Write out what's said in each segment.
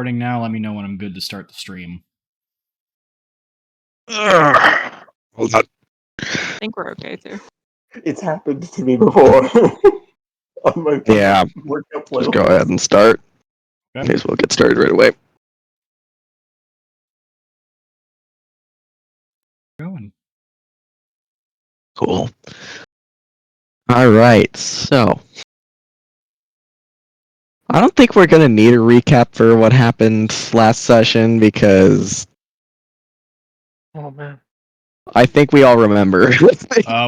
recording now. Let me know when I'm good to start the stream. Hold on. I think we're okay too. It's happened to me before. On my Yeah, workout just playlist. go ahead and start. Okay. May as well get started right away. Going. Cool. All right, so I don't think we're gonna need a recap for what happened last session because Oh man. I think we all remember.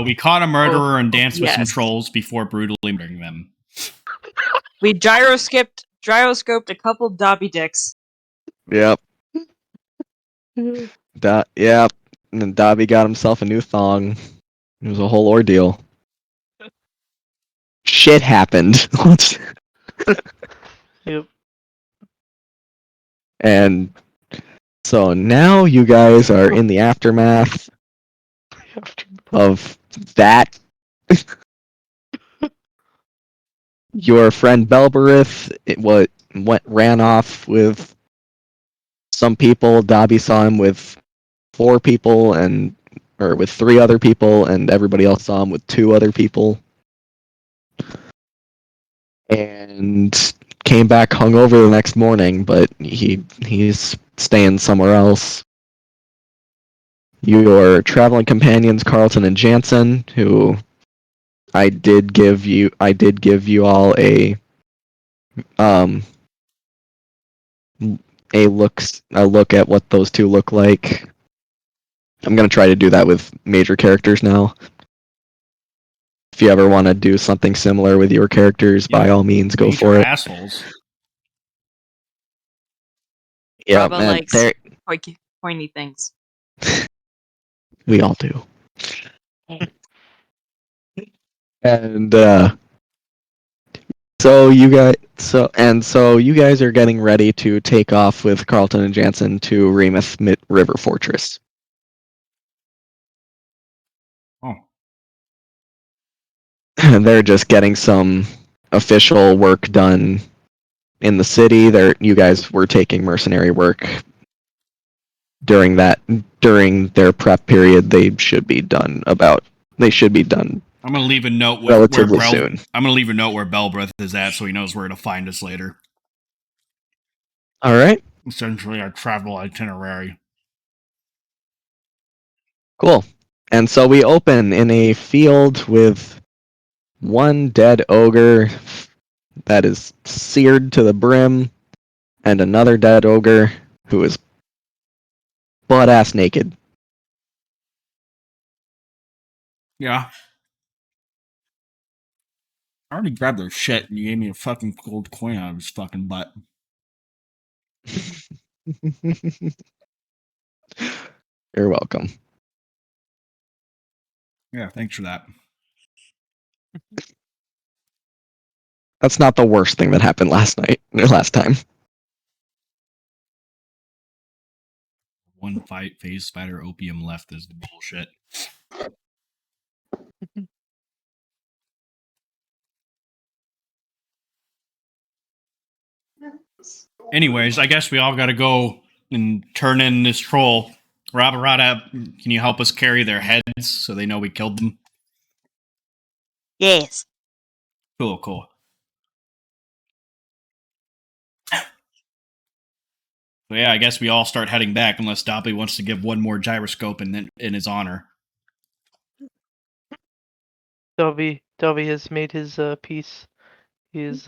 We caught a murderer and danced with some Yes. trolls before brutally murdering them. We gyroscoped a couple Dobby dicks. Yep. Yep. And then Dobby got himself a new thong. It was a whole ordeal. Shit happened. Yep. And so now you guys are in the aftermath of that. Your friend Belberith ran off with some people. Dobby saw him with 4 people or with 3 other people, and everybody else saw him with 2 other people. And came back hungover the next morning, but he's staying somewhere else. Your traveling companions, Carlton and Jansen, who I did give you all a look at what those 2 look like. I'm gonna try to do that with major characters now. If you ever want to do something similar with your characters, by all means, go for it. Assholes. Yeah, Bravo man, likes pointy things. we all do. And so you guys are getting ready to take off with Carlton and Jansen to Remus River Fortress. Oh. They're just getting some official work done in the city. You guys were taking mercenary work during their prep period. They should be done. I'm gonna leave a note relatively soon. I'm gonna leave a note where Belbreth is at, so he knows where to find us later. All right. Essentially, our travel itinerary. Cool. And so we open in a field with one dead ogre that is seared to the brim, and another dead ogre who is butt-ass naked. Yeah. I already grabbed their shit, and you gave me a fucking gold coin out of his fucking butt. You're welcome. Yeah, thanks for that. That's not the worst thing that happened last time. One phase spider opium left is the bullshit. Anyways, I guess we all gotta go and turn in this troll. Rabarada, can you help us carry their heads so they know we killed them? Yes. Cool. So yeah, I guess we all start heading back unless Dobby wants to give one more gyroscope in his honor. Dobby has made his peace. He is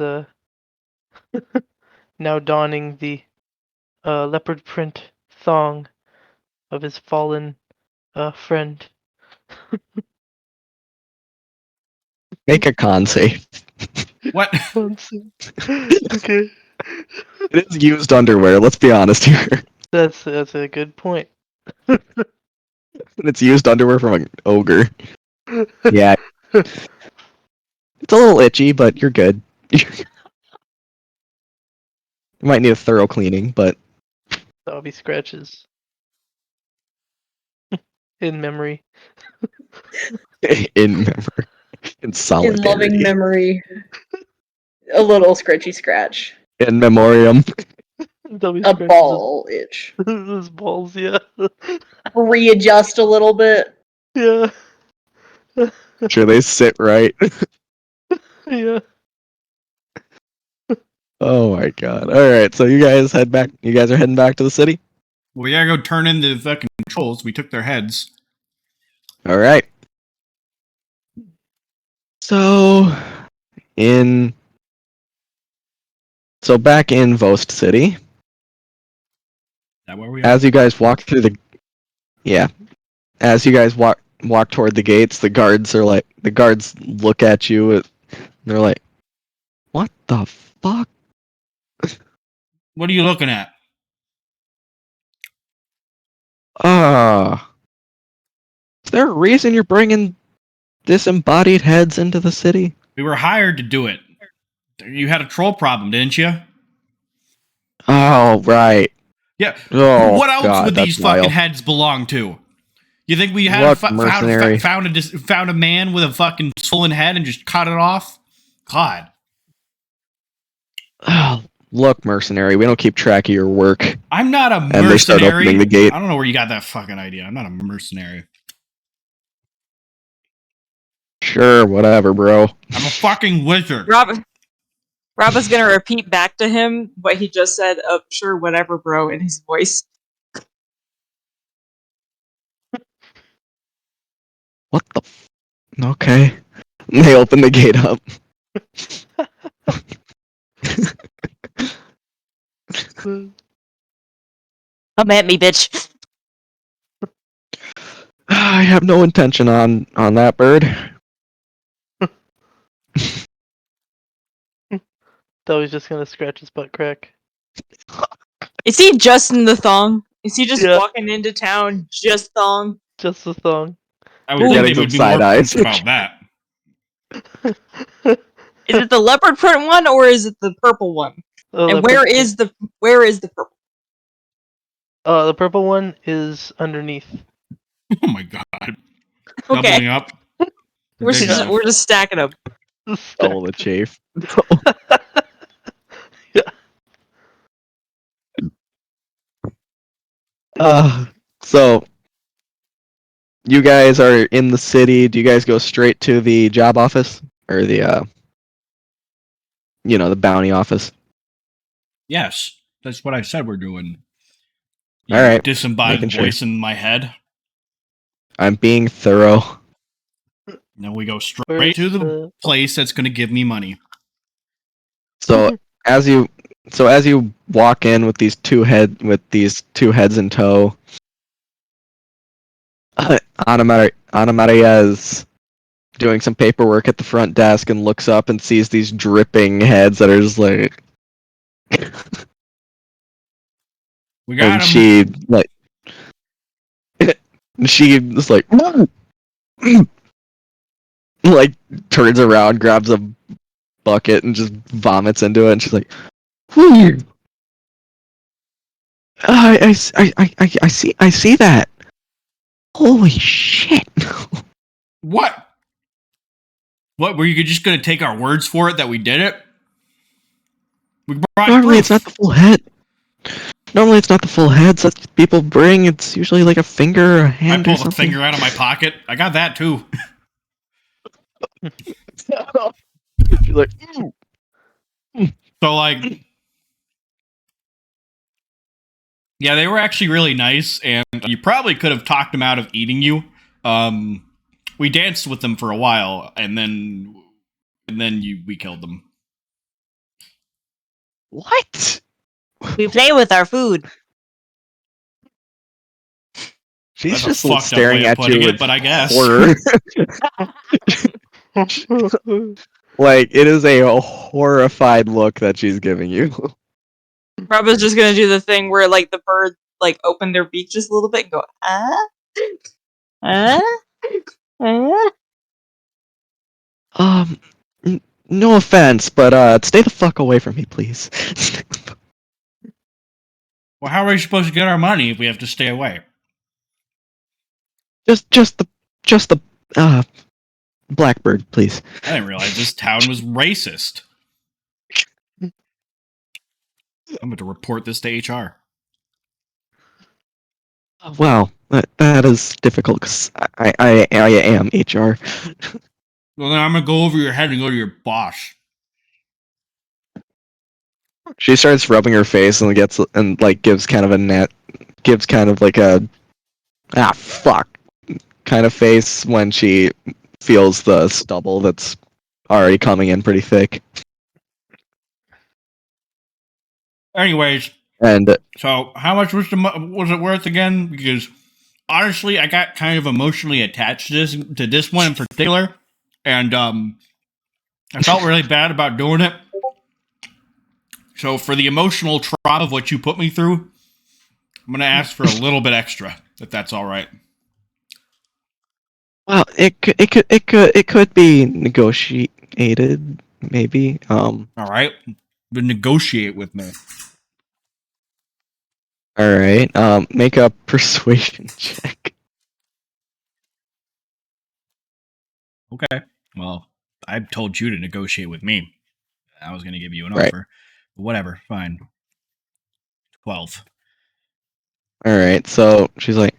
now donning the leopard print thong of his fallen friend. Make a con save. What? Okay. It is used underwear, let's be honest here. That's a good point. It's used underwear from an ogre. Yeah. It's a little itchy, but you're good. You might need a thorough cleaning, but... Dobby scratches. In memory. In memory. In solidarity. In loving memory. A little scratchy scratch. In memoriam. Dobby a scratches ball itch. his balls, yeah. Readjust a little bit. Yeah. Sure, they sit right. Yeah. Oh my god. Alright, so you guys head back. You guys are heading back to the city? We gotta go turn in the fucking trolls. We took their heads. Alright. So, in. So, back in Vost City, Is that where we are? as you guys walk through the. Yeah. As you guys walk toward the gates, the guards are like. The guards look at you. They're like, what the fuck? What are you looking at? Is there a reason you're bringing disembodied heads into the city? We were hired to do it. You had a troll problem, didn't you? Oh, right. Yeah. Oh, What else God, would that's these fucking wild. heads belong to? You think we had Look, found mercenary. found a man with a fucking swollen head and just cut it off? God. Oh, look, mercenary, we don't keep track of your work. I'm not a And they start mercenary. opening the gate. I don't know where you got that fucking idea. I'm not a mercenary. Sure, whatever, bro. I'm a fucking wizard. Rob is gonna repeat back to him what he just said of sure whatever bro in his voice. What the Okay. And they open the gate up. Come at me, bitch. I have no intention on that bird. Dobby's just gonna scratch his butt crack. Is he just in the thong? Is he just Yeah. walking into town just thong? Just the thong. I You're would think getting they would be some more side eyes. concerned about that. Is it the leopard print one or is it the purple one? And where is the purple? The purple one is underneath. Oh my god. Okay, Doubling up. we're Ridiculous. just stacking them. Double the chafe. So you guys are in the city. Do you guys go straight to the job office or the the bounty office? Yes, that's what I said we're doing. All right, Disembodied making sure. voice in my head. I'm being thorough. Then we go straight Where's to the place that's going to give me money. So as you walk in with these two heads in tow, Ana is doing some paperwork at the front desk and looks up and sees these dripping heads that are just like, We got and him. she just like like turns around, grabs a bucket and just vomits into it, and she's like, "Whew. I see that. Holy shit!" What? What? Were you just going to take our words for it that we did it? We brought Normally, proof. it's not the full head. Normally, it's not the full heads that people bring. It's usually like a finger or a I hand or pulled a something. finger out of my pocket. I got that too. She's like, So like, yeah, they were actually really nice, and you probably could have talked them out of eating you. We danced with them for a while, and then we killed them. "What?" We play with our food. She's That's a just fucked up staring way of at putting you it, with but I guess. horror. Like, it is a horrified look that she's giving you. Rob is just gonna do the thing where like the bird like open their beak just a little bit and go ah. No offense, but stay the fuck away from me, please. Well, how are we supposed to get our money if we have to stay away? just the blackbird, please. I didn't realize this town was racist. I'm going to report this to HR. Wow, that is difficult because I am HR. Well, then I'm going to go over your head and go to your boss. She starts rubbing her face and gives kind of like a fuck kind of face when she feels the stubble that's already coming in pretty thick. Anyways, And so how much was it worth again? Because honestly, I got kind of emotionally attached to this one in particular, and I felt really bad about doing it. So for the emotional trauma of what you put me through, I'm gonna ask for a little bit extra, if that's all right. well, it could be negotiated maybe. All right, but negotiate with me. All right. Make a persuasion check. Okay. Well, I told you to negotiate with me. I was gonna give you an Right. offer, but whatever. Fine. 12. All right. So she's like,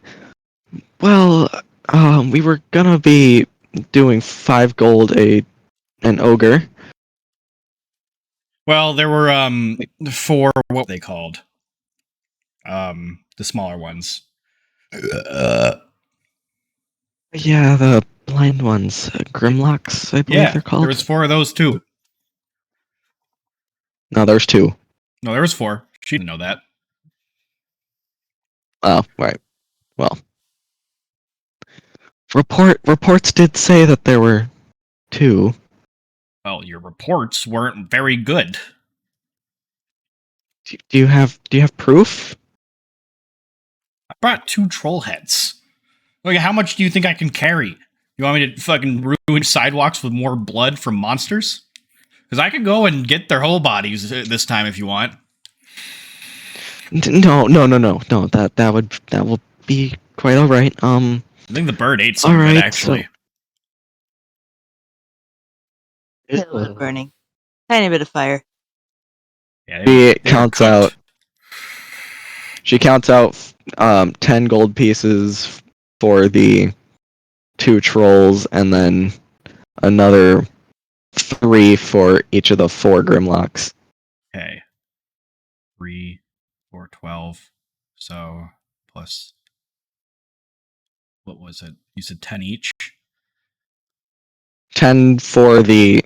well, we were gonna be doing 5 gold an ogre. Well, there were 4. What were they called? The smaller ones. Yeah, the blind ones, Grimlocks, I believe Yeah, they're called. there was 4 of those too. No, there's 2. No, there was 4. She didn't know that. Oh, right. Well, reports did say that there were 2. Well, your reports weren't very good. Do you have proof? I brought 2 troll heads. Like, how much do you think I can carry? You want me to fucking ruin sidewalks with more blood from monsters? Because I could go and get their whole bodies this time if you want. No. That will be quite all right. I think the bird ate some All of it, right, actually. Little burning. Tiny bit of fire. Yeah, She they were counts cooked. out. She counts out 10 gold pieces for the 2 trolls, and then another 3 for each of the 4 Grimlocks. Okay. 3, 4, 12. So, plus. What was it? You said 10 each? 10 for the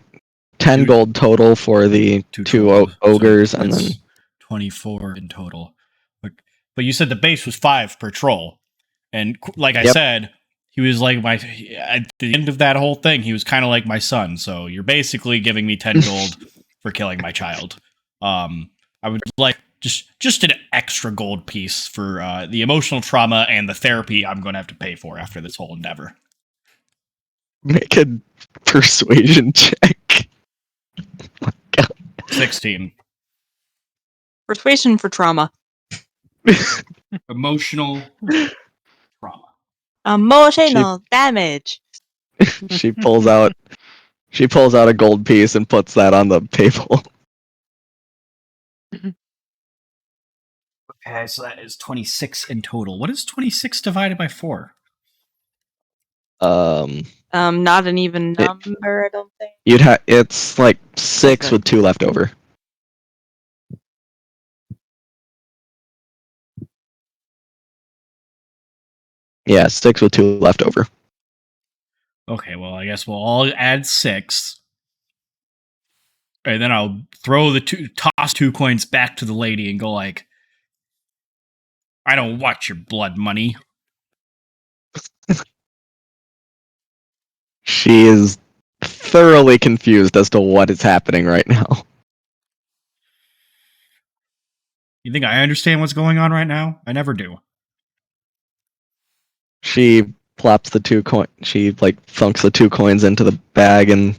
10 Two- gold total for the 2 2 trolls. ogres, So and that's then 24 in total. But you said the base was 5 per troll. And like I Yep. said, he was like at the end of that whole thing, he was kind of like my son. So you're basically giving me 10 gold for killing my child. I would like just an extra gold piece for the emotional trauma and the therapy I'm going to have to pay for after this whole endeavor. make a persuasion check. 16. Persuasion for trauma. Emotional trauma. Emotional damage. She pulls out a gold piece and puts that on the table. Okay, so that is 26 in total. What is 26 divided by 4? Not an even number, I don't think. It's like 6 Okay. with 2 left over. Yeah, 6 with 2 left over. Okay, well, I guess we'll all add 6. And then I'll toss 2 coins back to the lady and go like, I don't want your blood money. She is thoroughly confused as to what is happening right now. You think I understand what's going on right now? I never do. She plops the 2 coin. She thunks the 2 coins into the bag and,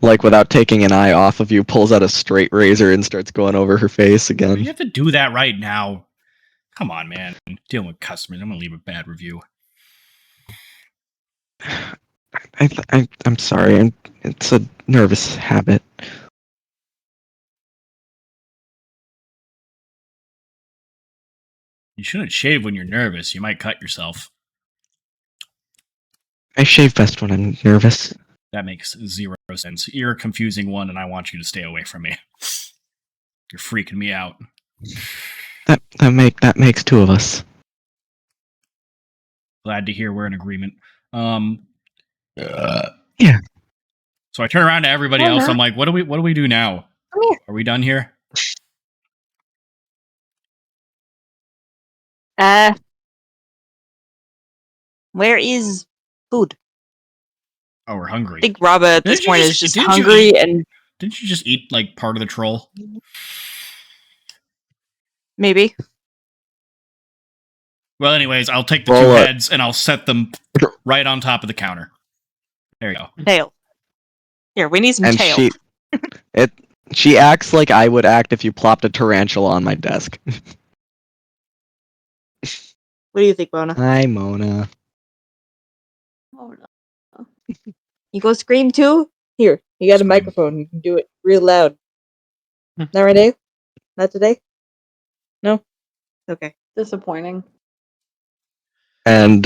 without taking an eye off of you, pulls out a straight razor and starts going over her face You again. have to do that right now. Come on, man. I'm dealing with customers. I'm going to leave a bad review. I'm sorry. It's a nervous habit. You shouldn't shave when you're nervous. You might cut yourself. I shave best when I'm nervous. That makes zero sense. You're a confusing one, and I want you to stay away from me. You're freaking me out. That makes two of us. Glad to hear we're in agreement. Yeah. So I turn around to everybody Well, else. Matt. I'm like, what do we do now? Come here. Are we done here? Where is food? Oh, we're hungry. I think Raba at this Didn't you point just- is just didn't you hungry eat- and Didn't you just eat like part of the troll? maybe. Well, anyways, I'll take the Roll two it. heads and I'll set them right on top of the counter. There you go. Tail. Here, we need some And tail. she acts like I would act if you plopped a tarantula on my desk. What do you think, Mona? Hi, Mona. You go scream too? Here, you got a Scream. microphone. You can do it real loud. Hmm. Not right now? Not today? No? Okay. Disappointing. And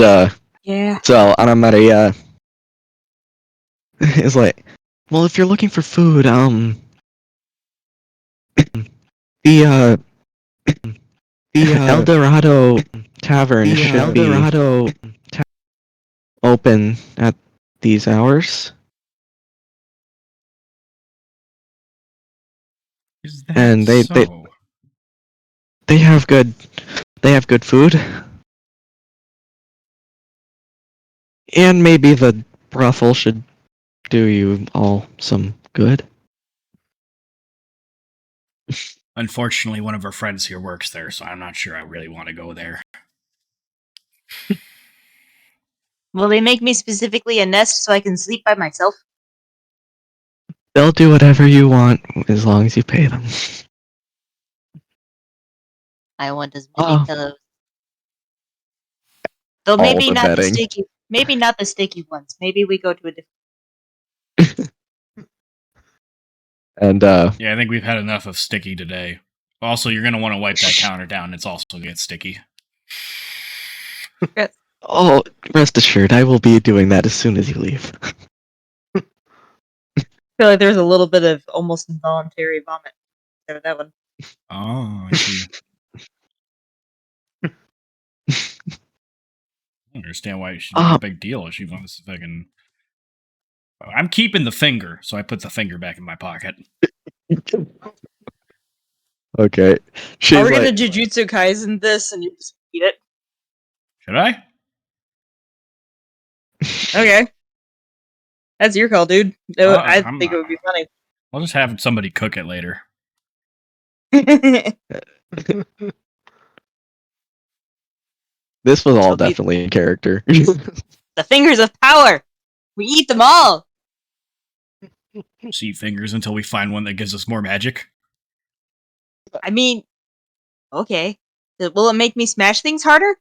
Yeah. so Anna Maria is like, well, if you're looking for food, the El Dorado Tavern should be open at these hours. Is that And they have good food. And maybe the brothel should do you all some good. Unfortunately, one of our friends here works there, so I'm not sure I really want to go there. Will they make me specifically a nest so I can sleep by myself? They'll do whatever you want as long as you pay them. I want as many Oh. pillows. Though All maybe the not bedding. maybe not the sticky ones. Maybe we go to a different. And Yeah, I think we've had enough of sticky today. Also, you're going to want to wipe that counter down. It's also going to get sticky. oh, rest assured, I will be doing that as soon as you leave. I feel like there's a little bit of almost involuntary vomit out of that one. Oh, I see. I don't understand why she made a big deal. She wants to fucking... I'm keeping the finger, so I put the finger back in my pocket. Okay. She's Are we like, gonna Jujutsu Kaisen this and you just eat it? Should I? Okay. That's your call, dude. No, I I'm think it not- would be funny. I'll just have somebody cook it later. this was all She'll be- definitely in character. The fingers of power! We eat them all! See fingers until we find one that gives us more magic. I mean, okay. Will it make me smash things harder?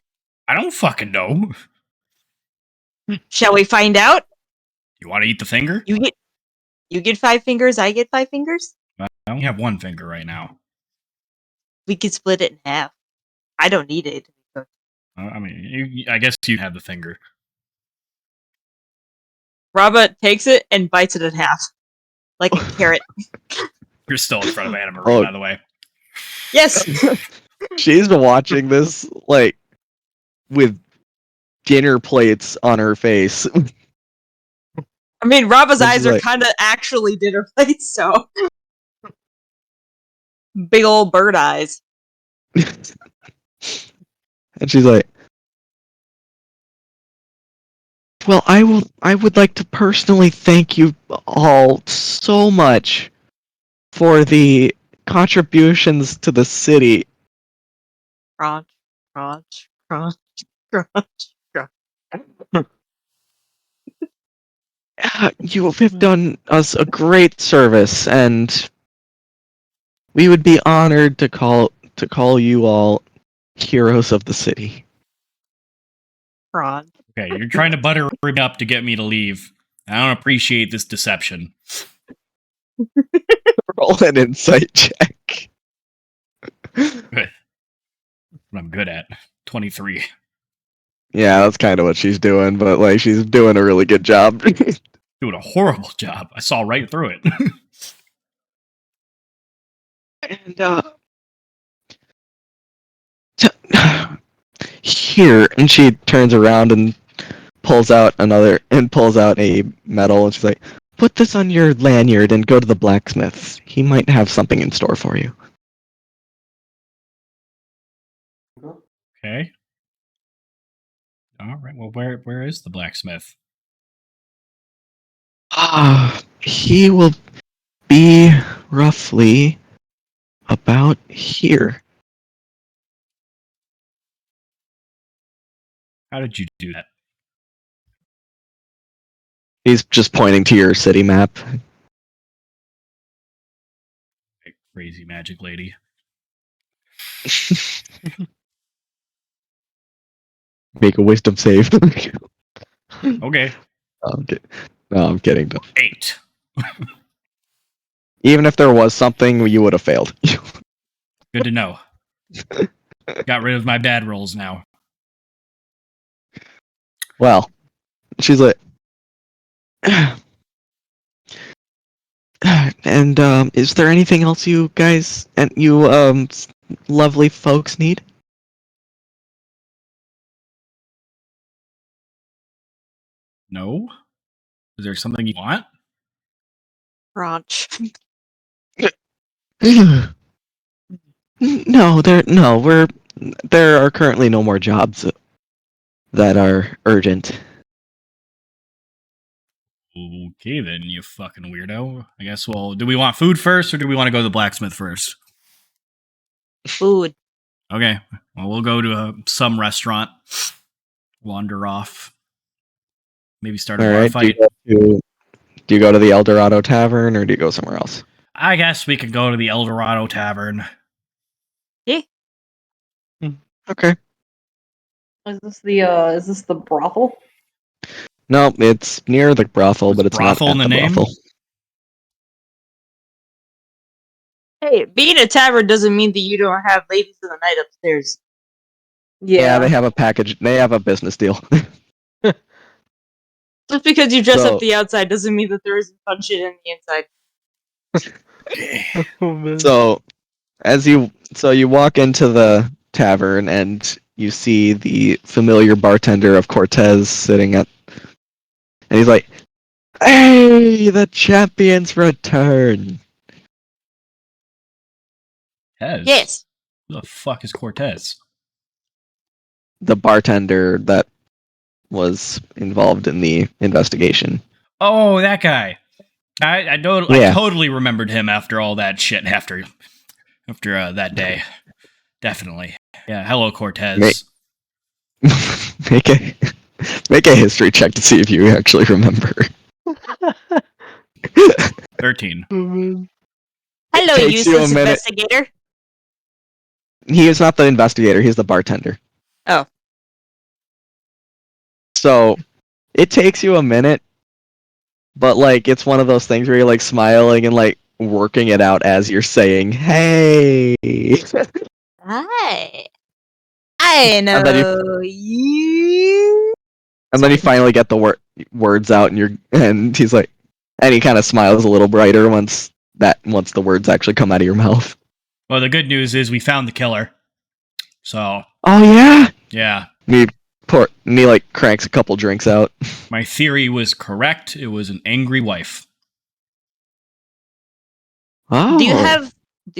I don't fucking know. Shall we find out? You want to eat the finger? You get 5 fingers, I get 5 fingers? I only have one finger right now. We could split it in half. I don't need it. I mean, I guess you have the finger. Raba takes it and bites it in half. Like a carrot. You're still in front of Anna Marie, Oh. by the way. Yes! She's been watching this like with dinner plates on her face. I mean, Raba's And eyes she's are like- kind of actually dinner plates, so. Big old bird eyes. And she's like, well, I would like to personally thank you all so much for the contributions to the city. Crunch, crunch, crunch, crunch. You have done us a great service, and we would be honored to call you all heroes of the city. Crunch. Okay, you're trying to butter me up to get me to leave. I don't appreciate this deception. Roll an insight check. what I'm good at. 23. Yeah, that's kind of what she's doing, but like she's doing a really good job. Doing a horrible job. I saw right through it. And here, and she turns around and pulls out a medal, and she's like, "Put this on your lanyard and go to the blacksmith. He might have something in store for you." Okay. All right. Well, where is the blacksmith? He will be roughly about here. How did you do that? He's just pointing to your city map. Crazy magic lady. Make a wisdom save. Okay. No, I'm kidding. No. 8. Even if there was something, you would have failed. Good to know. Got rid of my bad rolls now. Well, she's like, and is there anything else you guys and you lovely folks need? No? Is there something you want? Ranch. No, there are currently no more jobs that are urgent. Okay then, you fucking weirdo. I guess, well, do we want food first or do we want to go to the blacksmith first? Food. Okay. Well, we'll go to some restaurant. Wander off. Maybe start a All bar right. fight. Do you go to the El Dorado Tavern or do you go somewhere else? I guess we could go to the El Dorado Tavern. Okay. Is this the brothel? No, it's near the brothel, Is but it's brothel not in at the the name? brothel. Hey, being a tavern doesn't mean that you don't have ladies of the night upstairs. Yeah, they have a package. They have a business deal. Just because you dress So- up the outside doesn't mean that there isn't fun shit in the inside. Okay. Oh man. So you walk into the tavern and you see the familiar bartender of Cortez sitting at, and he's like, "Hey, the champions return." Cortez? Yes. Who the fuck is Cortez? The bartender that was involved in the investigation. Oh, that guy. I Yeah. totally remembered him after all that shit after that day. Definitely. Yeah, hello Cortez. make a history check to see if you actually remember. 13. Oh man. Hello, takes you useless a minute. investigator. He is not the investigator, he's the bartender. Oh. So, it takes you a minute, but like it's one of those things where you're like smiling and like working it out as you're saying, "Hey." Hi. I know And then you. And then you finally get the words out and he's like, and he kind of smiles a little brighter once the words actually come out of your mouth. Well, the good news is we found the killer. So, Oh yeah. yeah. Me like cranks a couple drinks out. My theory was correct. It was an angry wife. Oh. Do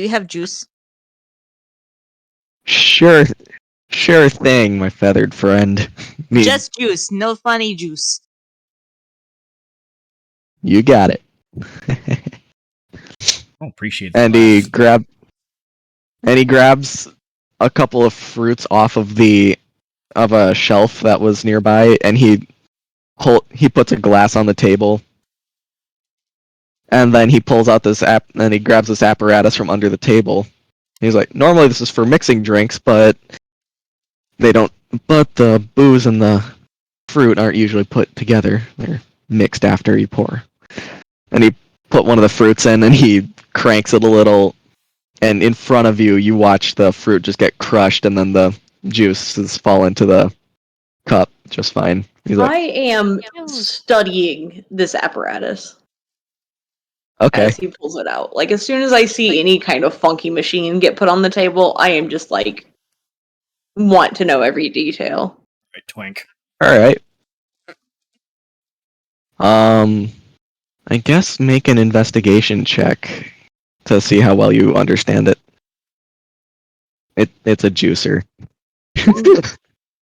you have juice? Sure thing, my feathered friend. Just juice, no funny juice. You got it. I appreciate that. And he grabs a couple of fruits off of a shelf that was nearby, and he puts a glass on the table, and then he pulls out and he grabs this apparatus from under the table. He's like, "Normally this is for mixing drinks, but the booze and the fruit aren't usually put together. They're mixed after you pour." And he put one of the fruits in, and he cranks it a little, and in front of you watch the fruit just get crushed, and then the juices fall into the cup just fine. He's I like, am studying this apparatus okay. as he pulls it out. Like, as soon as I see any kind of funky machine get put on the table, I am just like, want to know every detail. Right, twink. All right. I guess make an investigation check to see how well you understand it. It's a juicer.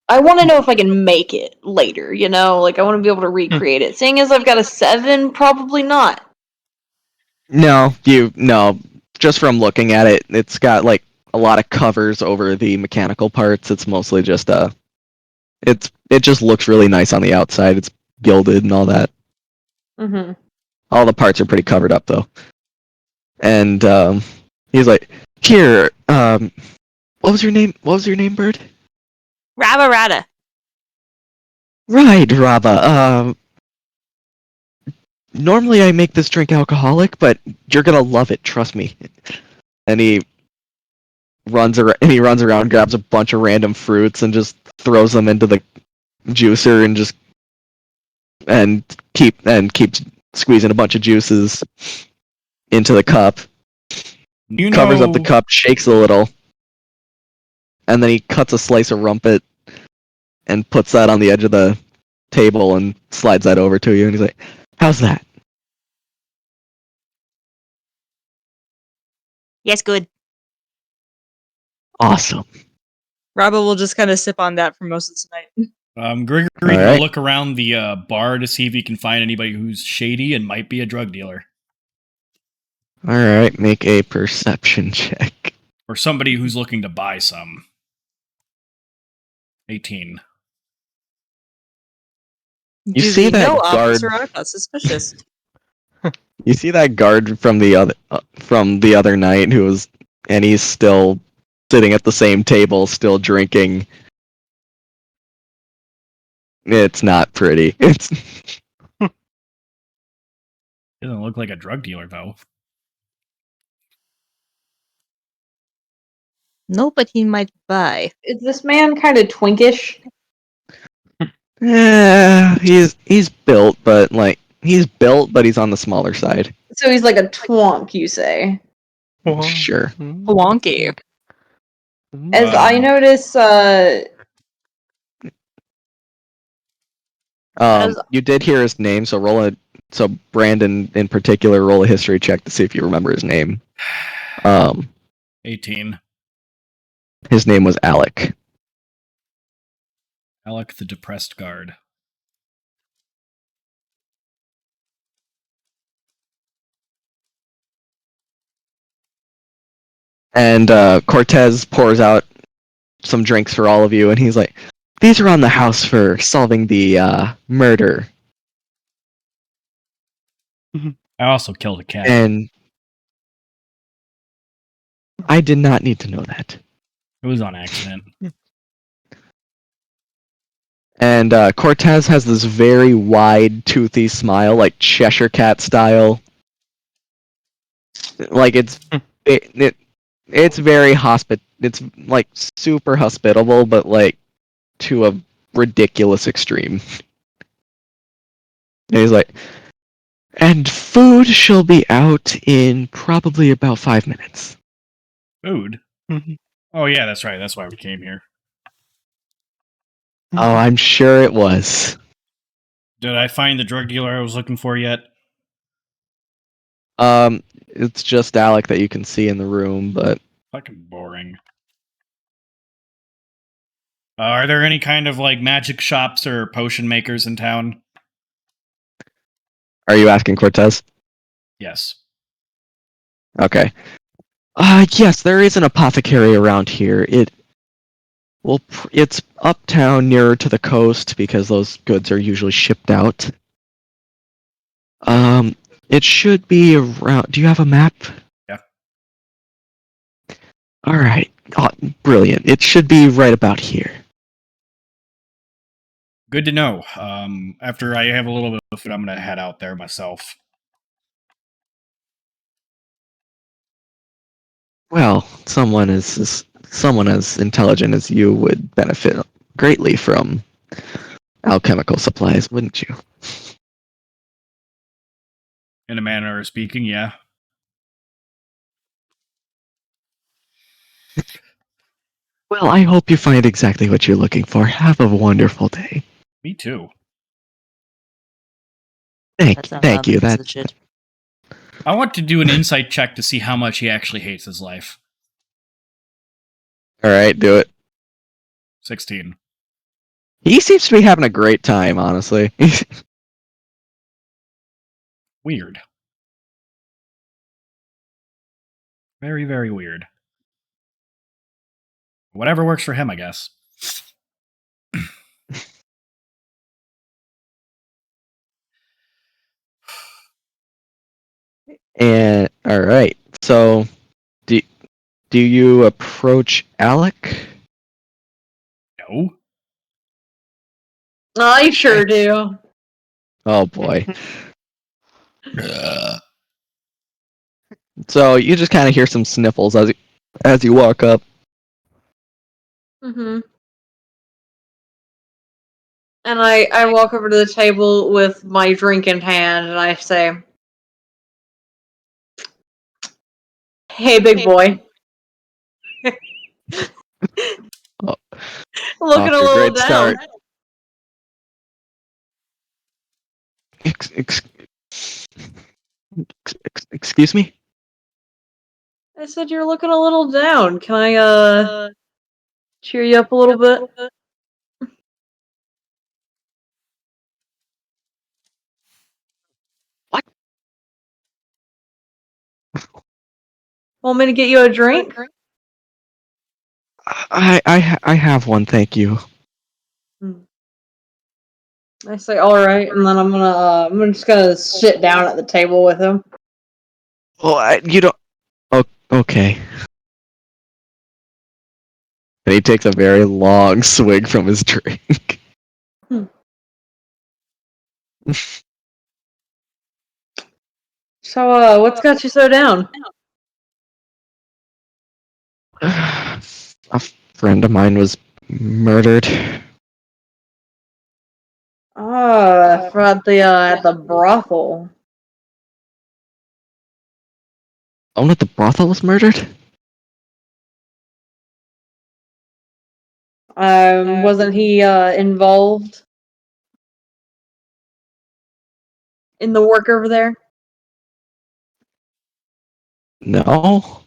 I want to know if I can make it later, you know? Like, I want to be able to recreate it. Seeing as I've got a 7, probably not. No. Just from looking at it, it's got like a lot of covers over the mechanical parts. It's mostly just it just looks really nice on the outside. It's gilded and all that. Mm-hmm. All the parts are pretty covered up though. And he's like, "Here, what was your name? What was your name, Bird?" Rabba Rada. Right, Rava. Normally I make this drink alcoholic, but you're gonna love it. Trust me. And he runs around, grabs a bunch of random fruits, and just throws them into the juicer, and keeps squeezing a bunch of juices into the cup. You Covers up the know, cup, shakes a little, and then he cuts a slice of rumpet and puts that on the edge of the table and slides that over to you. And he's like, "How's that?" Yes, good. Awesome. Rabba will just kind of sip on that for most of tonight. Gregory's All gonna right. look around the bar to see if he can find anybody who's shady and might be a drug dealer. All right, make a perception check. Or somebody who's looking to buy some. 18. You Do see we that know guard- Officer Arca suspicious? You see that guard from the other night and he's still sitting at the same table, still drinking. It's not pretty. It's Doesn't look like a drug dealer, though. No, but he might buy. Is this man kind of twinkish? he's built, but he's on the smaller side. So he's like a twonk, you say? Sure. Wonky. As I notice, As- You did hear his name, so Brandon in particular, roll a history check to see if you remember his name. 18. His name was Alec. Alec the Depressed Guard. And Cortez pours out some drinks for all of you, and he's like, "These are on the house for solving the murder." I also killed a cat. And I did not need to know that. It was on accident. And Cortez has this very wide, toothy smile, like Cheshire Cat style. Like it's very It's like super hospitable, but like to a ridiculous extreme. And he's like, "And food shall be out in probably about 5 minutes." Food? Oh, yeah, that's right. That's why we came here. Oh, I'm sure it was. Did I find the drug dealer I was looking for yet? It's just Alec that you can see in the room, but Fucking boring. Are there any kind of like magic shops or potion makers in town? are you asking Cortez? Yes. Okay. Yes, there is an apothecary around here. It's uptown nearer to the coast because those goods are usually shipped out. It should be around. Do you have a map? Yeah. All right. Oh, brilliant. It should be right about here. Good to know. After I have a little bit of food, I'm gonna head out there myself. Well, someone is someone as intelligent as you would benefit greatly from alchemical supplies, wouldn't you? In a manner of speaking, yeah. Well, I hope you find exactly what you're looking for. Have a wonderful day. Me too. Thank you. That's I want to do an insight check to see how much he actually hates his life. all right. Do it. 16. He seems to be having a great time, honestly. Weird. Very, very weird. Whatever works for him, I guess. And all right. So, do do you approach Alec? No. I sure do. Oh boy. So you just kind of hear some sniffles as you walk up. Mm-hmm. And I walk over to the table with my drink in hand, and I say, "Hey, big boy." Oh, Looking off a to a little great down. start. Ex- excuse me? I said you're looking a little down. Can I cheer you up a little bit? What? Want me to get you a drink? I have one, thank you. I say, all right, and then I'm just gonna sit down at the table with him. Well, you don't. Oh, okay. And he takes a very long swig from his drink. So, what's got you so down? A friend of mine was murdered. For at the brothel. Someone at the brothel was murdered? Wasn't he involved in the work over there? No.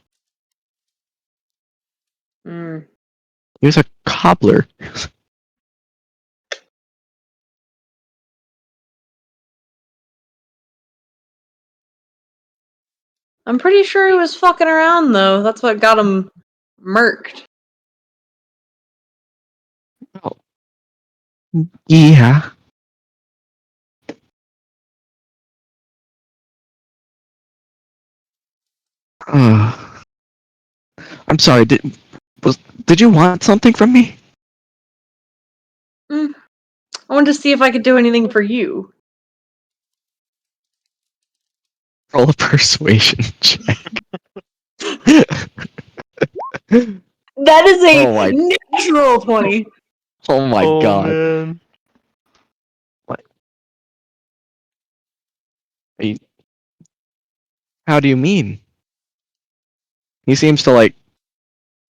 Mm. He was a cobbler. I'm pretty sure he was fucking around though. That's what got him murked. Oh. Yeah. Uh, I'm sorry. Did you want something from me? I wanted to see if I could do anything for you. Roll a persuasion check. That is a Oh my- natural 20. Oh my Oh god. man. Are you- How do you mean? He seems to like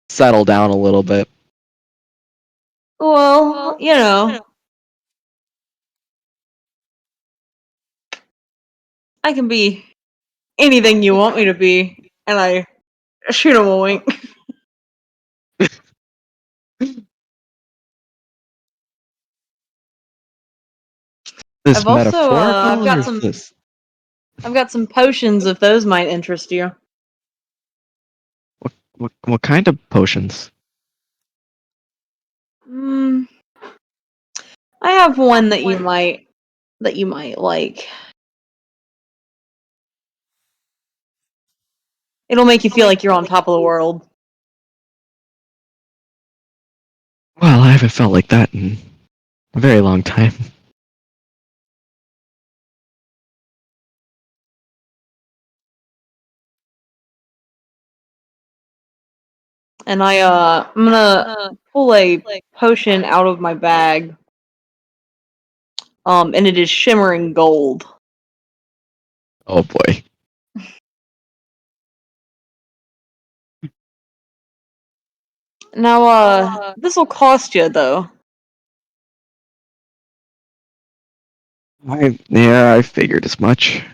settle down a little bit. Well, you know, I can be anything you want me to be, and I shoot him a wink. This I've also metaphorical I've got or some this? I've got some potions if those might interest you. What kind of potions? Mm, I have one that you might like. It'll make you feel like you're on top of the world. Well, I haven't felt like that in a very long time. And I'm gonna pull a potion out of my bag. And it is shimmering gold. Oh boy. Now, this will cost you though. I figured as much.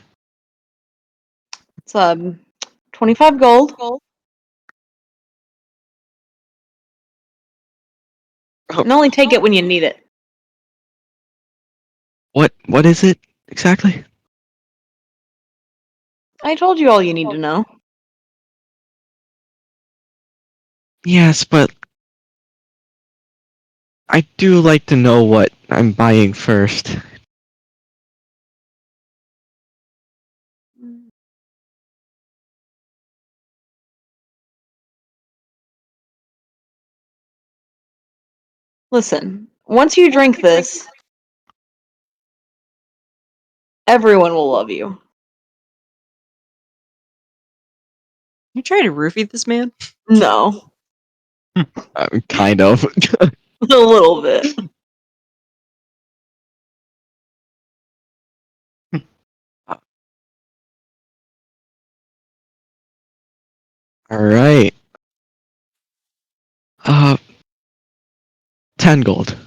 It's 25 gold. And only take it when you need it. What is it exactly? I told you all you need to know. Yes, but I do like to know what I'm buying first. Listen, once you drink this, everyone will love you. You trying to roofie this man? No, Kind of. a little bit. All right. 10 gold.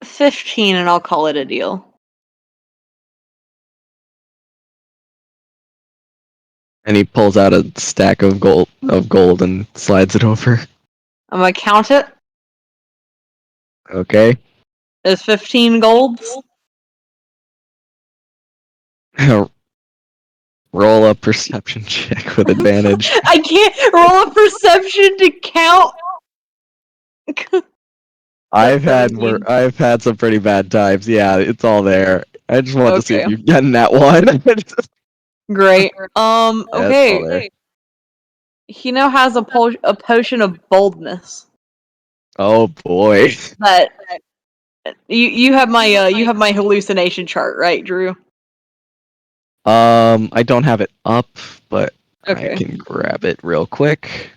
15 and I'll call it a deal. And he pulls out a stack of gold and slides it over. I'm gonna count it. Okay. It's 15 golds. Roll a perception check with advantage. I can't roll a perception to count. I've That's had 17. I've had some pretty bad times. Yeah, it's all there. I just wanted to see if Okay. you've gotten that one. Great. Yeah, it's all Okay. there. He now has a potion of boldness. Oh boy. That you have my hallucination chart, right, Drew? I don't have it up, but I Okay. can grab it real quick.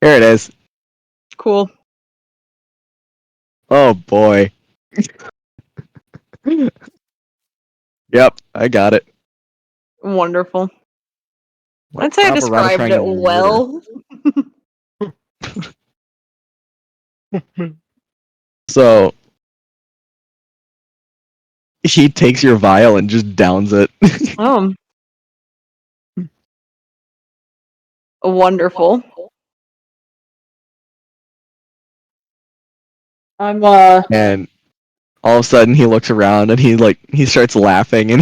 Here it is. Cool. Oh boy. Yep, I got it. Wonderful. What I'd say I Rob or Rob described trying it to murder? well. So he takes your vial and just downs it. Wonderful. I'm And all of a sudden he looks around and he starts laughing and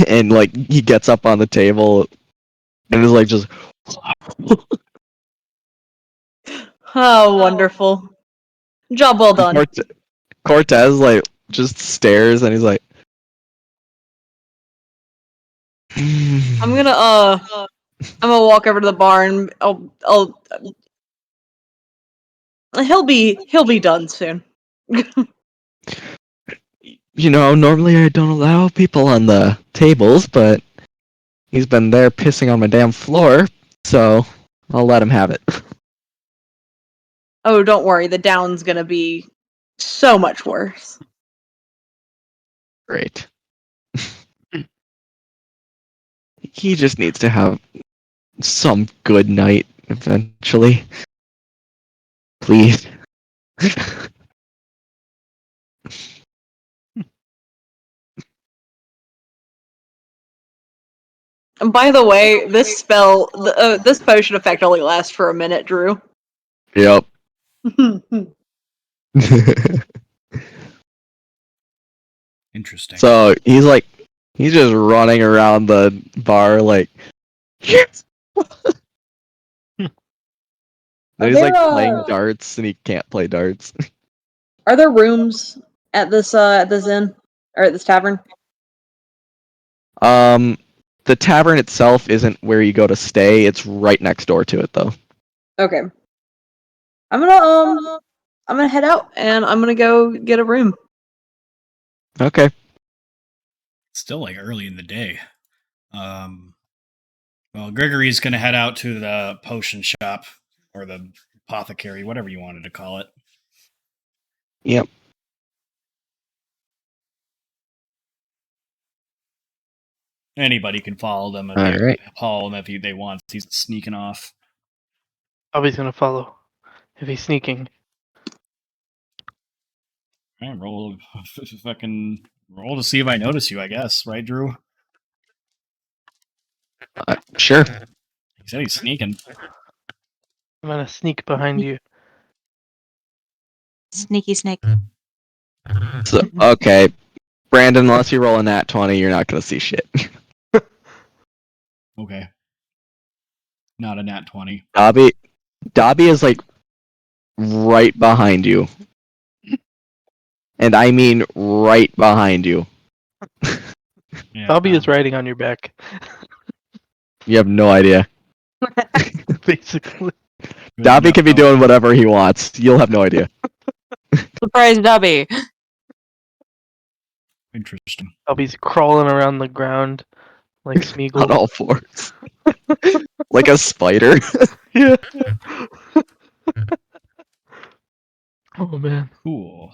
and he gets up on the table and is like just oh wonderful. Job well done. Cortez just stares and he's like I'm gonna walk over to the bar and he'll be done soon. normally I don't allow people on the tables, but he's been there pissing on my damn floor, so I'll let him have it. Oh, don't worry, the down's gonna be so much worse. Great. He just needs to have some good night eventually. Please. And by the way, this this potion effect only lasts for a minute, Drew. Yep. Interesting. So he's just running around the bar like yes. And he's playing darts and he can't play darts. Are there rooms at this inn or at this tavern? The tavern itself isn't where you go to stay. It's right next door to it though. Okay. I'm gonna head out and I'm gonna go get a room. Okay. still like early in the day. Well, Gregory's gonna head out to the potion shop or the apothecary, whatever you wanted to call it. Yep. Anybody can follow them if All they right. follow him if they want. He's sneaking off. Dobby's gonna follow if he's sneaking. All right, roll fucking roll to see if I notice you. I guess, right, Drew? Sure. He said he's sneaking. I'm gonna sneak behind you. Sneaky snake. So, okay, Brandon, unless you roll a nat 20, you're not gonna see shit. Okay. Not a nat 20. Dobby is like right behind you. And I mean right behind you. Yeah, Dobby is riding on your back, You have no idea. basically. good Dobby enough, can be though. doing whatever he wants. You'll have no idea. Surprise, Dobby. Interesting. Dobby's crawling around the ground like On Smeagol. all fours. Like a spider. Yeah. Oh man. Cool.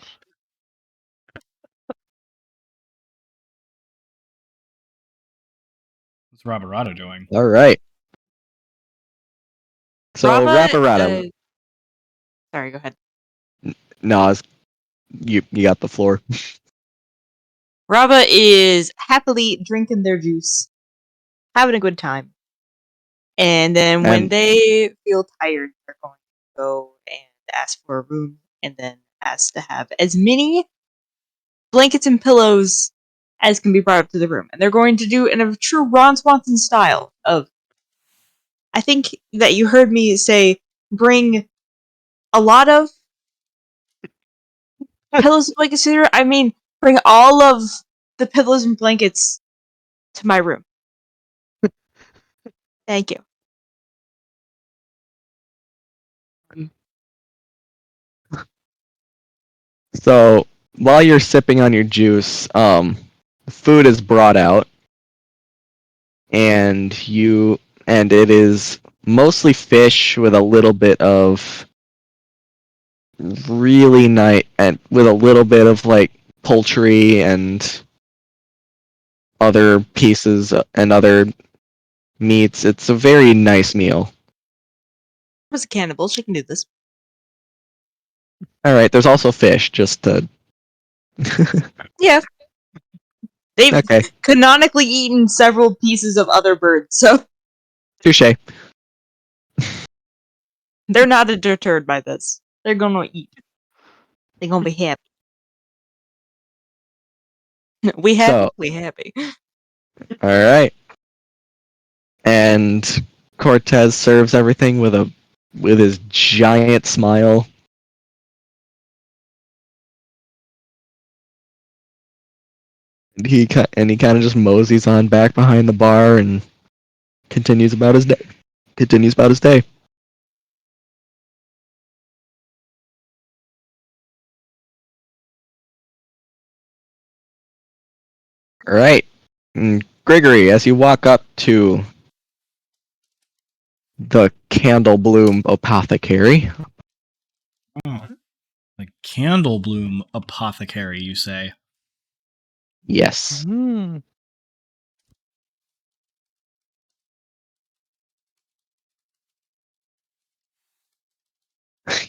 What's Roberto doing? All right. So Rava, Raparata. sorry, go ahead. No, you got the floor. Rava is happily drinking their juice, having a good time. And then when And- they feel tired, they're going to go and ask for a room and then ask to have as many blankets and pillows as can be brought up to the room. And they're going to do in a true Ron Swanson style of, I think that you heard me say, bring a lot of pillows and blankets here. I mean, bring all of the pillows and blankets to my room. Thank you. So while you're sipping on your juice, food is brought out, and it is mostly fish with a little bit of really nice, and with a little bit of like poultry and other pieces and other meats. It's a very nice meal. I was a cannibal. She can do this. All right, there's also fish, just to. Yeah. They've Okay, canonically eaten several pieces of other birds, so touche. they're not deterred by this. They're gonna eat. They're gonna be happy. We happy? So, We happy. all right, and Cortez serves everything with his giant smile. He kind of just moseys on back behind the bar and continues about his day. All right, and Gregory, as you walk up to the Candle Bloom Apothecary, Oh, the Candle Bloom Apothecary, you say? yes, Hmm.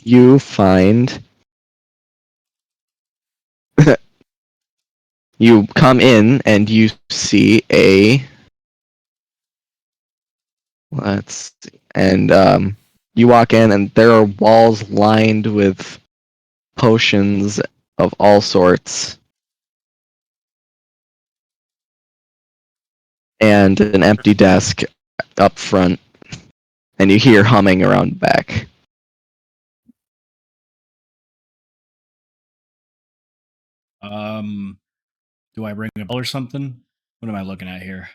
you find you come in and you see a let's see, and you walk in and there are walls lined with potions of all sorts and an empty desk up front, and you hear humming around back. Do I ring a bell or something? What am I looking at here?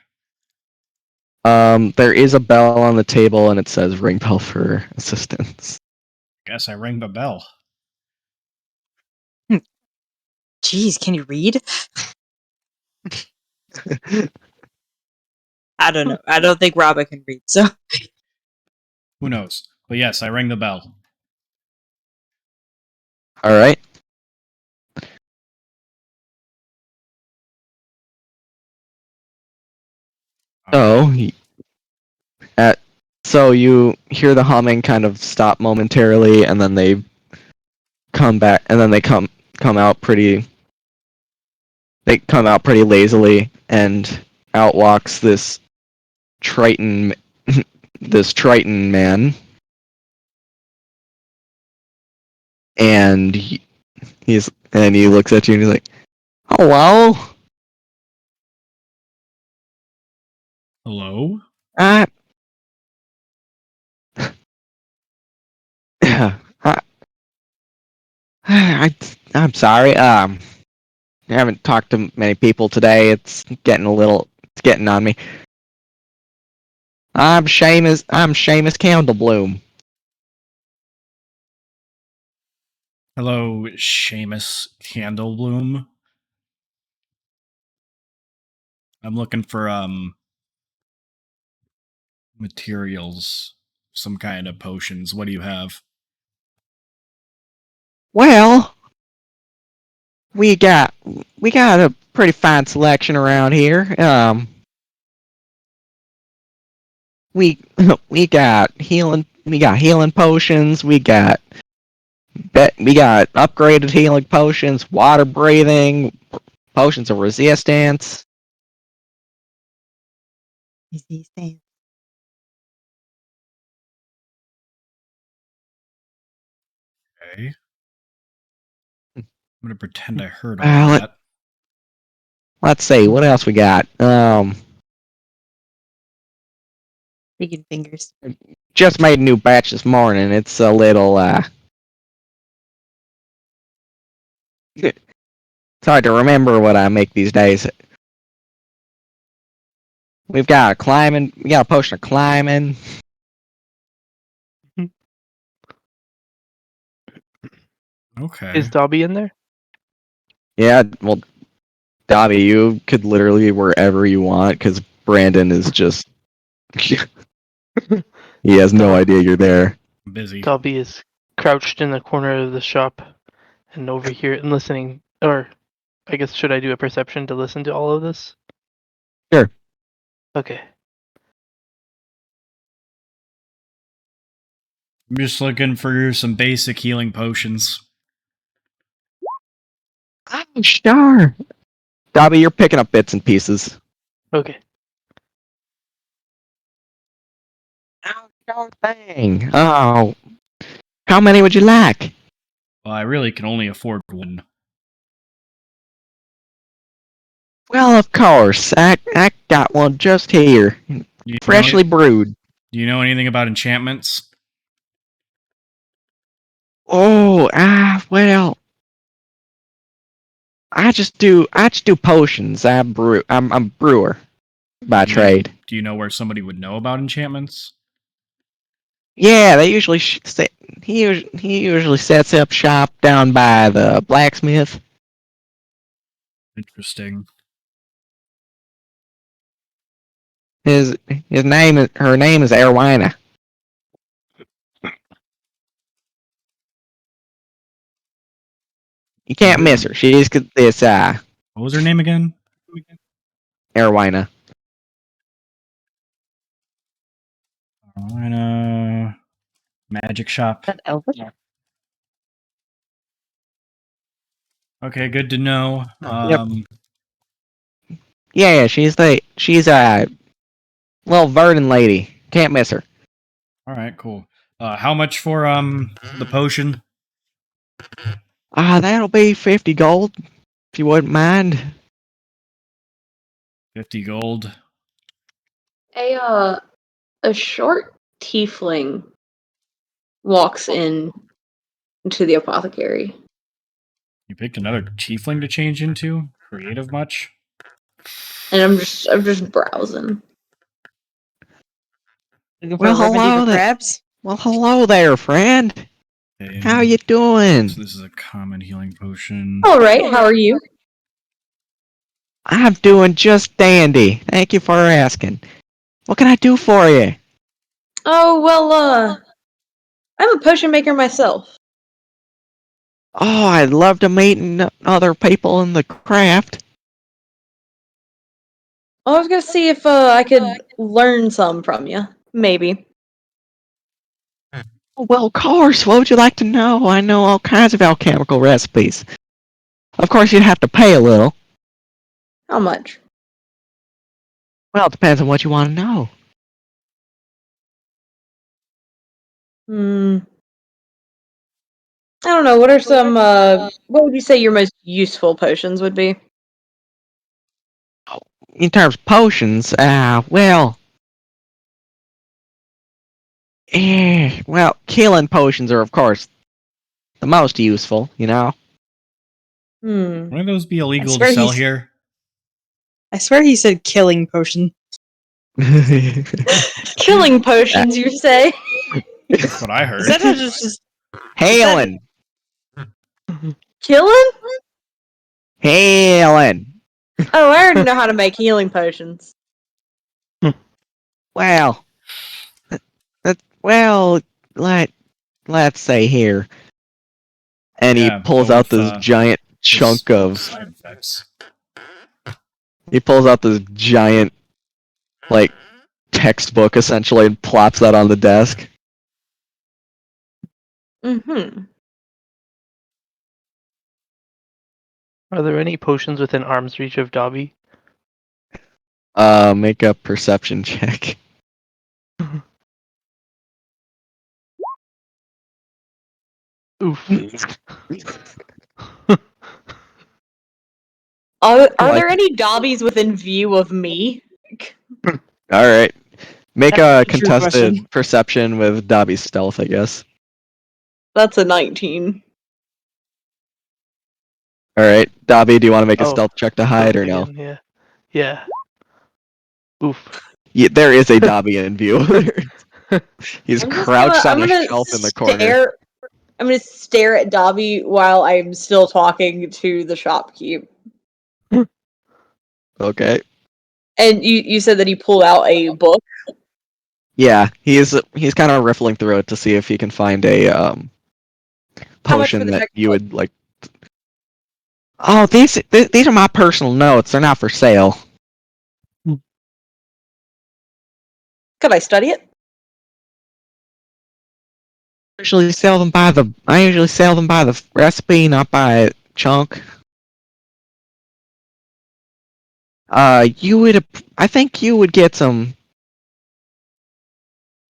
There is a bell on the table and it says ring bell for assistance. Guess I ring the bell. Jeez, can you read? I don't know. I don't think Robin can read, so Who knows? But yes, I rang the bell. All right. So, so you hear the humming kind of stop momentarily, and then they come back, and then they come out pretty. They come out pretty lazily, and out walks this Triton, this Triton man, and he looks at you and he's like, "Hello, Hello? I, I, I'm sorry. I haven't talked to many people today. It's getting on me. I'm Seamus Candlebloom. Hello, Seamus Candlebloom. I'm looking for materials, some kind of potions. What do you have? Well, we got a pretty fine selection around here. We we got healing potions. We got upgraded healing potions, water breathing, potions of resistance. Okay. I'm gonna pretend I heard all Let, that. let's see what else we got. Speaking fingers. Just made a new batch this morning. It's a little it's hard to remember what I make these days. We got a potion of climbing. Okay. Is Dobby in there? Yeah, well, Dobby, you could literally be wherever you want because Brandon is just he has no idea you're there. I'm busy. Dobby is crouched in the corner of the shop and over here and listening. Or, I guess, should I do a perception to listen to all of this? Sure. Okay. I'm just looking for some basic healing potions. Oh, sure. Dobby, you're picking up bits and pieces. Okay. Oh, sure thing. Oh, how many would you like? Well, I really can only afford one. Well, of course. I got one just here, You freshly brewed. do you know anything about enchantments? Oh, well, I just do potions. I'm a brewer by Do you, trade. do you know where somebody would know about enchantments? Yeah, they usually he usually sets up shop down by the blacksmith. Interesting. Her name is Erwina. You can't miss her. She's this What was her name again? Erwina. Magic shop. That Elvish? Okay, good to know. Yep. Yeah, she's a little Verdant lady. Can't miss her. All right, cool. How much for the potion? That'll be 50 gold, if you wouldn't mind. 50 gold. A short tiefling walks into the apothecary. You picked another tiefling to change into? Creative much? And I'm just browsing. Looking for Well, a remedy hello for there. crabs? Well, hello there, friend. Okay. How you doing? So this is a common healing potion. All right, how are you? I'm doing just dandy. Thank you for asking. What can I do for you? Oh, well, I'm a potion maker myself. Oh, I'd love to meet other people in the craft. I was gonna see if I could learn some from you. Maybe. Oh, well, of course. What would you like to know? I know all kinds of alchemical recipes. Of course, you'd have to pay a little. How much? Well, it depends on what you want to know. I don't know. What are some? What would you say your most useful potions would be? In terms of potions, killing potions are, of course, the most useful, you know? Wouldn't those be illegal to swear sell he's- here? I swear he said killing potion. Killing potions, you say? That's what I heard. Is that not just Halen! Killing? Halen! Oh, I already know how to make healing potions. Well, well, let's say here. And Yeah, he pulls but out with, this giant chunk of. side effects. He pulls out this giant, like, textbook essentially and plops that on the desk. Mm-hmm. Are there any potions within arm's reach of Dobby? Make a perception check. Oof. Are Like- there any Dobbies within view of me? Alright. Make That's a a true contested question. perception with Dobby's stealth, I guess. That's a 19. Alright. Dobby, do you want to make a Oh, stealth check to hide or no? again, yeah. Oof. Yeah, there is a Dobby in view. He's I'm just crouched gonna, on I'm a gonna shelf in the corner. stare. I'm gonna stare at Dobby while I'm still talking to the shopkeep. Okay. And you said that he pulled out a book. Yeah, he's kind of riffling through it to see if he can find a How much for potion the that next you book? would like. Oh, these are my personal notes. They're not for sale. Could I study it? I usually sell them by the recipe, not by chunk. I think you would get some.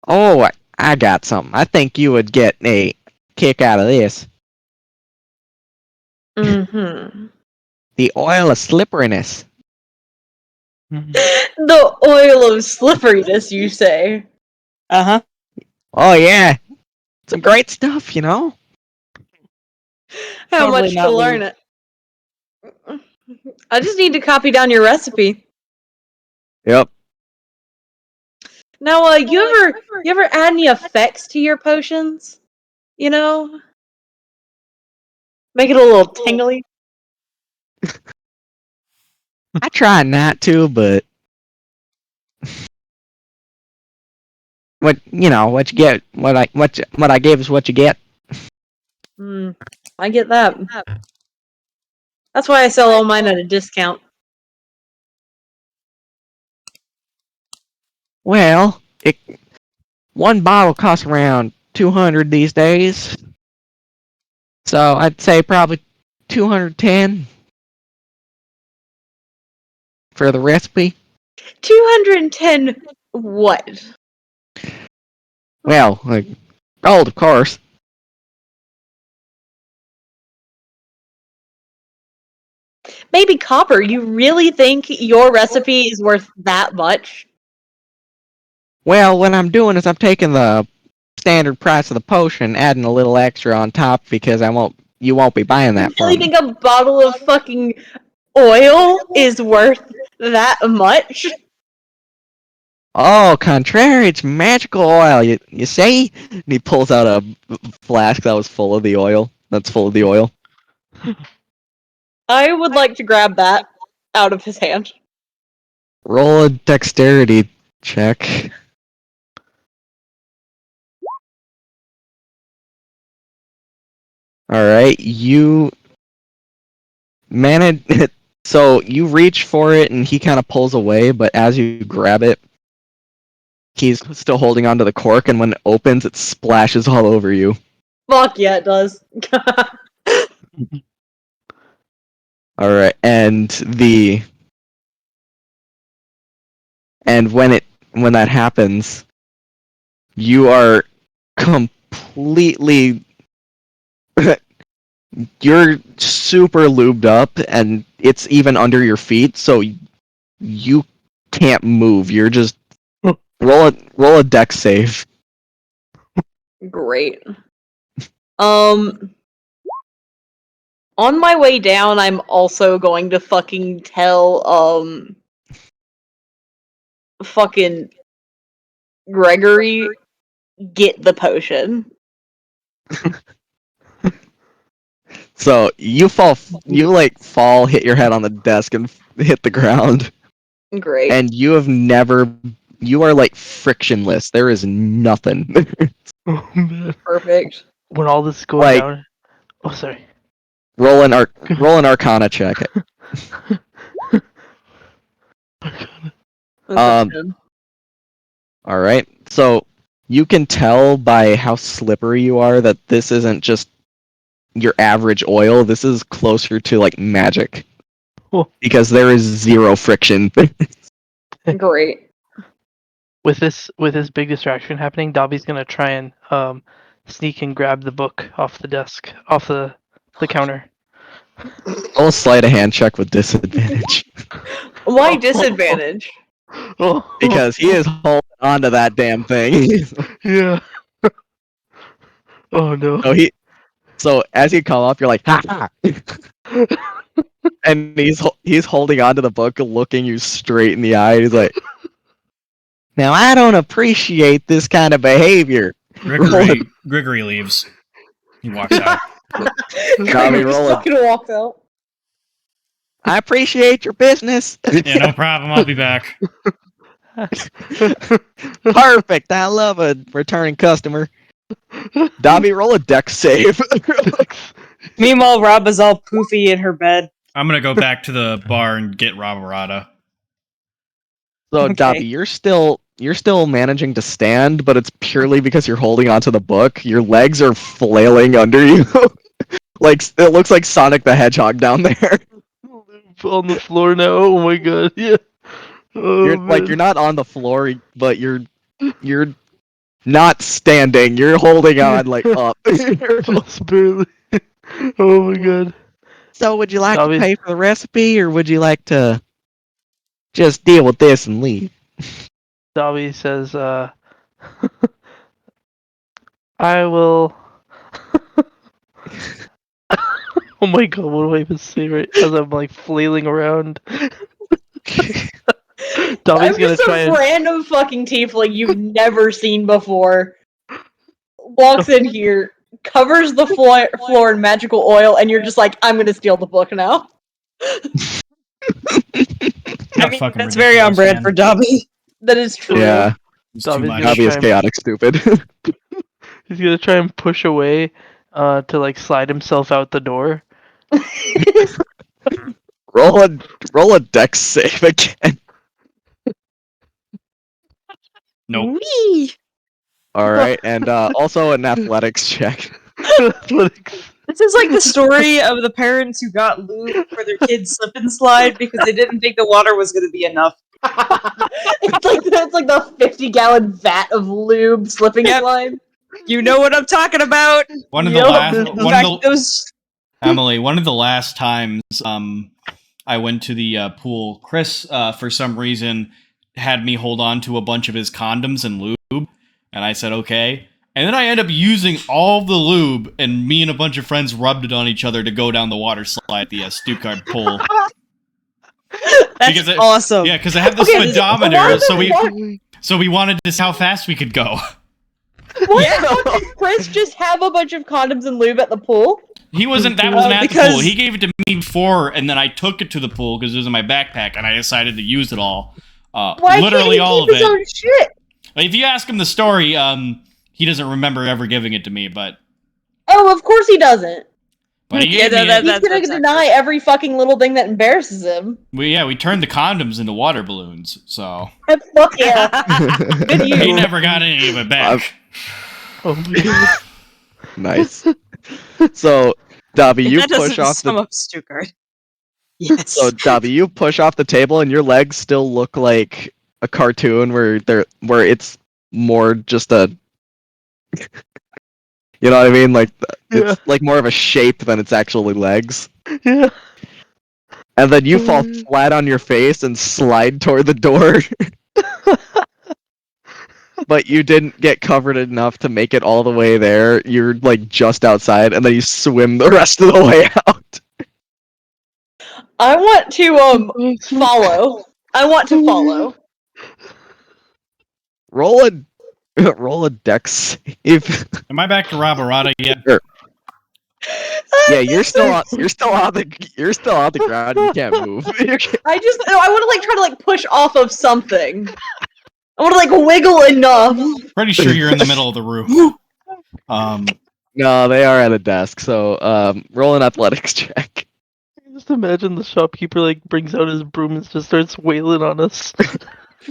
Oh, I got something. I think you would get a kick out of this. Mm-hmm. The oil of slipperiness. The oil of slipperiness, you say? Uh huh. Oh yeah, some great stuff, you know. How Totally much not to learn weird. it? I just need to copy down your recipe. Yep. Now, you ever add any effects to your potions? You know, make it a little tingly. I try not to, but what you get, what I give is what you get. I get that. That's why I sell all mine at a discount. Well, one bottle costs around 200 these days, so I'd say probably 210 for the recipe. 210 what? Well, like gold, of course. Baby Copper, you really think your recipe is worth that much? Well, what I'm doing is I'm taking the standard price of the potion, adding a little extra on top because you won't be buying You that really from me. think a bottle of fucking oil is worth that much? Oh, contrary, it's magical oil. You see? And he pulls out a flask that was full of the oil. That's full of the oil. I would like to grab that out of his hand. Roll a dexterity check. Alright, you manage. So you reach for it and he kind of pulls away, but as you grab it, he's still holding onto the cork, and when it opens, it splashes all over you. Fuck yeah, it does. Alright, and when that happens, you are completely you're super lubed up and it's even under your feet, so you can't move. You're just roll a dex save. Great. On my way down, I'm also going to fucking tell, fucking Gregory, get the potion. So you fall, hit your head on the desk and hit the ground, Great. and you are like frictionless. There is nothing. Oh man. Perfect. When all this is going Like- down. Oh, sorry. roll an Arcana check. That's a 10. All right. So you can tell by how slippery you are that this isn't just your average oil. This is closer to like magic. Oh. Because there is zero friction. Great. With this big distraction happening, Dobby's gonna try and sneak and grab the book off the desk, off the counter. Roll a sleight of hand check with disadvantage. Why disadvantage? Oh, Because he is holding onto that damn thing. yeah. Oh no. So as you come up, you're like, ha ha! And he's holding onto the book, looking you straight in the eye. He's like, now I don't appreciate this kind of behavior. Gregory leaves. He walks out. Tommy, roll a- fucking walked out. I appreciate your business. Yeah, no problem. I'll be back. Perfect. I love a returning customer. Dobby, roll a dex save. Meanwhile, Rob is all poofy in her bed. I'm gonna go back to the bar and get Rabarada. So Okay. Dobby, you're still managing to stand, but it's purely because you're holding onto the book. Your legs are flailing under you. Like it looks like Sonic the Hedgehog down there. On the floor now. Oh my god. Yeah. Oh, You're not on the floor, but you're not standing. You're holding on like up. just barely. Oh my god. So would you like Dobby- to pay for the recipe, or would you like to just deal with this and leave? Dobby says, I will. Oh my god, what do I even say right as I'm like flailing around? Dobby's I'm gonna just try a and. random fucking tiefling you've never seen before. Walks in here, covers the floor in magical oil, and you're just like, I'm gonna steal the book now. Not mean, fucking that's very on ridiculous, brand man. for Dobby. That is true. Yeah, It's too Dobby's much. gonna Dobby is try and- chaotic stupid. He's gonna try and push away, to like slide himself out the door. roll a dex save again. Nope. Whee! All right, and also an athletics check. Athletics. This is like the story of the parents who got lube for their kids' slip and slide because they didn't think the water was going to be enough. it's like the 50-gallon vat of lube slipping Yep. slime. You know what I'm talking about. One of the Yup. last, In fact, those Emily, one of the last times I went to the pool, Chris, for some reason, had me hold on to a bunch of his condoms and lube, and I said, okay. And then I ended up using all the lube, and me and a bunch of friends rubbed it on each other to go down the water slide at the Stuttgart pool. that's Because it- awesome. Yeah, because I have the Okay, speedometer, so why- we wanted to see how fast we could go. Why the fuck did Chris just have a bunch of condoms and lube at the pool? He wasn't. That wasn't at the because- pool. He gave it to me before, and then I took it to the pool because it was in my backpack, and I decided to use it all. Why Literally can't he all keep of his it. own shit? If you ask him the story, he doesn't remember ever giving it to me, but Oh, of course he doesn't. he Yeah, gave me that- it. He's gonna that's deny every fucking little thing that embarrasses him. We turned the condoms into water balloons, so Fuck yeah. Good he you. never got any of it back. Oh my god. Nice. So, Dobby, If you that push doesn't off sum the up Stuttgart. Yes. so Dobby, you push off the table, and your legs still look like a cartoon where it's more just a. You know what I mean? Like Yeah. it's like more of a shape than it's actually legs. Yeah. And then you fall flat on your face and slide toward the door. But you didn't get covered enough to make it all the way there. You're like just outside, and then you swim the rest of the way out. I want to follow. I want to follow. Roll a dex save. Am I back to Roborata yet? Yeah, you're still on the ground. You can't move. I want to like try to like push off of something. I want to like wiggle enough. Pretty sure you're in the middle of the room. No, they are at a desk. So roll an athletics check. Just imagine the shopkeeper like brings out his broom and just starts wailing on us.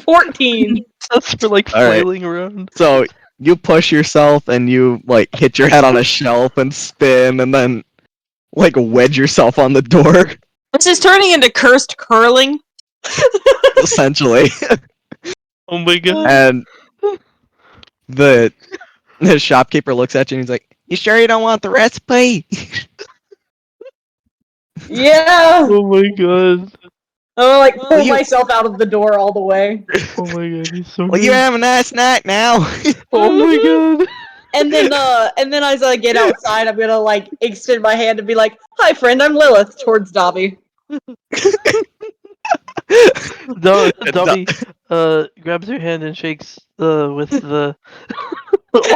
14. Us for like All right. flailing around. So you push yourself and you like hit your head on a shelf and spin and then like wedge yourself on the door. This is turning into cursed curling. Essentially. Oh my god. And the shopkeeper looks at you and he's like, "You sure you don't want the recipe?" Yeah. Oh my god. I'm gonna like pull you- myself out of the door all the way. Oh my god, he's so Well, you have a nice night now. Oh my god. And then as I get outside, I'm gonna like extend my hand and be like, "Hi, friend, I'm Lilith," towards Dobby. Dobby grabs your hand and shakes with the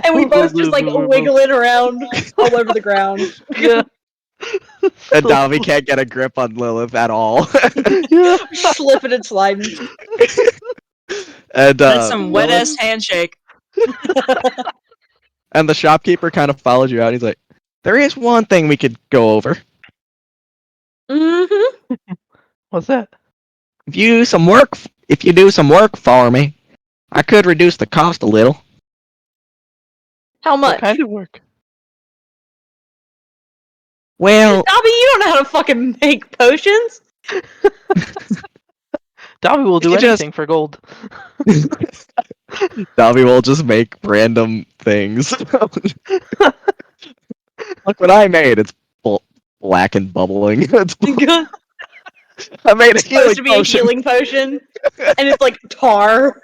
And we both just like wiggling around all over the ground. Yeah. And Dobby can't get a grip on Lilith at all. Yeah. Slipping and sliding. And That's some wet Lilith- ass handshake. And the shopkeeper kind of follows you out. He's like, "There is one thing we could go over. Mm-hmm. What's that? If you do some work for me, I could reduce the cost a little." How What much? kind of work? Well, Dobby, you don't know how to fucking make potions. Dobby will do You just- anything for gold. Dobby will just make random things. Look what I made. It's black and bubbling. I made a It's supposed to healing be a potion. healing potion, and it's like tar.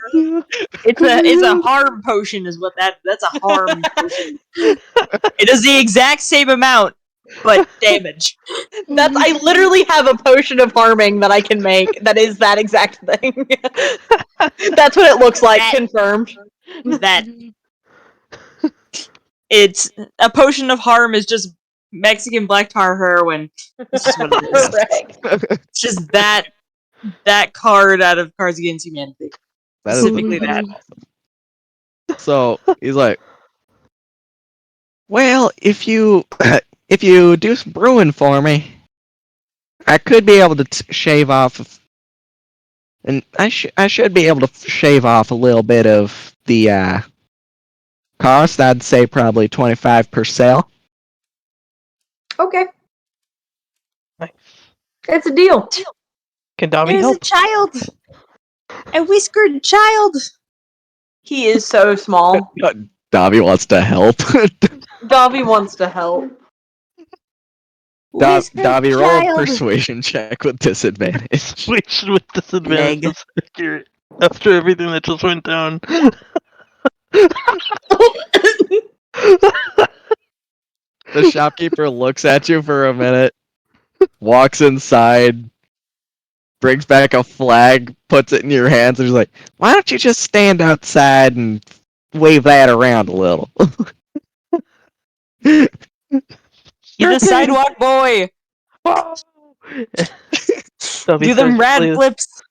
It's a harm potion, is what that's a harm potion. It does the exact same amount, but damage. I literally have a potion of harming that I can make. That is that exact thing. That's what it looks like. That- Confirmed. That it's a potion of harm is just Mexican black tar heroin. It's just what it is. Correct. It's just that card out of Cards Against Humanity. That is Specifically that. So he's like, "Well, if you do some brewing for me, I could be able to shave off, and I should be able to shave off a little bit of the cost. I'd say probably 25 per sale." Okay, Nice. it's a deal. Can Dobby There's help? a child, a whiskered child. He is so small. Dobby wants to help. Dobby wants to help. Whiskered Dobby, roll a child. persuasion check with disadvantage. Switch with disadvantage. Leg. is accurate. After everything that just went down. The shopkeeper looks at you for a minute, walks inside, brings back a flag, puts it in your hands, and is like, "Why don't you just stand outside and wave that around a little?" He's a Krakens! sidewalk boy. Wow! Do them rad flips.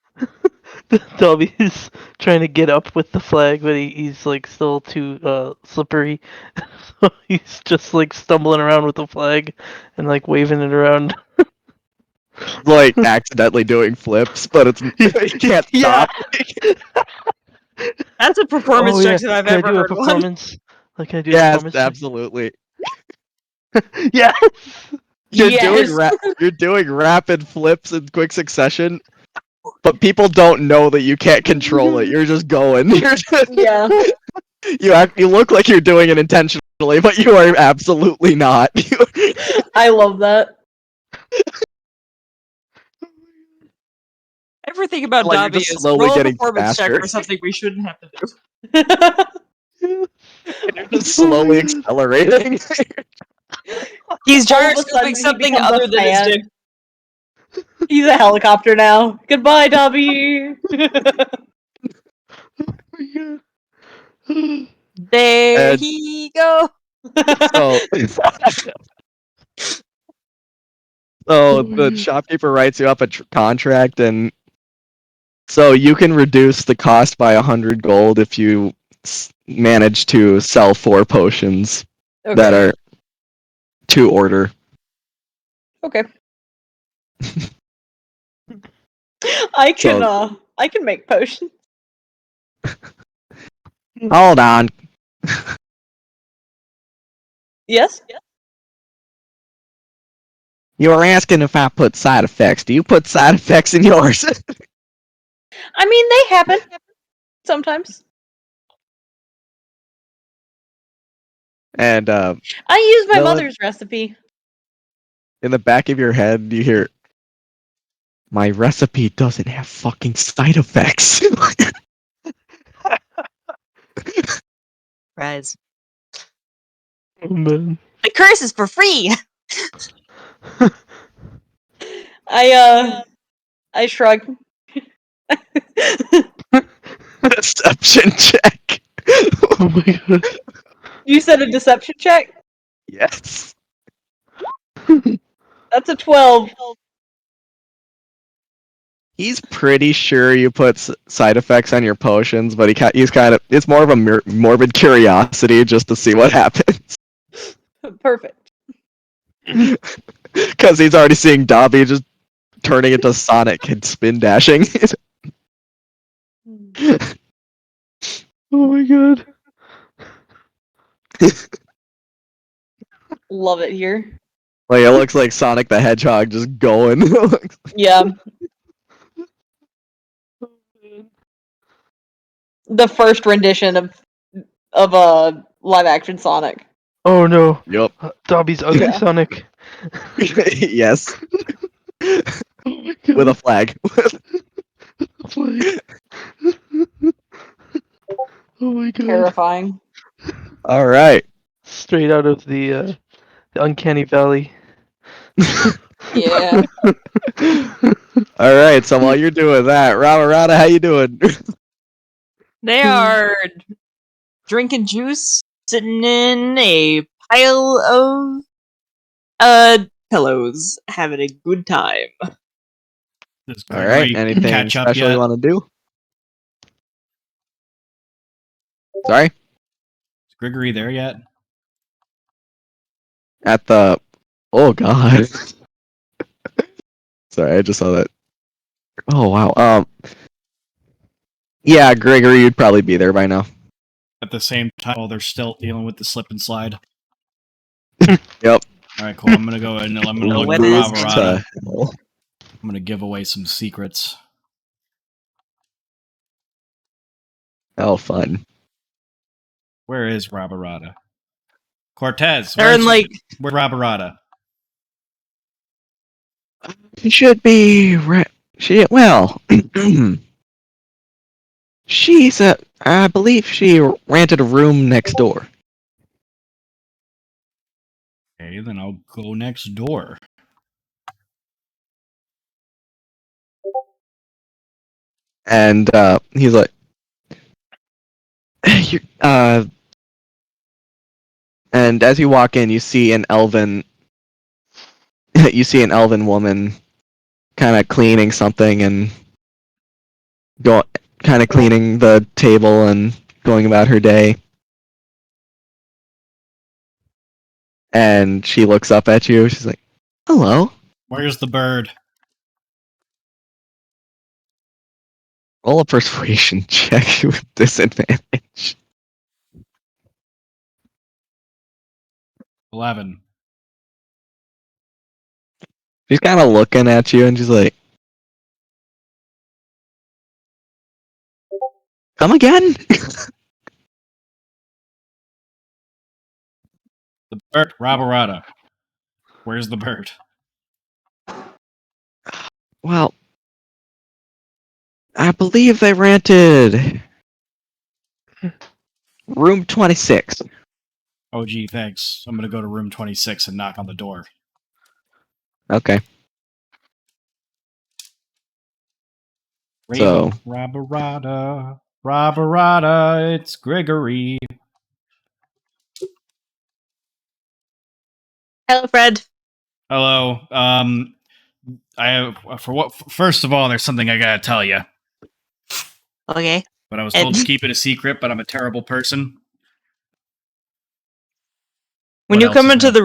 Dobby's trying to get up with the flag, but he's like still too slippery. So he's just like stumbling around with the flag and like waving it around. Like accidentally doing flips, but it's you can't Yeah. stop. That's a performance Oh yeah, check that I've can I ever do a heard one. performance? Like, can I do a Yes, performance? check? absolutely. Yeah. You're Yes. doing rapid flips in quick succession, but people don't know that you can't control it. You're just going. You're just, Yeah. you look like you're doing it intentionally, but you are absolutely not. I love that. Everything about Like, you're Dobby just is slowly roll a getting performance check faster. for something we shouldn't have to do. You're just slowly accelerating. He's All of a sudden, gyroscoping he something becomes other a than his fan. dick. He's a helicopter now. Goodbye, Dobby. There And- he go. So, so the shopkeeper writes you up a contract, and so you can reduce the cost by 100 gold if you manage to sell 4 potions that Okay. are to order. Okay. I can make potions. Hold on. Yes. You were asking if I put side effects. Do you put side effects in yours? I mean, they happen sometimes. And I use my Dylan? mother's recipe. in the back of your head, you hear, "My recipe doesn't have fucking side effects." Rise. Oh man. The curse is for free. I shrug. Deception check. Oh my god. You said a deception check? Yes. That's a 12. He's pretty sure you put side effects on your potions, but he's kind of, it's more of a morbid curiosity just to see what happens. Perfect. Because he's already seeing Dobby just turning into Sonic and spin dashing. Oh my god. Love it here. Like, it looks like Sonic the Hedgehog just going. Yeah. The first rendition of a live action Sonic. Oh no. Yup. Dobby's ugly Yeah. Sonic. Yes. Oh my god. With a flag. Flag. Oh my god. Terrifying. Alright. Straight out of the Uncanny Valley. Yeah. Alright, so while you're doing that, Rada, how you doing? They are drinking juice, sitting in a pile of pillows, having a good time. Does Alright, Gregory anything catch up special you yet? want to do? Sorry? Is Gregory there yet? At the... Oh, God. Sorry, I just saw that. Oh, wow. Yeah, Gregory, you'd probably be there by now. At the same time, while they're still dealing with the slip and slide. Yep. All right, cool. I'm gonna go and I'm gonna So look what for is- Ravarada. I'm gonna give away some secrets. Oh, fun. Where is Ravarada? Cortez. They're in like where's Ravarada? She should be... well... she's I believe she rented a room next door. Okay, then I'll go next door. And he's like, you and as you walk in, you see an elven you see an elven woman kind of cleaning something and kind of cleaning the table and going about her day. And she looks up at you. She's like, "Hello." Where's the bird? Roll a persuasion check with disadvantage. 11. She's kind of looking at you and she's like, "Come again?" The bird. Rabarada. Where's the bird? Well, I believe they rented room 26. Oh, gee, thanks. I'm gonna go to room 26 and knock on the door. Okay. So, Rabarada. Rabarada, it's Gregory. Hello, Fred. Hello. I have, first of all, there's something I gotta tell you. Okay. But I was And- told to keep it a secret, but I'm a terrible person. When What you else come is into new? the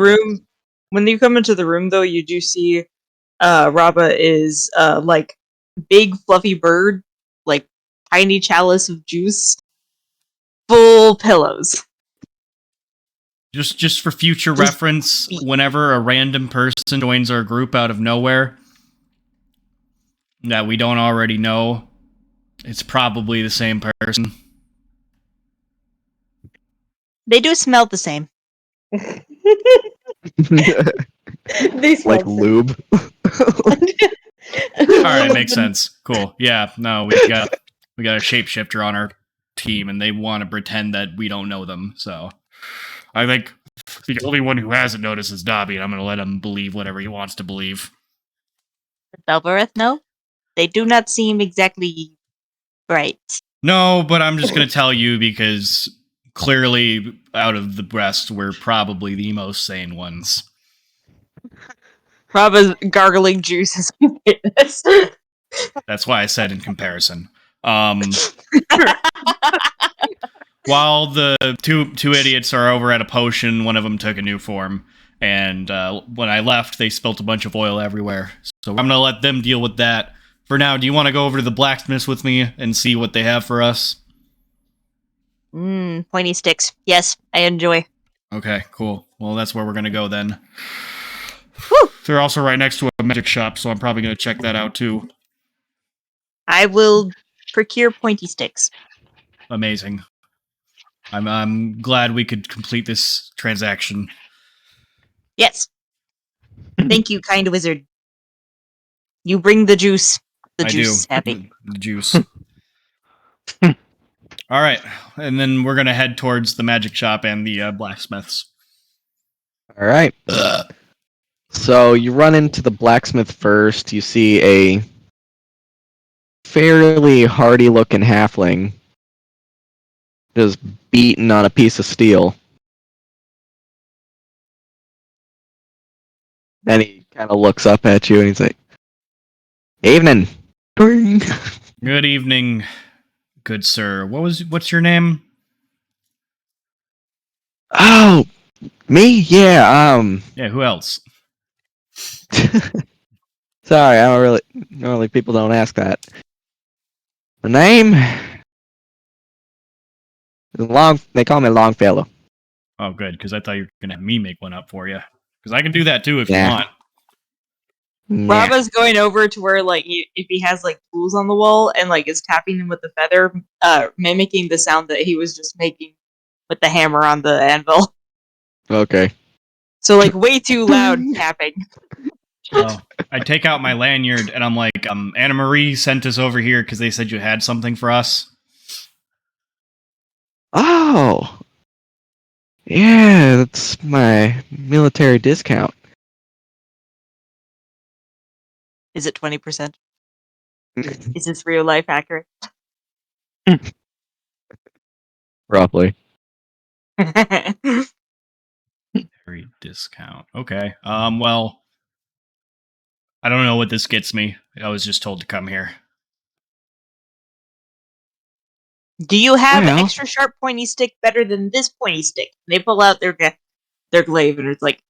room, though, you do see Raba is like big fluffy bird, like tiny chalice of juice, full pillows. Just for future Just reference, be- whenever a random person joins our group out of nowhere that we don't already know, it's probably the same person. They do smell the same. They smell like lube. All right, makes sense. Cool. Yeah, no, we got a shapeshifter on our team, and they want to pretend that we don't know them. So I think the only one who hasn't noticed is Dobby, and I'm going to let him believe whatever he wants to believe. Belbereth, no? They do not seem exactly bright. No, but I'm just going to tell you because clearly, out of the rest, we're probably the most sane ones. Raba's gargling juice as we say this. That's why I said in comparison. While the two idiots are over at a potion, one of them took a new form, and when I left, they spilt a bunch of oil everywhere. So I'm gonna let them deal with that. For now, do you want to go over to the blacksmiths with me and see what they have for us? Pointy sticks. Yes, I enjoy. Okay, cool. Well, that's where we're gonna go then. Whew. They're also right next to a magic shop, so I'm probably gonna check that out too. I will procure pointy sticks. Amazing. I'm glad we could complete this transaction. Yes. Thank you, kind wizard. You bring the juice. The I juice do. is happy. The juice. All right, and then we're gonna head towards the magic shop and the blacksmiths. All right. So you run into the blacksmith first. You see a fairly hardy-looking halfling just beating on a piece of steel. And he kind of looks up at you and he's like, "Evening." Ding. Good evening, good sir. What's your name? Oh, me? Yeah. Yeah, who else? Sorry, I don't really. Normally, people don't ask that. The name? Long. They call me Longfellow. Oh, good, because I thought you were gonna have me make one up for you. Because I can do that too if you Yeah. want. Yeah. Raba's going over to where, like, if he has, like, tools on the wall and, like, is tapping them with the feather, mimicking the sound that he was just making with the hammer on the anvil. Okay. So, like, way too loud tapping. Oh, I take out my lanyard and I'm like, Anna Marie sent us over here because they said you had something for us. Oh. Yeah, that's my military discount. Is it 20%? Is this real life accurate? Roughly. Very discount. Okay. Well, I don't know what this gets me. I was just told to come here. Do you have Well. extra sharp pointy stick better than this pointy stick? They pull out their glaive and it's like,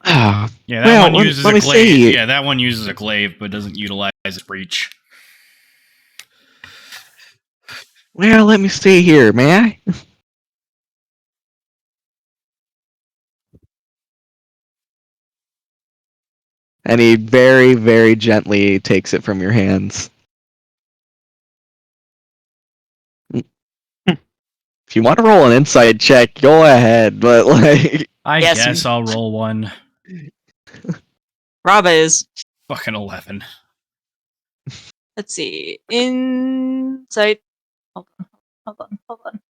Ah, Yeah, that well, one uses let a me glaive. see. Yeah, that one uses a glaive, but doesn't utilize its reach. Well, let me see here, may I? And he very, very gently takes it from your hands. If you want to roll an insight check, go ahead. But like, I Yes, guess I'll roll one. Raba is. Fucking 11. Let's see. Insight. Hold on.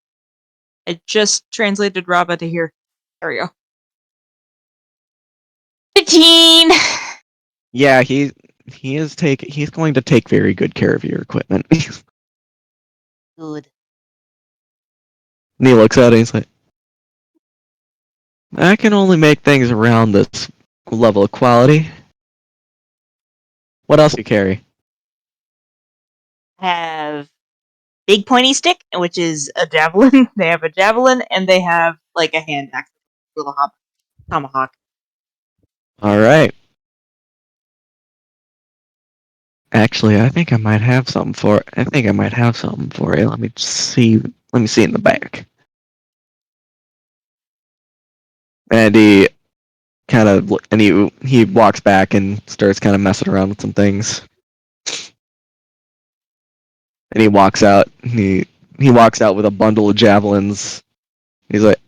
I just translated Raba to here. There we go. 15! yeah, he's going to take very good care of your equipment. Good. And he looks at it and he's like, I can only make things around this level of quality. What else do you carry? Have big pointy stick, which is a javelin. They have a javelin, and they have like a hand axe with a tomahawk. All right. Actually, I think I might have something for. you. Let me see. Let me see in the back. And he he walks back and starts kind of messing around with some things. And he walks out. He walks out with a bundle of javelins. He's like,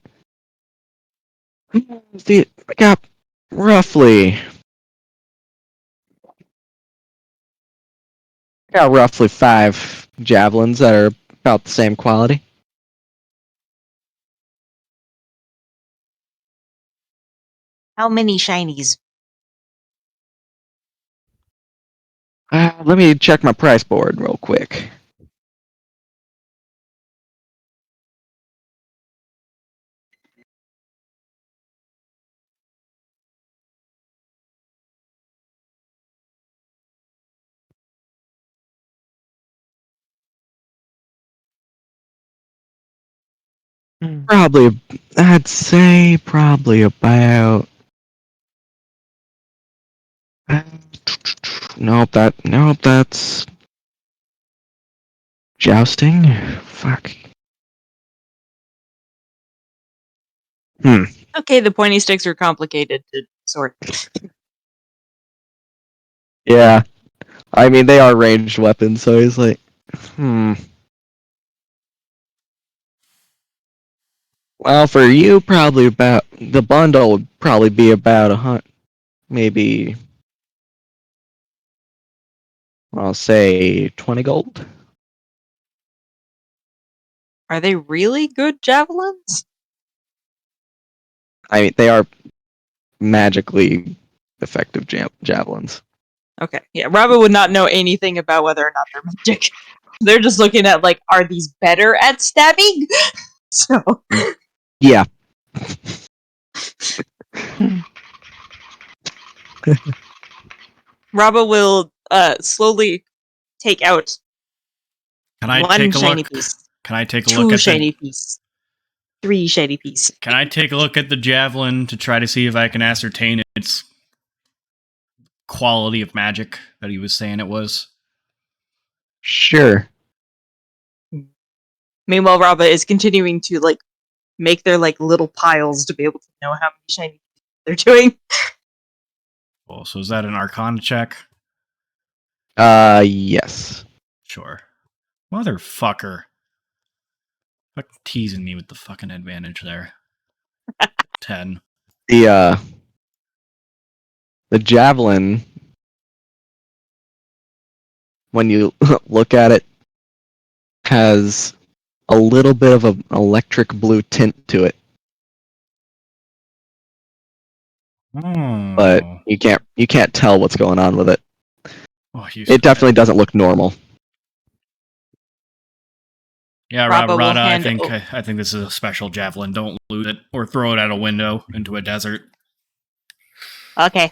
I got roughly 5 javelins that are about the same quality. How many shinies? Let me check my price board real quick. I'd say probably about. Nope, that's jousting. Fuck. Okay, the pointy sticks are complicated to sort. Yeah. I mean, they are ranged weapons, so he's like, Well, for you, probably about the bundle would probably be about maybe I'll say 20 gold. Are they really good javelins? I mean, they are magically effective javelins. Okay, yeah, Raba would not know anything about whether or not they're magic. They're just looking at like, are these better at stabbing? So Yeah. Raba will slowly take out Can I one take a shiny look? piece, Can I take a two look at shiny piece, 3 shiny piece. Can I take a look at the javelin to try to see if I can ascertain its quality of magic that he was saying it was? Sure. Meanwhile, Raba is continuing to like make their like little piles to be able to know how many shiny pieces they're doing. Well, so is that an Arcana check? Yes. Sure. Motherfucker. Fucking teasing me with the fucking advantage there. 10. The javelin, when you look at it, has a little bit of an electric blue tint to it, but Oh. you can't tell what's going on with it. Oh, It definitely doesn't look normal. Yeah, Raba will Rada, hand I think this is a special javelin. Don't lose it or throw it out a window into a desert. Okay.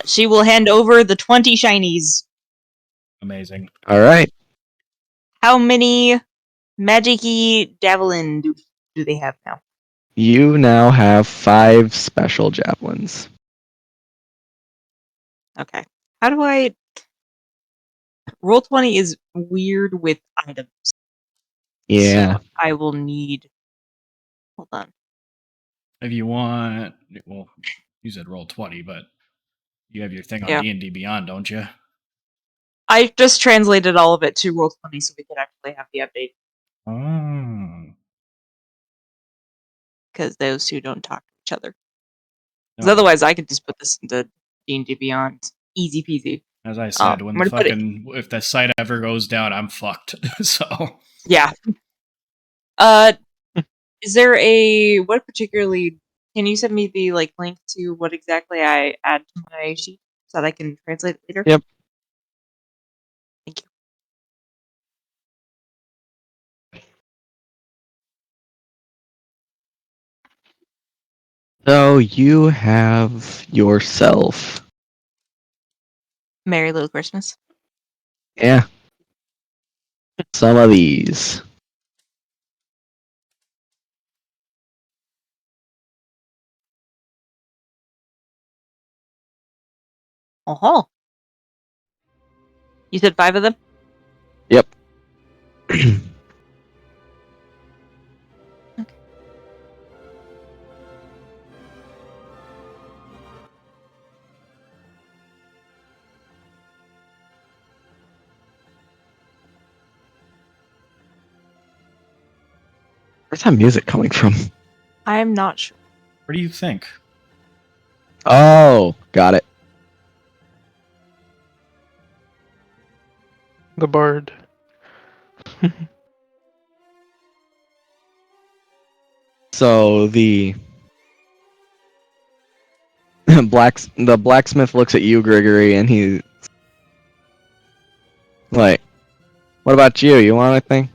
She will hand over the 20 shinies. Amazing. All right. How many magic-y javelin do they have now? You now have 5 special javelins. Okay. How do I... Roll 20 is weird with items. Yeah. So I will need... Hold on. If you want, well, you said roll 20, but you have your thing on Yeah. D&D Beyond, don't you? I just translated all of it to roll 20 so we could actually have the update. Oh. Because those two don't talk to each other. Because No. otherwise I could just put this into D&D Beyond. Easy peasy. As I said, when I'm the gonna put it... fucking if the site ever goes down, I'm fucked. So Yeah. Is there a... What particularly... Can you send me the link to what exactly I add to my sheet so that I can translate it later? Yep. Thank you. So you have yourself. Merry Little Christmas. Yeah. Some of these. Oh. You said 5 of them? Yep. Where's that music coming from? I'm not sure. what do you think? Oh, got it. The bard. So the the blacksmith looks at you, Gregory, and he's like, "What about you? You want anything?"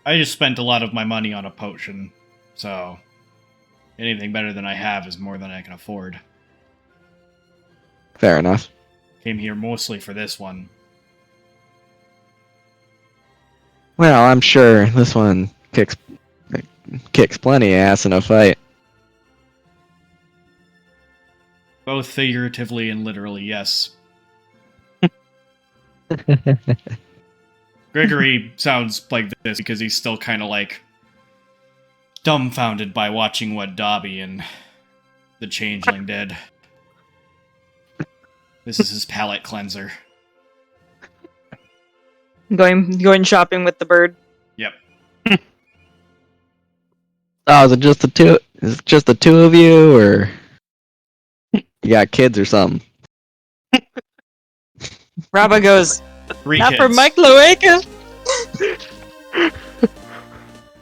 I just spent a lot of my money on a potion, so anything better than I have is more than I can afford. Fair enough. Came here mostly for this one. Well, I'm sure this one kicks plenty of ass in a fight. Both figuratively and literally, yes. Gregory sounds like this because he's still kind of dumbfounded by watching what Dobby and the Changeling did. This is his palate cleanser. Going shopping with the bird. Yep. Oh, is it just the two? Is it just the two of you, or you got kids or something? Rabba goes, 3 not kids. for my cloaca.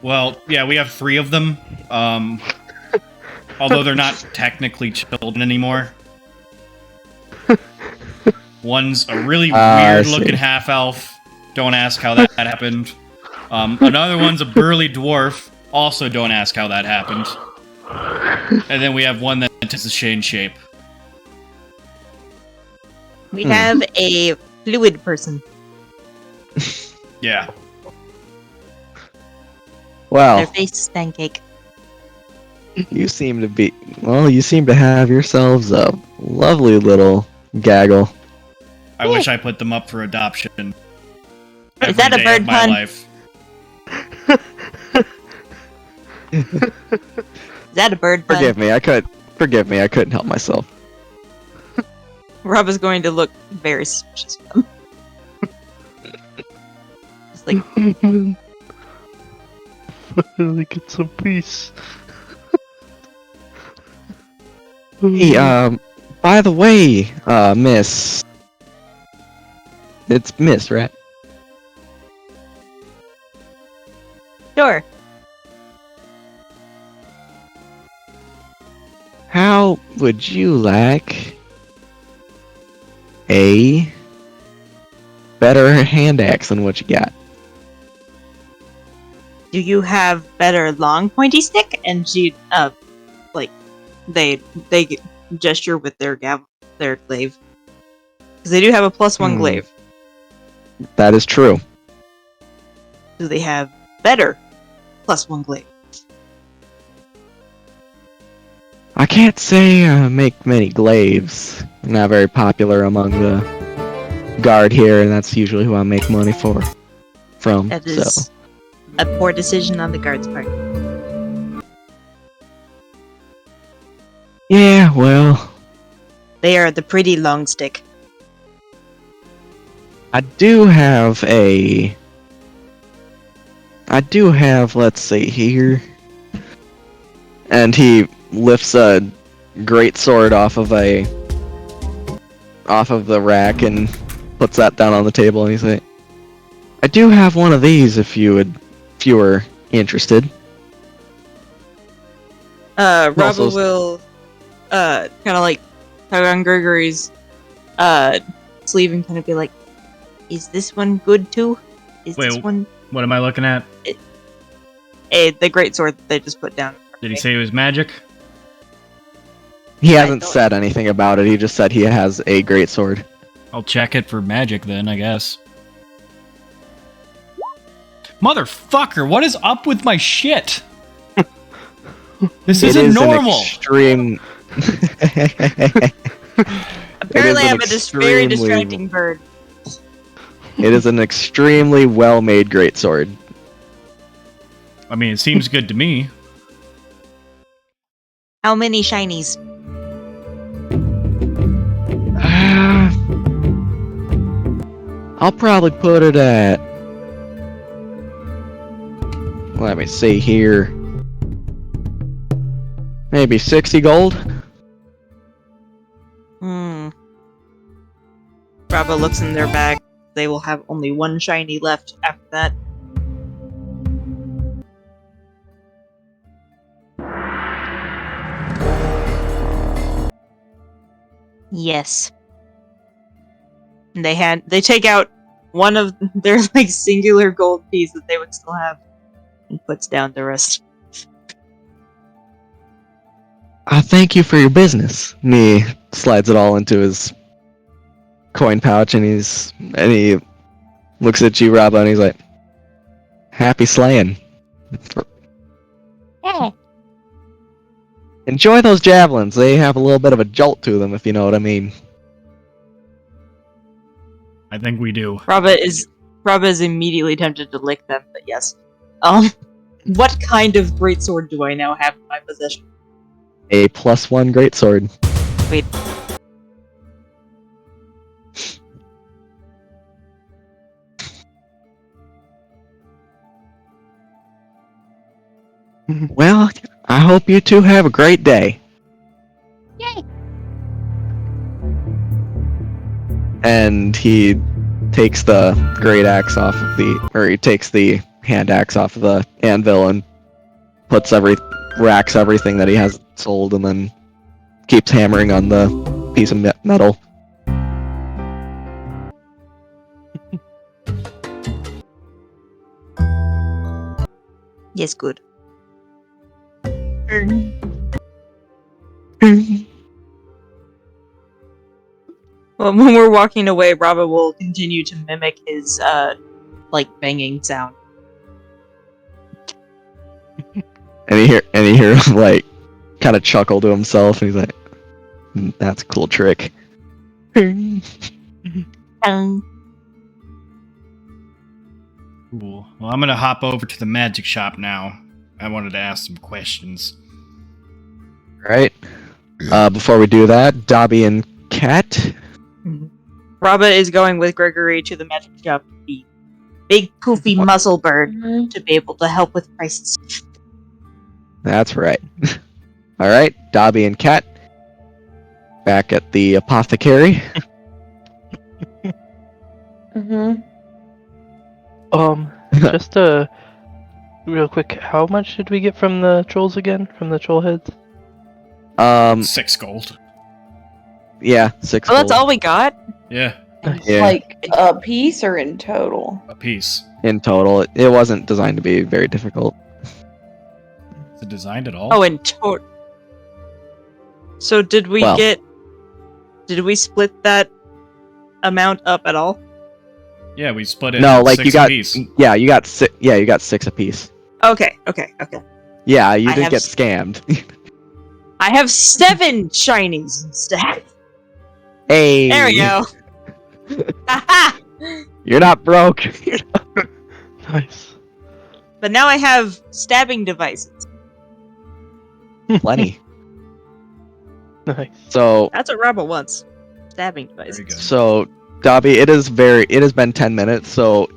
Well, yeah, we have 3 of them. Although they're not technically children anymore. One's a really weird-looking half-elf. Don't ask how that happened. Another one's a burly dwarf. Also, don't ask how that happened. And then we have one that takes a Shane shape. We have a fluid person. Yeah. Well, Their face is pancake. you seem to have yourselves a lovely little gaggle. I wish I put them up for adoption. Is that a every day of bird my pun? life. Is that a bird pun? Forgive me, I couldn't help myself. Rob is going to look very suspicious of them. Just like, Finally get some peace. Hey, by the way, Miss. It's Miss, right? sure. How would you like a better hand axe than what you got? Do you have better long pointy stick? And she, they gesture with their glaive. Because they do have a +1 glaive. That is true. Do they have better +1 glaive? I can't say I make many glaives. I'm not very popular among the guard here, and that's usually who I make money from. That is a poor decision on the guard's part. Yeah, well, They are the pretty long stick. I do have, let's see here. And he lifts a great sword off of the rack and puts that down on the table, and he's like, I do have one of these if you were interested. Robba will kind of like tug on Gregory's sleeve and kind of be like, is this one good too? Is Wait, this one what am I looking at? the great sword that they just put down? Did he say it was magic? He hasn't don't- said anything about it, he just said he has a great sword. I'll check it for magic then, I guess. Motherfucker, what is up with my shit? This It isn't is normal. An extreme... Apparently, an I'm a very extremely- distracting bird. It is an extremely well-made greatsword. I mean, it seems good to me. How many shinies? I'll probably put it at... Let me see here. Maybe 60 gold? Robba looks in their bag. They will have only one shiny left after that. Yes. They take out one of their like singular gold piece that they would still have and puts down the rest. I thank you for your business. And he slides it all into his coin pouch, and he looks at you, Robba, and he's like, happy slaying. Yeah. Enjoy those javelins. They have a little bit of a jolt to them, if you know what I mean. I think we do. Robba is immediately tempted to lick them, but yes. What kind of greatsword do I now have in my possession? A +1 greatsword. Wait. Well, I hope you two have a great day. Yay! And he takes the great axe off of he takes the hand axe off of the anvil and racks everything that he has sold, and then keeps hammering on the piece of metal. Yes, good. Well, when we're walking away, Robba will continue to mimic his, like, banging sound. And you hear him, like, kind of chuckle to himself, and he's like, that's a cool trick. Cool. Well, I'm gonna hop over to the magic shop now. I wanted to ask some questions. Right? Before we do that, Dobby and Cat. Robba is going with Gregory to the magic shop to be big, poofy muscle bird to be able to help with prices. That's right. Alright, Dobby and Cat. Back at the apothecary. Just real quick, how much did we get from the trolls again? From the troll heads? 6 gold. Yeah, 6 Oh, that's gold all we got? Yeah, Yeah. Like a piece or in total? a piece. in total. It wasn't designed to be very difficult. Is it designed at all? Oh, in total. So did we Well. Did we split that amount up at all? Yeah, we split it No, at like 6 you got. apiece. Yeah, you got six. Yeah, you got 6 apiece. Okay. Yeah, you I did have get scammed. I have 7 shinies instead. Hey. There we go. Aha! You're not broke. Nice. But now I have stabbing devices. Plenty. Nice. So, That's what Robert wants. Stabbing devices. Very good. so Dobby, it has been 10 minutes. So,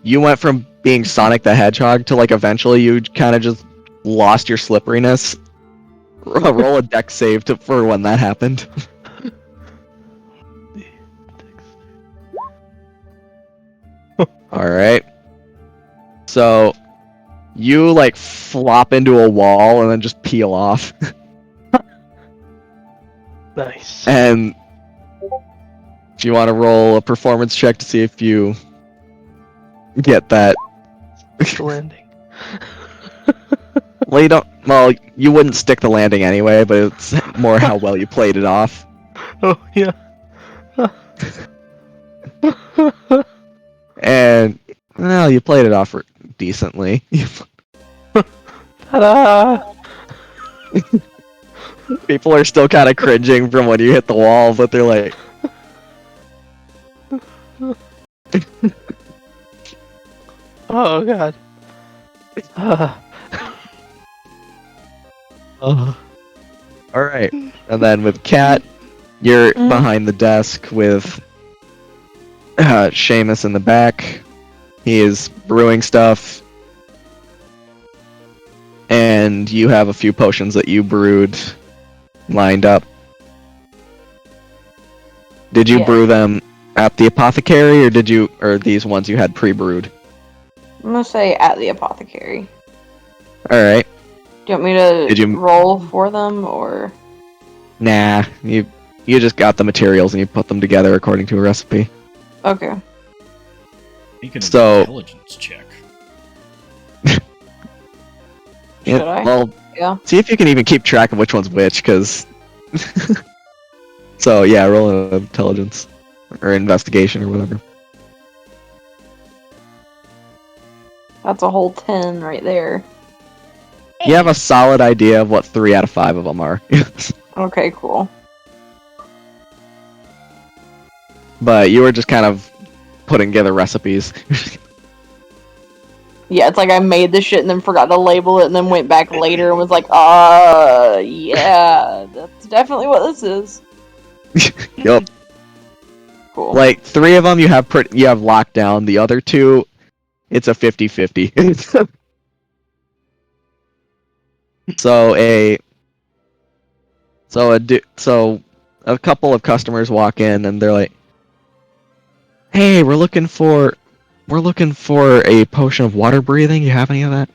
you went from being Sonic the Hedgehog to like eventually you kind of just lost your slipperiness. Roll a deck save for when that happened. All right. So, you like flop into a wall and then just peel off. Nice. And if you want to roll a performance check to see if you get that. The landing. Well, you don't. Well, you wouldn't stick the landing anyway, but it's more how well you played it off. Oh yeah. And well, you played it off decently. Ta-da! People are still kind of cringing from when you hit the wall, but they're like, Oh god. "Oh." All right. And then with Kat, you're behind the desk with Seamus in the back. He is brewing stuff. And you have a few potions that you brewed lined up. Did you Yeah. brew them at the apothecary, or these ones you had pre-brewed? I'm gonna say at the apothecary. All right. Do you want me to Did you- roll for them or? Nah, you just got the materials and you put them together according to a recipe. Okay. Make an So- intelligence check. Should I? Well, Yeah. see if you can even keep track of which one's which, because. So yeah, roll an intelligence or investigation or whatever. That's a whole 10 right there. You have a solid idea of what 3 out of 5 of them are. Okay, cool. But you were just kind of putting together recipes. Yeah, it's like I made the shit and then forgot to label it and then went back later and was like, yeah, that's definitely what this is. Yup. Cool. Like 3 of them you have locked down. The other 2, it's a 50-50. So a couple of customers walk in and they're like, "Hey, we're looking for a potion of water breathing. You have any of that?"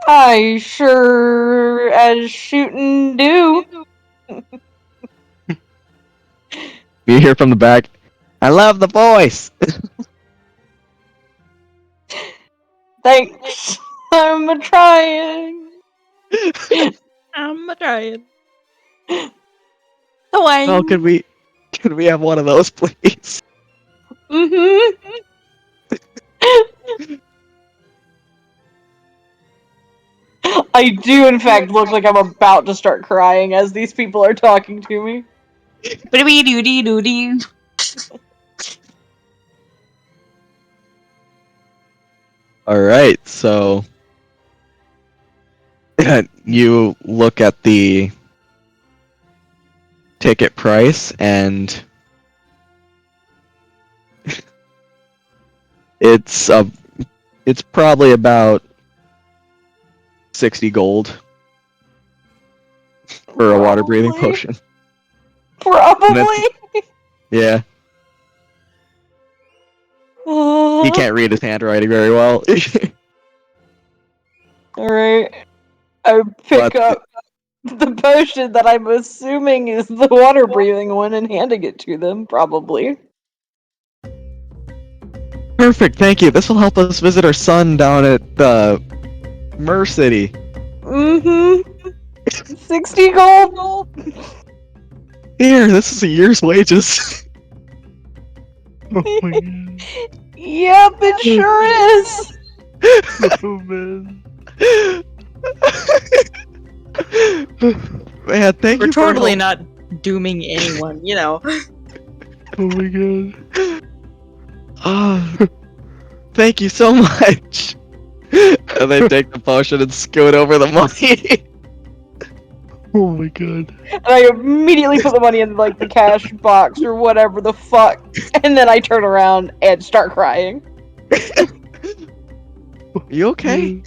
I sure as shootin' do. You hear from the back, "I love the voice." Thanks. I'm trying. I'm trying. Hawaii. Oh, could we have one of those, please? Mm-hmm. I do, in fact, look like I'm about to start crying as these people are talking to me. Doody. All right, so you look at the ticket price and it's probably about 60 gold for a water breathing Probably. potion. Probably. Yeah, he can't read his handwriting very well. Alright. I pick But- up the potion that I'm assuming is the water breathing one and handing it to them, probably. Perfect, thank you. This will help us visit our son down at Mer City. Mm-hmm. 60 gold. Here, this is a year's wages. Oh my god. Yep, it sure is. Oh man. Man, thank We're you totally for not dooming anyone, you know. Oh my god. Oh, thank you so much. And they take the potion and scoot over the money. Oh my god. And I immediately put the money in like the cash box or whatever the fuck, and then I turn around and start crying. You okay?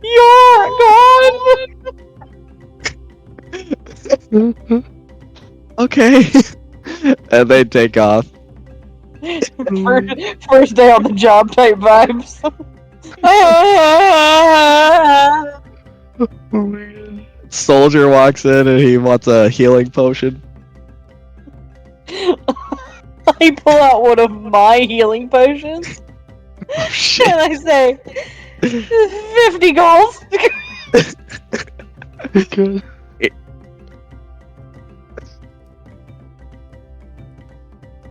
You're gone. Okay. And they take off. First day on the job type vibes. Oh my god. Soldier walks in and he wants a healing potion. I pull out one of my healing potions Oh shit. and I say, 50 gold. Oh my god.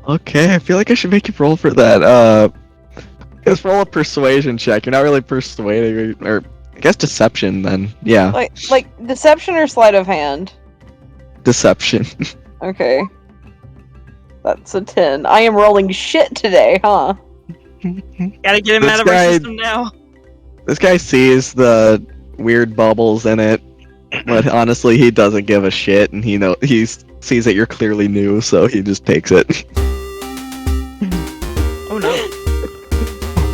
Okay, I feel like I should make you roll for that. Just roll a persuasion check. You're not really persuading, or I guess deception then. Yeah, like deception or sleight of hand? deception. Okay. That's a 10. I am rolling shit today, huh? Gotta get him This out of guy- our system now. This guy sees the weird bubbles in it, but honestly, he doesn't give a shit, and he sees that you're clearly new, so he just takes it. Oh no.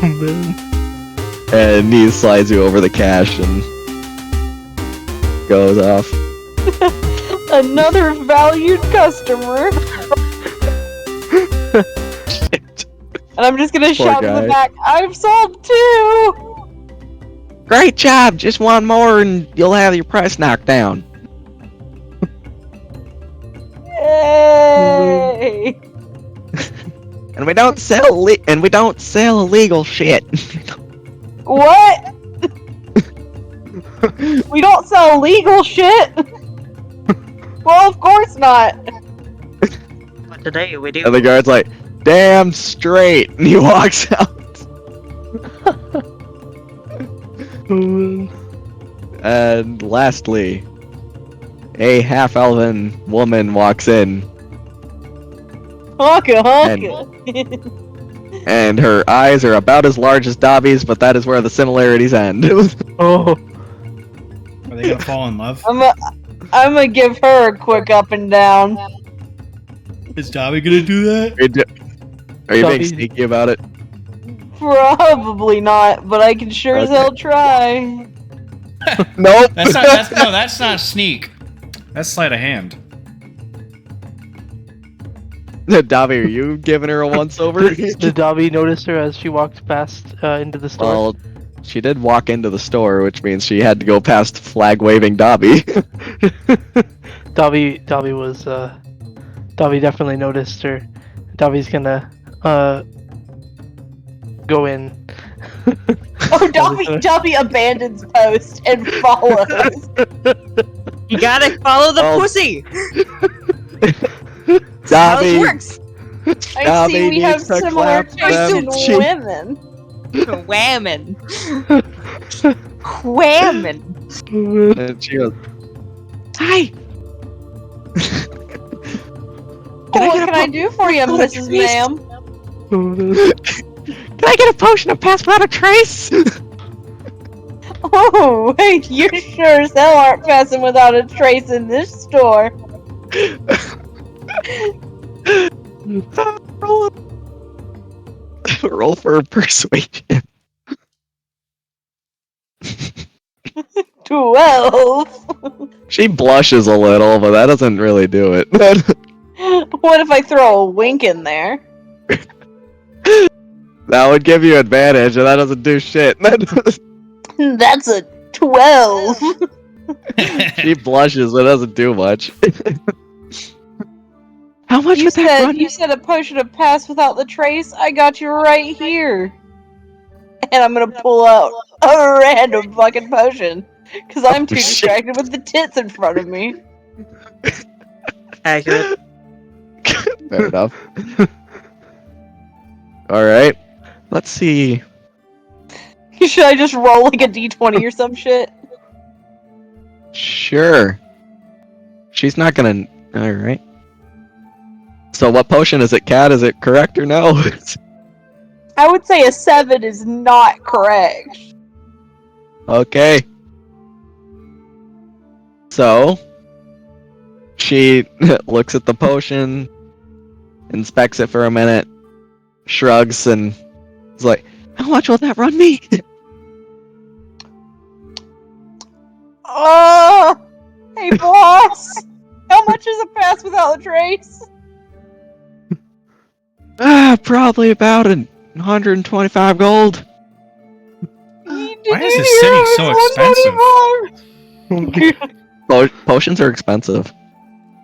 Oh man. And he slides you over the cash and goes off. Another valued customer. And I'm just gonna Poor shout in guy. the back, I've sold 2! Great job! Just one more and you'll have your price knocked down. Yay! And we don't sell illegal shit. What? We don't sell legal shit! Well, of course not! But today we do. And the guard's like, damn straight, and he walks out. Oh man. And lastly, a half-elven woman walks in, Honka honka! and her eyes are about as large as Dobby's, but that is where the similarities end. Oh. Are they gonna fall in love? I'm gonna give her a quick up and down. Is Dobby gonna do that? Are you being Dobby- sneaky about it? Probably not, but I can sure as Okay. hell try. Nope. That's not sneak. That's sleight of hand. Dobby, are you giving her a once-over? Did Dobby notice her as she walked past into the store? Well, she did walk into the store, which means she had to go past flag-waving Dobby. Dobby definitely noticed her. Dobby's gonna go in. Oh, Dobby abandons post and follows. You gotta follow the Oh. pussy. That's how Dobby, it works. I Dobby see we have needs to similar clap tastes them in cheeks. women. Whammon. Whammon. and she goes, "Hi." What can I do for you, Mrs. Ma'am? Oh, man. Can I get a potion of pass without a trace? Oh, you sure as hell aren't passing without a trace in this store. Roll for persuasion. 12. She blushes a little, but that doesn't really do it. What if I throw a wink in there? That would give you advantage, and that doesn't do shit. That's a 12. She blushes, but it doesn't do much. How much You would that said run? you said a potion of pass without the trace. I got you right here. And I'm gonna pull out a random fucking potion. Because I'm too shit. distracted with the tits in front of me. Accurate. Fair enough. Alright. Let's see. Should I just roll like a d20 or some shit? Sure. She's not gonna. Alright. So, what potion is it, Cat? Is it correct or no? I would say a 7 is not correct. Okay. So, she looks at the potion, inspects it for a minute, shrugs, and is like, "How much will that run me?" Hey boss! How much is a pass without a trace? Probably about 125 gold. Why is this city so expensive? Potions are expensive.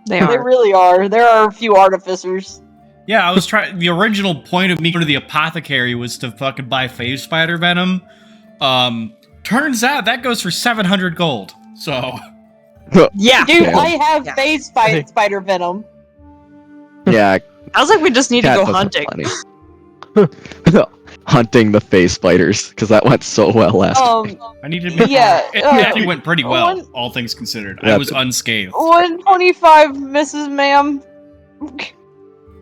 They They are. really are. There are a few artificers. Yeah, I was trying. The original point of me going to the apothecary was to fucking buy phase spider venom. Turns out that goes for 700 gold. So Yeah. Dude, Yeah. I have Yeah. phase spider venom. Yeah, I was like, we just need to Cat go does have hunting. plenty. Hunting the face spiders, because that went so well last time. I need to make. Yeah, It actually went pretty well, one- all things considered. Yeah, I was unscathed. 125, Mrs. Ma'am.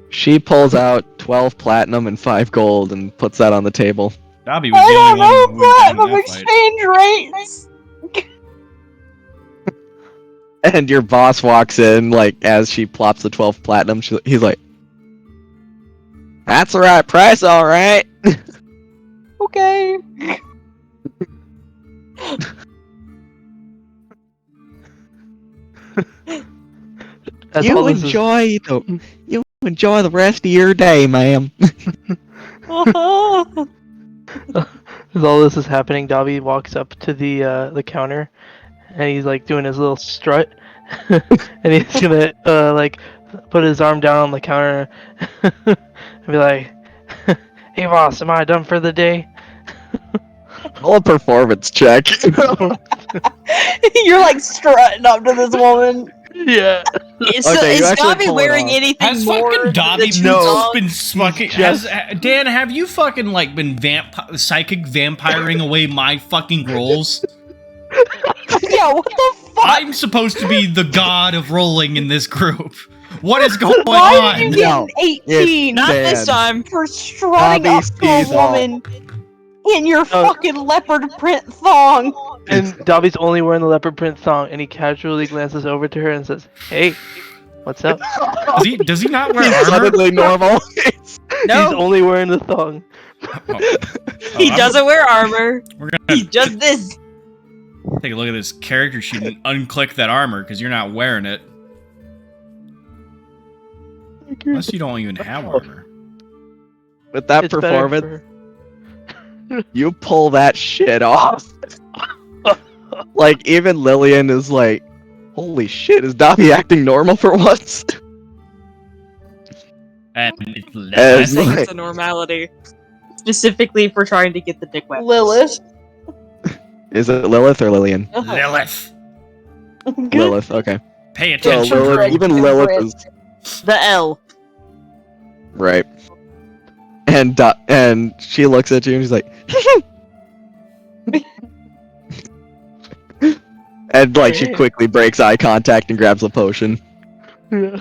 She pulls out 12 platinum and 5 gold and puts that on the table. Dobby was I the don't only one know who went down in platinum that fight. exchange rates. And your boss walks in, like, as she plops the 12 platinum, he's like, "That's the right price, alright." Okay. As You all this is- enjoy the rest of your day, ma'am. As all this is happening, Dobby walks up to the counter, and he's like doing his little strut, and he's gonna like put his arm down on the counter and be like, "Hey boss, am I done for the day?" Roll a performance check. You're like strutting up to this woman. Yeah. Is, Okay, you is actually Dobby pull it wearing off. anything Has more fucking than Dobby the two No. songs? been fucking? just- Dan, have you fucking like been psychic vampiring away my fucking rolls? Yeah, what the fuck? I'm supposed to be the god of rolling in this group. What is going Why did you on? get an 18 Not this Dan. time. for strutting Dobby up to a sees all. woman in your fucking leopard print thong? And Dobby's only wearing the leopard print thong, and he casually glances over to her and says, "Hey, what's up?" Does he not wear He's armor? suddenly normal. He's No, only wearing the thong. he doesn't wear armor. We're gonna He's just this. take a look at this character sheet and unclick that armor because you're not wearing it. Unless you don't even have armor. With that It's better performance, for- you pull that shit off. Like, even Lillian is like, "Holy shit, is Dobby acting normal for once?" And I As- think it's a normality. Specifically for trying to get the dick wet. Lilith. Is it Lilith or Lillian? Lilith, Lilith, okay. pay So attention. Lilith, even Lilith is The L. right. And she looks at you and she's like, and like she quickly breaks eye contact and grabs the potion. Yeah.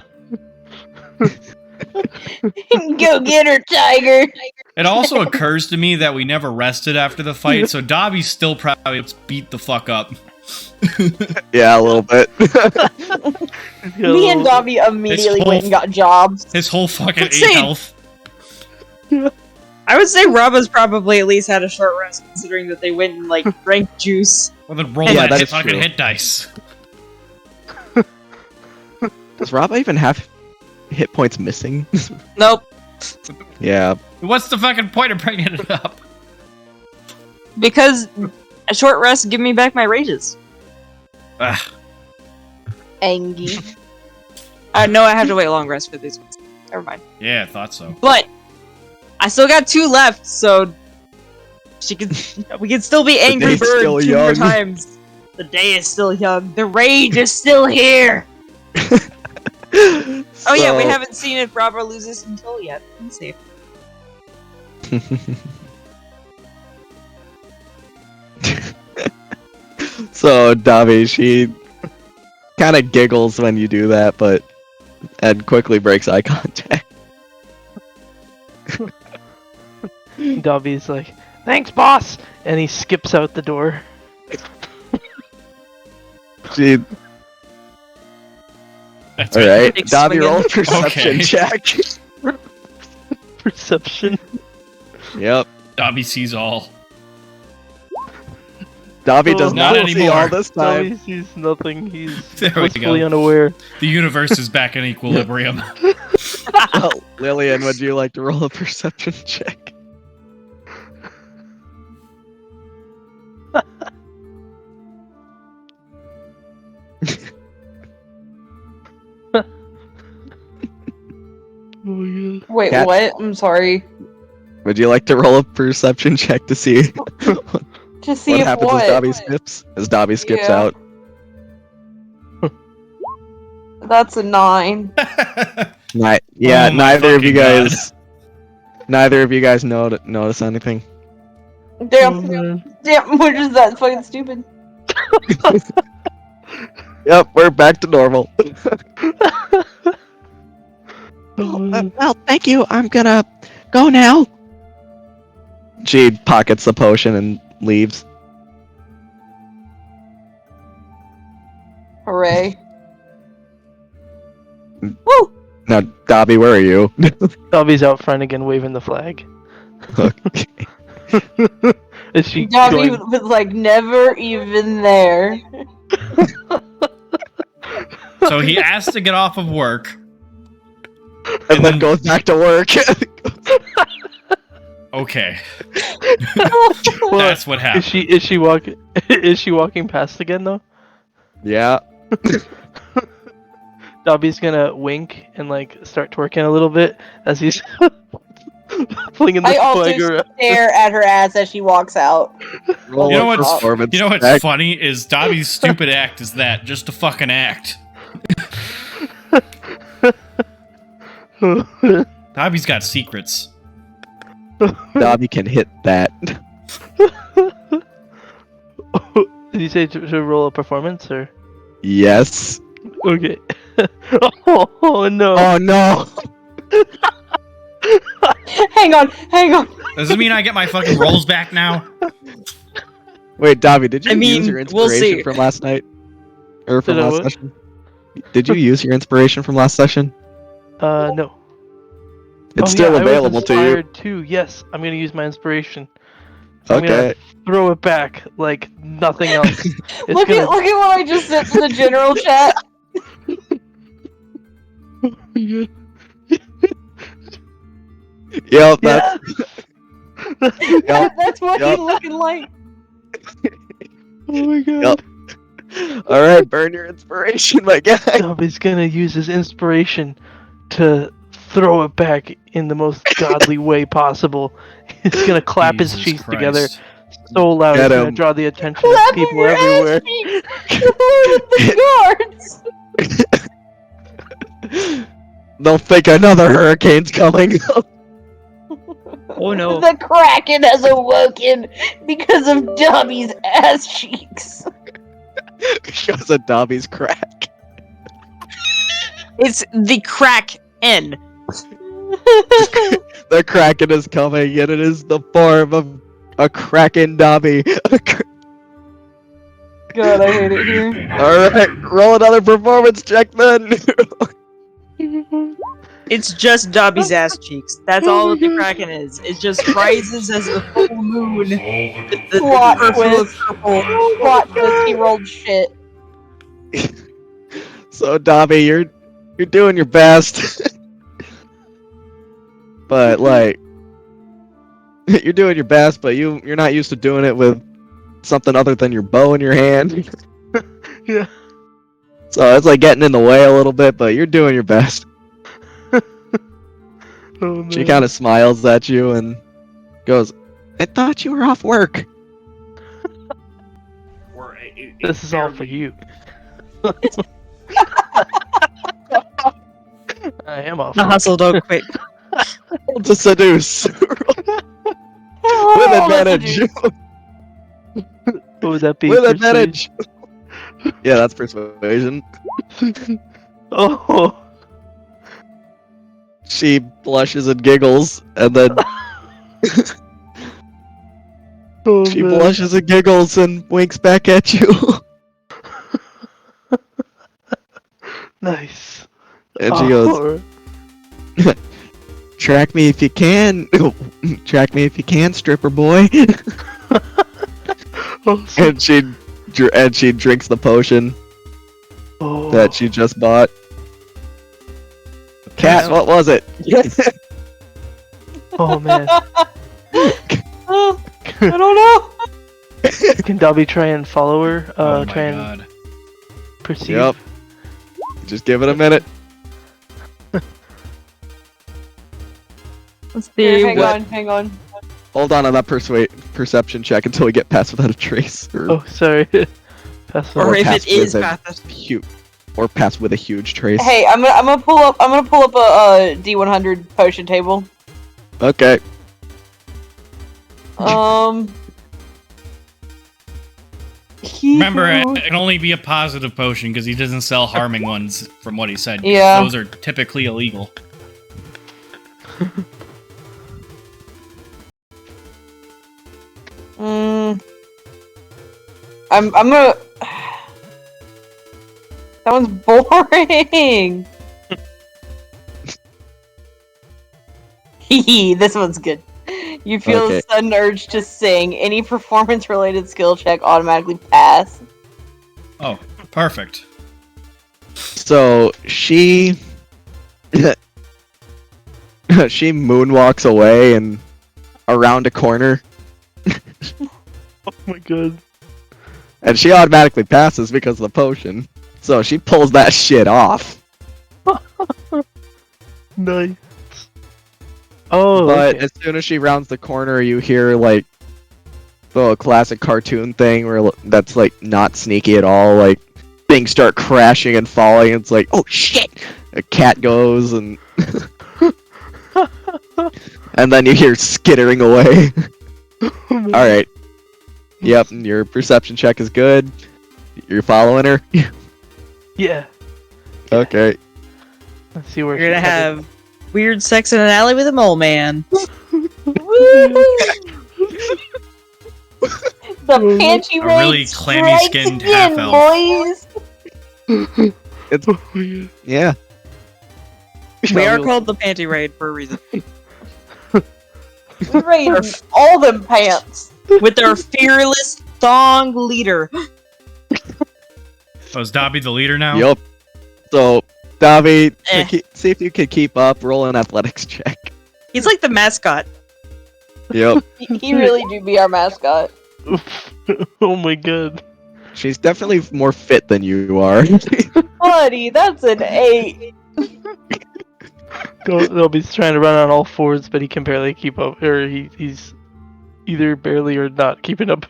Go get her, tiger. It also occurs to me that we never rested after the fight, so Dobby's still probably beat the fuck up. Yeah, a little bit. Me and Dobby immediately whole- went and got jobs. His whole fucking 8 Insane. health. I would say Robbo's probably at least had a short rest, considering that they went and like drank juice. Well, then roll Yeah, that that's fucking true. hit dice. Does Rob even have hit points missing? Nope. Yeah. What's the fucking point of bringing it up? Because a short rest give me back my rages. Ugh. Angie. No, I have to wait a long rest for these ones. Never mind. Yeah, I thought so. But I still got 2 left, so we can still be Angry day's Bird still 2 more young. times. The day is still young. The rage is still here. Oh yeah, we haven't seen if Bravo loses control yet. Let's see. So Davi, she kind of giggles when you do that, but Ed quickly breaks eye contact. Dobby's like, "Thanks, boss," and he skips out the door. She, That's all right, Big Davi, roll a swinging. perception Okay. check. Perception. Yep, Dobby sees all. Davi does Not not see anymore. all this time. Dobby sees nothing. He's There we blissfully go. unaware. The universe is back in equilibrium. Well, Lillian, would you like to roll a perception check? Oh my god. Wait, Cat- what? I'm sorry. Would you like to roll a perception check to see To see what if happens what? as Dobby skips? As Dobby skips Yeah. out. That's a 9. Yeah, Oh my neither of you fucking guys. Neither of you guys notice anything. Oh, Damn, man. damn, we're just that fucking stupid. Yep, we're back to normal. Oh, man. Well, thank you. I'm gonna go now. She pockets the potion and leaves. Hooray. Woo! Now, Dobby, where are you? Dobby's out front again, waving the flag. Okay. Is she Dobby going? was like never even there. So he asked to get off of work. And then goes back to work. Okay, Well, that's what happened. is she walking? Is she walking past again though? Yeah. Dobby's gonna wink and like start twerking a little bit as he's flinging the I also flag around. stare at her ass as she walks out. Roll You know a what's- performance You know what's check. funny is Dobby's stupid act is that just to fucking act. Dobby's got secrets. Dobby can hit that. Did you say to roll a performance or? Yes. Okay. Oh no. Oh no. Hang on, hang on. Does it mean I get my fucking rolls back now? Wait, Dobby, did you I mean, use your we'll inspiration see. from last night? Or from Did I last what? session? Did you use your inspiration from last session? No. It's Oh, still yeah, I was available to you. inspired too. Yes, I'm gonna use my inspiration. I'm gonna Okay. throw it back like nothing else. It's Look gonna. at what I just sent to the general chat. Yep, that's Yeah. That's what Yup. he's looking like. Oh my god. Yep. Alright, burn your inspiration, my guy. Dobby's gonna use his inspiration to throw it back in the most godly way possible. He's gonna clap his Jesus cheeks Christ. together so loud Get it's gonna him. draw the attention of Clapping people your everywhere. ass cheeks. With the guards. Don't think another hurricane's coming. Oh no. The Kraken has awoken because of Dobby's ass cheeks. Shows a Dobby's crack. It's the crack N. The Kraken is coming, and it is the form of a Kraken Dobby. God, I hate it here. Alright, roll another performance check then. It's just Dobby's ass cheeks. That's all that the Kraken is. It just rises as the full moon. The Plot purple of twist. purple. Plot twist, he rolled shit. So Dobby, you're doing your best. But like you're doing your best, but you're not used to doing it with something other than your bow in your hand. Yeah. So it's like getting in the way a little bit, but you're doing your best. Oh, She man. kind of smiles at you and goes, I thought you were off work. We're This is all for you. I am off. The hustle don't quit. Roll to seduce. Oh, With that's a advantage. dude. What would that be? With Persuade? advantage. Yeah, that's persuasion. Oh. She blushes and giggles, and then Oh, she man. blushes and giggles and winks back at you. Nice. And she goes, "Track me if you can. Track me if you can, stripper boy." And she drinks the potion Oh. that she just bought. Cat, what was it? Oh man. Oh, I don't know. Can Dobby try and follow her? Oh my Try and god. perceive? Yep. Just give it a minute. Let's Here, see hang what. on, hang on. Hold on that perception check until we get past without a trace, or Oh, sorry. Pass the Or Or if pass it is with a past. or pass with a huge trace. Hey, I'm gonna pull up a D100 potion table. Okay. Remember, it can only be a positive potion because he doesn't sell harming ones, from what he said. 'cause Yeah. Those are typically illegal. I'm gonna. That one's boring. Hee this one's good. You feel Okay. a sudden urge to sing. Any performance-related skill check automatically pass. Oh, perfect. So she she moonwalks away and around a corner, Oh my god. and she automatically passes because of the potion. So she pulls that shit off. Nice. Oh, But okay. as soon as she rounds the corner, you hear like the classic cartoon thing where that's like not sneaky at all. Like things start crashing and falling. It's like, oh shit! A cat goes and and then you hear skittering away. All right. Yep. Your perception check is good. You're following her. Yeah. Okay. Let's see where You're gonna she's headed. have weird sex in an alley with a mole man. The pantry A really raid clammy strikes skinned again, half-elf. boys. Oh my god. Yeah. We are Dobby- called the Panty Raid for a reason. We raided all them pants. With our fearless thong leader. Oh, is Dobby the leader now? Yep. So, Davi, Eh. see if you can keep up. Roll an athletics check. He's like the mascot. Yep. He really do be our mascot. Oh my god. She's definitely more fit than you are. Buddy, that's an 8. Dobby's trying to run on all fours, but he can barely keep up, or he's either barely or not keeping up.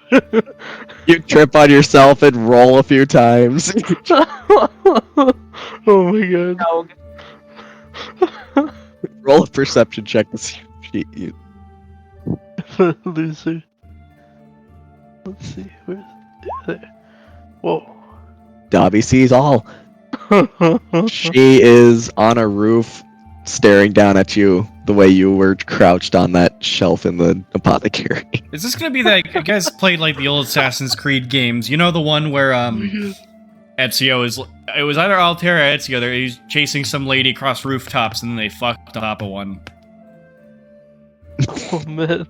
You trip on yourself and roll a few times. Oh my god. Roll a perception check to see if you. Loser. Let's see. Where's there? Whoa. Dobby sees all. She is on a roof staring down at you the way you were crouched on that shelf in the apothecary. Is this gonna be that you guys played like the old Assassin's Creed games? You know the one where Ezio is. It was either Altair or Ezio. He's chasing some lady across rooftops, and then they fucked on top of one. Oh man.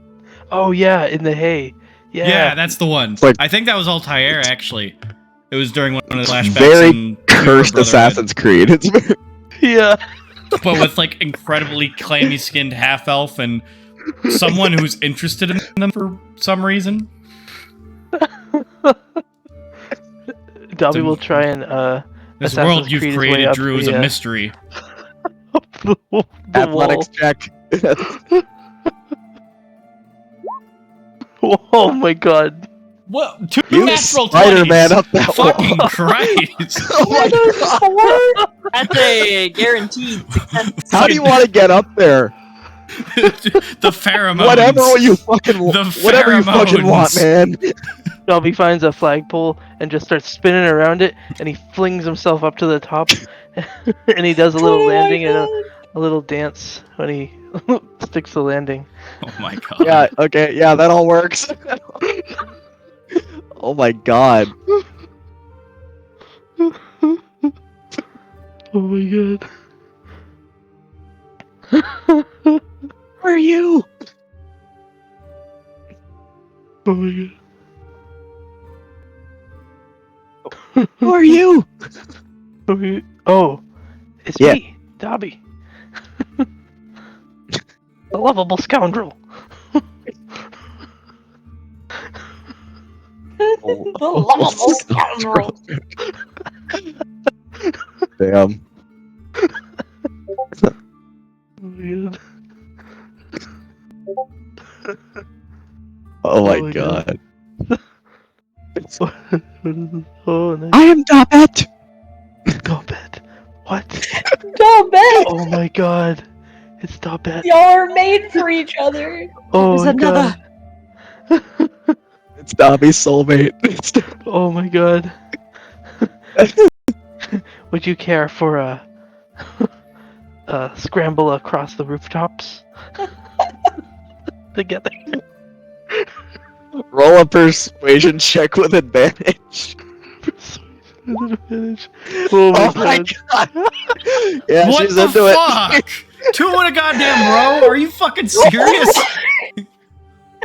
Oh yeah, in the hay. Yeah. Yeah, that's the one. Like- I think that was Altair actually. It was during one of the flashbacks. Very in Cursed Brotherhood. Assassin's Creed. It's very... Yeah. But with like incredibly clammy skinned half elf and someone who's interested in them for some reason. Dobby will try and This Assassin's world you've Creed is way created, up Drew, is the, a mystery. the Athletics check. wall. Oh my god. What? Two You natural Spider-Man 20s. up that Fucking wall. Christ. Oh my god. That's a guaranteed success. How do you want to get up there? The pheromones. Whatever you fucking The whatever you fucking want, pheromones. man. Dobby finds a flagpole and just starts spinning around it, and he flings himself up to the top, and he does a little Oh my landing and God. a little dance when he sticks the landing. Oh my god. Yeah, okay, yeah, that all works. Oh my god. Oh my god. Who are you? Oh my Who are you? god. Oh, it's Yeah. me, Dobby. The lovable scoundrel. The lovable scoundrel. Damn. Oh Oh my my god. What is this? Oh, nice. I am Dobbet! Dobbet. What? Dobet! Oh my god. It's Dobbet. Y'all are made for each other. Oh There's my another. god. It's Dobby's soulmate. It's Oh my god. Would you care for a scramble across the rooftops? Together. Roll a persuasion check with advantage. Oh my Oh my god. god. Yeah, What she's the into it. fuck? 2 in a goddamn row? Are you fucking serious?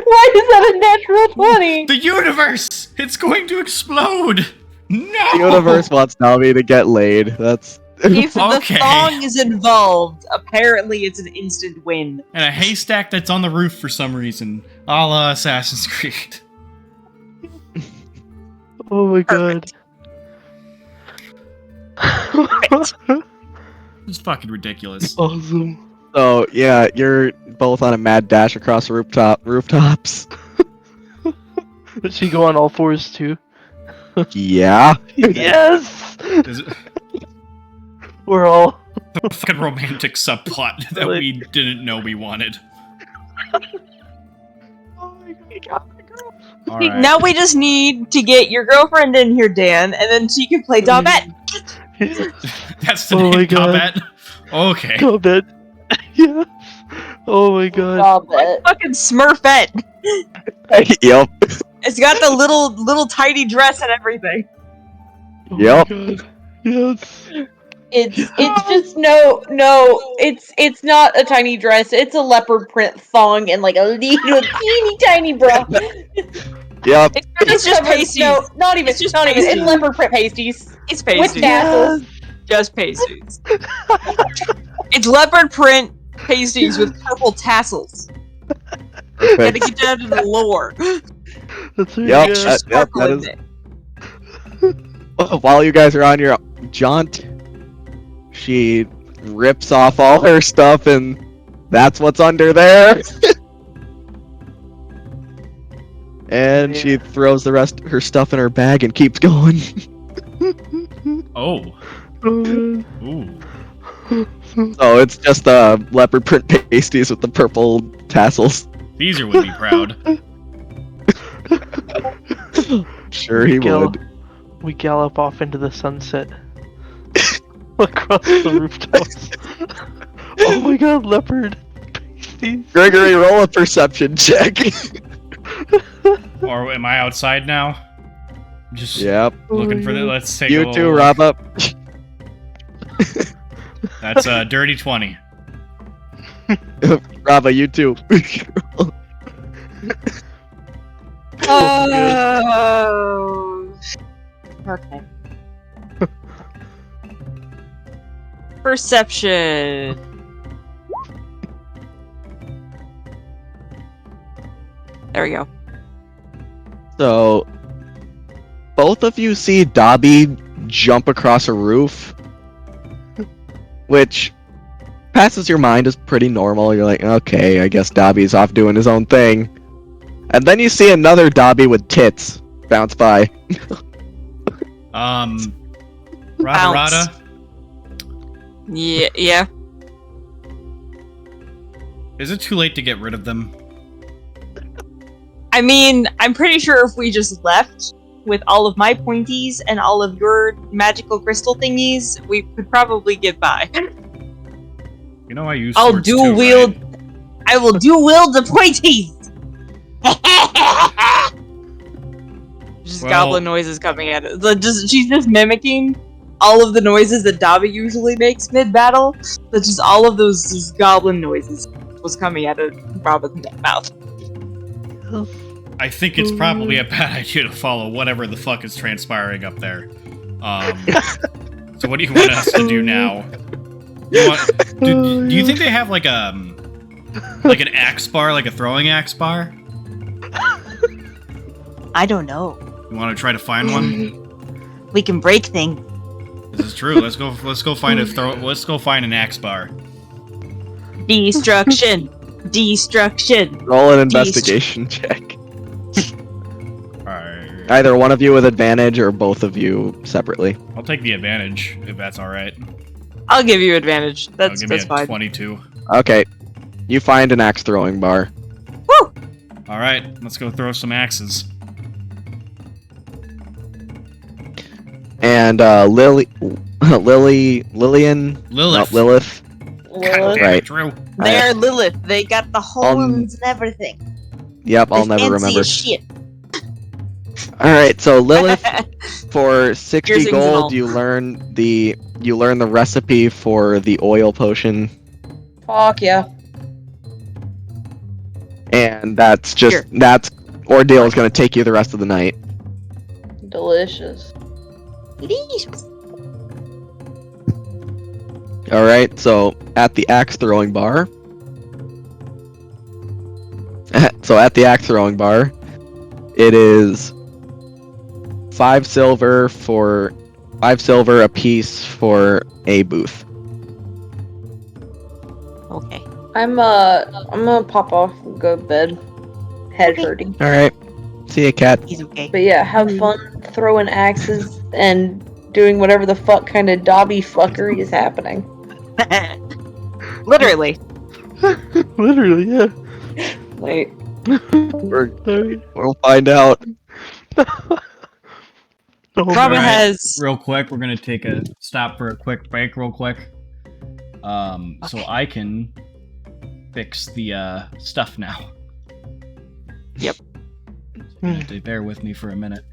Why is that a natural 20? The universe! It's going to explode! No! The universe wants Dobby to get laid. That's If the Okay. thong is involved, apparently it's an instant win. And a haystack that's on the roof for some reason. A la Assassin's Creed. Oh my god. It's fucking ridiculous. Awesome. so yeah, you're both on a mad dash across the rooftops. Does she go on all fours too? Yeah. Yes! Is it We're all. a fucking romantic subplot that we didn't know we wanted? Oh my god. Alright. Now we just need to get your girlfriend in here, Dan, and then she can play Dobbet. That's the Oh my name, God. Dobbet? Okay. Dobbet. Yes. Oh my god. Dobet. Fucking Smurfette. Yep. It's got the little tiny dress and everything. Oh Yep. my god. Yes. It's just it's not a tiny dress. It's a leopard print thong and like a little teeny tiny bra. Yep. It's just covered- pasties. No, not even. It's just not even. It's pasties. leopard print pasties It's with pasties. tassels. Just pasties. It's leopard print pasties with purple tassels. Gotta Perfect. get down to the lore. That's really Yep. good. Just Yep, sparkle that in is- it. While you guys are on your jaunt, she rips off all her stuff, and that's what's under there. And she throws the rest of her stuff in her bag and keeps going. Oh. Oh god. Ooh. So it's just leopard print pasties with the purple tassels. Caesar would be proud. Sure he Gil. would. We gallop off into the sunset. Across the rooftops. Oh my god, leopard. Pasties. Gregory, roll a perception check. Or am I outside now? Just Yep. looking for the. Let's take a You little too, look. Rob up. That's a dirty 20. Rava, you too. Oh. Okay. Perception. There we go. So, both of you see Dobby jump across a roof, which passes your mind as pretty normal. You're like, okay, I guess Dobby's off doing his own thing. And then you see another Dobby with tits bounce by. Rada Bounce. Rada. Yeah. Is it too late to get rid of them? I mean, I'm pretty sure if we just left with all of my pointies and all of your magical crystal thingies, we could probably get by. You know I use I'll swords dual too, wield. right? I will dual wield the pointies. Just Well- goblin noises coming at it. She's just mimicking all of the noises that Dobby usually makes mid battle. But just all of those just goblin noises was coming out of Robin's mouth. I think it's probably a bad idea to follow whatever the fuck is transpiring up there. So what do you want us to do now? Do you think they have like an axe bar, like a throwing axe bar? I don't know. You want to try to find one? We can break things. This is true. Let's go find Let's go find an axe bar. Destruction. Destruction. Roll an investigation check. Alright. Either one of you with advantage or both of you separately. I'll take the advantage if that's alright. I'll give you advantage. Give me a That's fine. 22. Okay. You find an axe throwing bar. Woo! Alright, let's go throw some axes. And Lillian. Lilith. No, Lilith. God damn it, Right. Drew. They're Lilith. They got the horns and everything. Yep, I'll They're never fancy remember. as shit. Alright, so Lilith, for 60 Piercings and all. gold, you learn the recipe for the oil potion, Fuck yeah. and that's Here. ordeal is gonna take you the rest of the night. Delicious. Delicious. Alright, so at the axe throwing bar. It is 5 silver a piece for a booth. Okay. I'm gonna pop off and go to bed. Head Okay. hurting. Alright. See ya, cat. He's okay. But yeah, have fun throwing axes and doing whatever the fuck kind of Dobby fuckery is happening. Literally. Literally, yeah. Like, We'll find out. Oh, Robin Alright, has. real quick, we're gonna take a stop for a quick break, real quick. So I can fix the stuff now. Yep. You have to bear with me for a minute.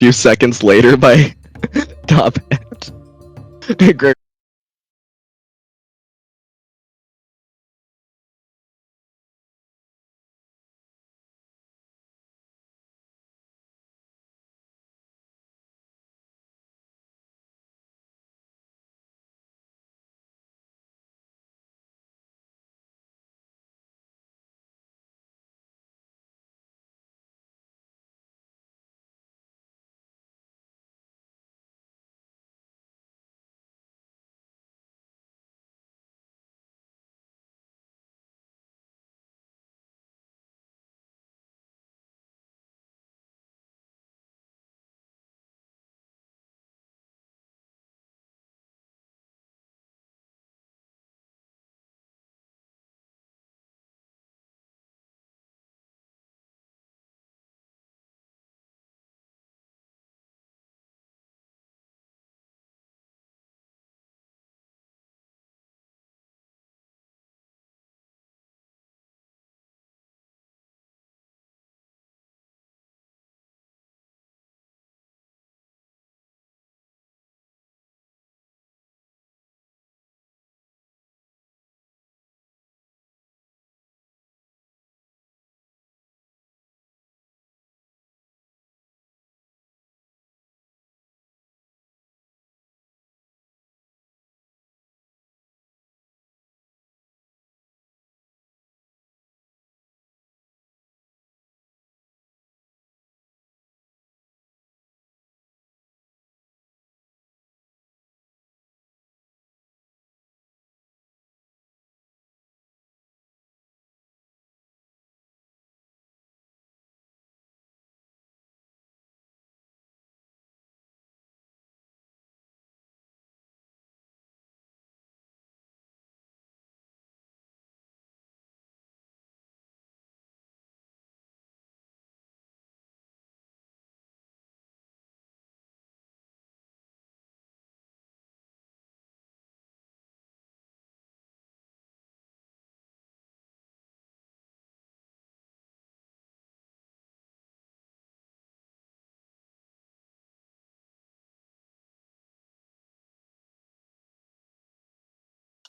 few seconds later by Top Hat. Greg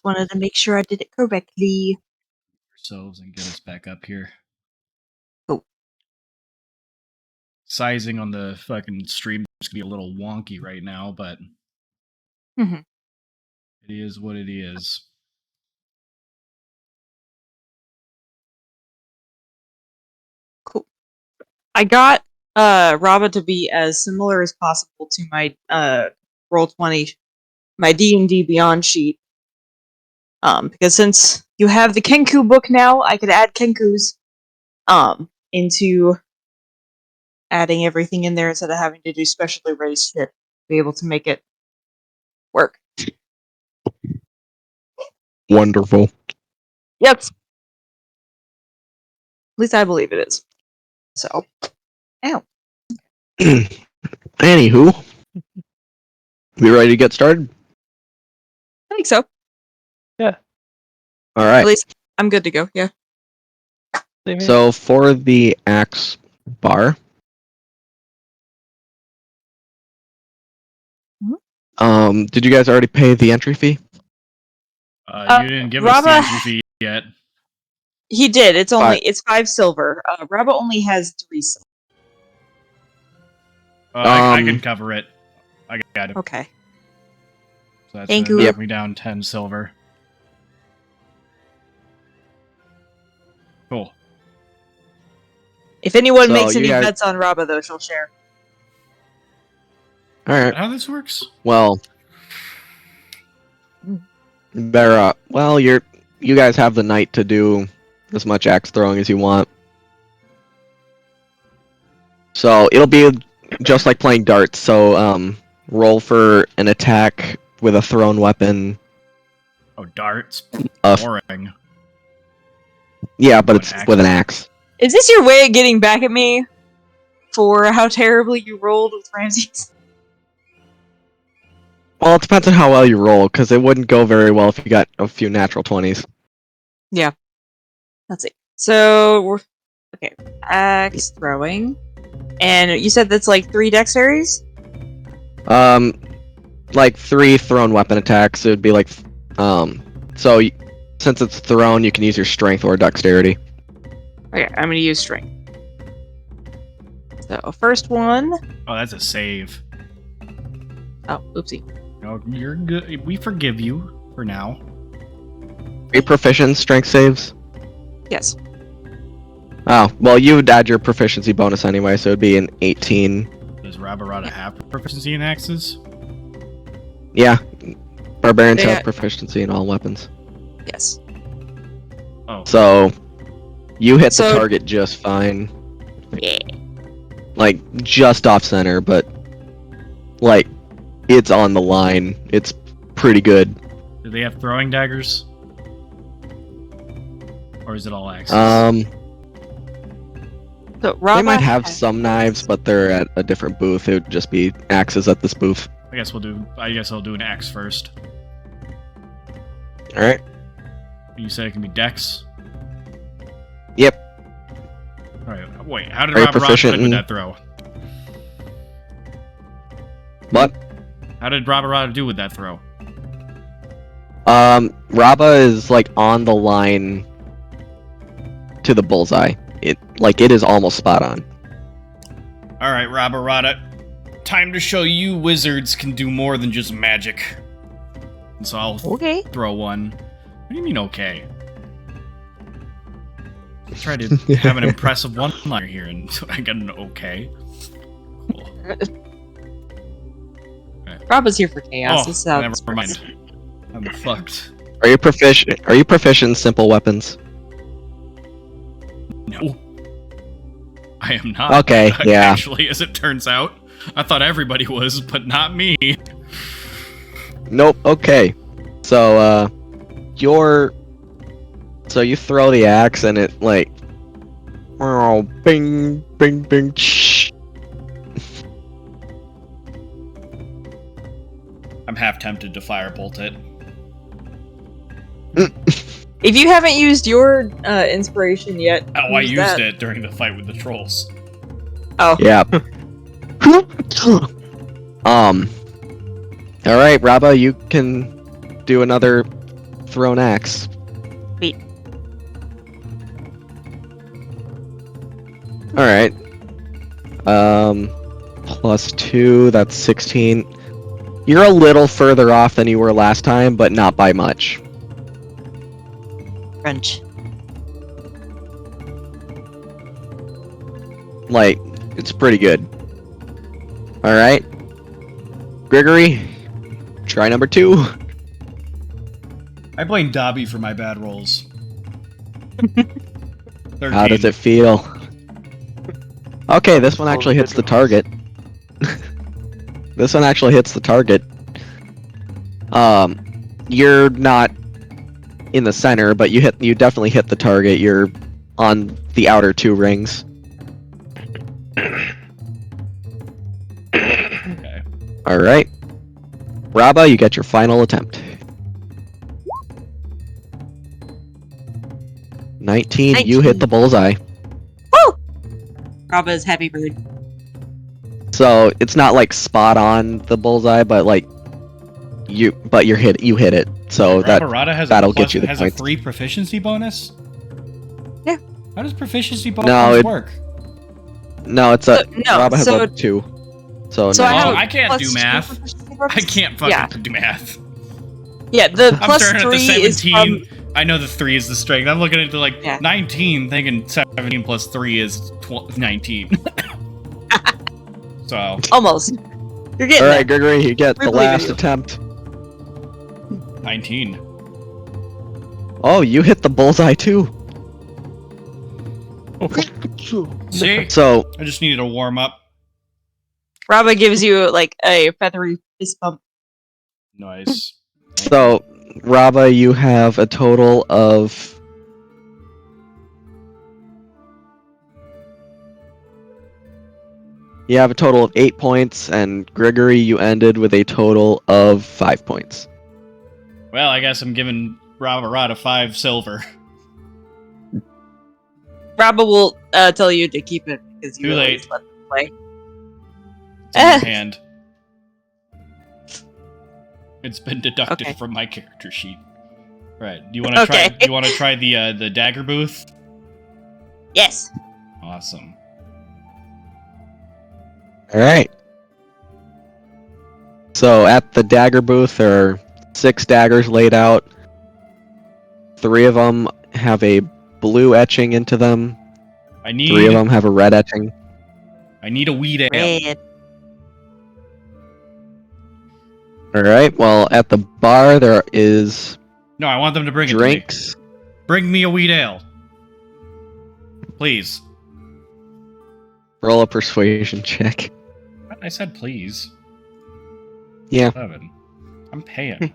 Wanted to make sure I did it correctly. Ourselves and get us back up here. Oh. Sizing on the fucking stream is gonna be a little wonky right now, but Mhm. it is what it is. Cool. I got Raba to be as similar as possible to my Roll20, my D&D Beyond sheet. Because since you have the Kenku book now, I could add Kenkus into adding everything in there instead of having to do specially raised shit to be able to make it work. Wonderful. Yep. At least I believe it is. So, ow. Anywho, we ready to get started? I think so. All right. At least I'm good to go. Yeah. Same here. So for the axe bar, did you guys already pay the entry fee? You didn't give us the Raba- entry fee yet. He did. It's 5 silver. Raba only has 3 silver. I can cover it. I got it. Okay. So that's Thank gonna you. knock me down 10 silver. Cool. If anyone So makes you any guys- bets on Raba, though, she'll share. All right. How this works? Well, better. Well, you guys have the night to do as much axe throwing as you want. So it'll be just like playing darts. So roll for an attack with a thrown weapon. Oh, darts. Uh, Boring. Yeah, but With it's an with an axe. Is this your way of getting back at me for how terribly you rolled with Ramses? Well, it depends on how well you roll, because it wouldn't go very well if you got a few natural 20s. Yeah. Let's see. So, we're... Okay. Axe throwing. And you said that's like 3 dexteries? Like 3 thrown weapon attacks. It would be like, since it's thrown, you can use your strength or dexterity. Okay, I'm gonna use strength. So, first one. Oh, that's a save. Oh, oopsie. No, you're good. We forgive you for now. Are you proficient in strength saves? Yes. Oh, well, you would add your proficiency bonus anyway, so it'd be an 18. Does Rabarada have proficiency in axes? Yeah, barbarians They have got- proficiency in all weapons. Yes. Oh, So, you hit the So- target just fine. Yeah. Like, just off center, but, like, it's on the line. It's pretty good. do they have throwing daggers? Or is it all axes? So, They Rob might have some knives, but they're at a different booth. It would just be axes at this booth. I guess I'll do an axe first. Alright. You said it can be dex? Yep. Alright, wait, how did Are you Rabarada proficient with in- that throw? What? How did Rabarada do with that throw? Raba is, like, on the line to the bullseye. It is almost spot on. Alright, Rabarada. Time to show you wizards can do more than just magic. And so I'll Okay. throw one. What do you mean, okay? I tried to have an impressive one-liner here, and I got an okay. Cool. Rob is here for chaos. This is how never this works. mind. I'm fucked. Are you proficient in simple weapons? No. I am not. Okay, yeah. Actually, as it turns out. I thought everybody was, but not me. Nope, okay. So, you throw the axe and it, like, oh, bing, bing, bing, shh. I'm half tempted to firebolt it. If you haven't used your inspiration yet, Oh, I use used that. it during the fight with the trolls. Oh, Yeah. Alright, Raba, you can do another thrown axe. Sweet. Alright. Plus 2, that's 16. You're a little further off than you were last time, but not by much. French. Like, it's pretty good. Alright. Gregory, try number 2. I blame Dobby for my bad rolls. 13. How does it feel? Okay, this one actually hits the target. This one actually hits the target. You're not in the center, but you definitely hit the target. You're on the outer 2 rings. Okay. Alright. Raba, you get your final attempt. 19, you hit the bullseye. Rob is happy bird. So it's not like spot on the bullseye, but like you hit it. So Rabarada has that'll get you the has points. a free proficiency bonus? Yeah. How does proficiency No, bonus work? no, it's a No, Raba has so- a 2. So, So no. I have Oh, a I can't do plus math. 2 proficiency bonus? I can't fucking Yeah. do math. Yeah, the I'm plus staring at 3 the is 17. from... I know the 3 is the strength. I'm looking at the like Yeah. 19, thinking 17 plus 3 is 19. So, Almost. You're getting Alright, Gregory, you get We the believe in last you. attempt. 19. Oh, you hit the bullseye too. See? So, I just needed a warm up. there. Raba gives you, like, a feathery fist bump. Nice. so Raba, you have a total of You have a total of 8 points, and Gregory, you ended with a total of 5 points. Well, I guess I'm giving Rabarada 5 silver. Raba will tell you to keep it because you Too always late. let them way. It's in your hand. It's been deducted Okay. from my character sheet. Right. Do you want to try? Okay. Do you want to try the dagger booth? Yes. Awesome. All right. So at the dagger booth, there are 6 daggers laid out. 3 of them have a blue etching into them. I 3 of need. them have a red etching. I need a weed ale. Red. All right. Well, at the bar there is No, I want them to bring it drinks. to me. Bring me a weed ale. Please. Roll a persuasion check. I said please. Yeah. 7. I'm paying.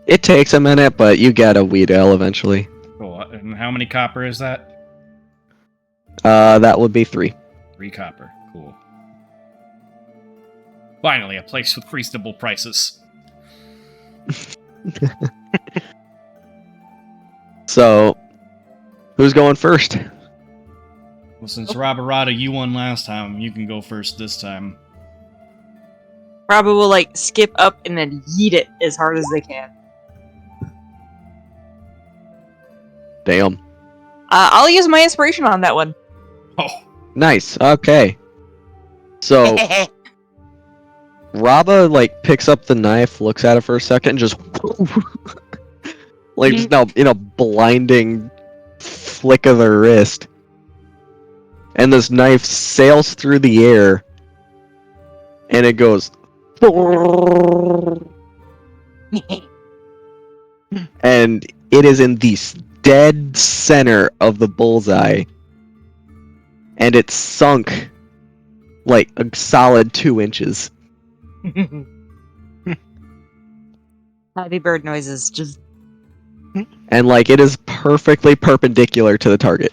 It takes a minute, but you get a weed ale eventually. Cool. And how many copper is that? That would be 3. 3 copper. Cool. Finally, a place with reasonable prices. So, who's going first? Well, since Rabarada, you won last time, you can go first this time. Robin will like skip up and then yeet it as hard as they can. Damn. I'll use my inspiration on that one. Oh, Nice. Okay. So, Raba like picks up the knife, looks at it for a second, and just like just now in a blinding flick of the wrist, and this knife sails through the air, and it goes, and it is in the dead center of the bullseye, and it's sunk like a solid 2 inches. Happy bird noises. Just And like it is perfectly perpendicular to the target.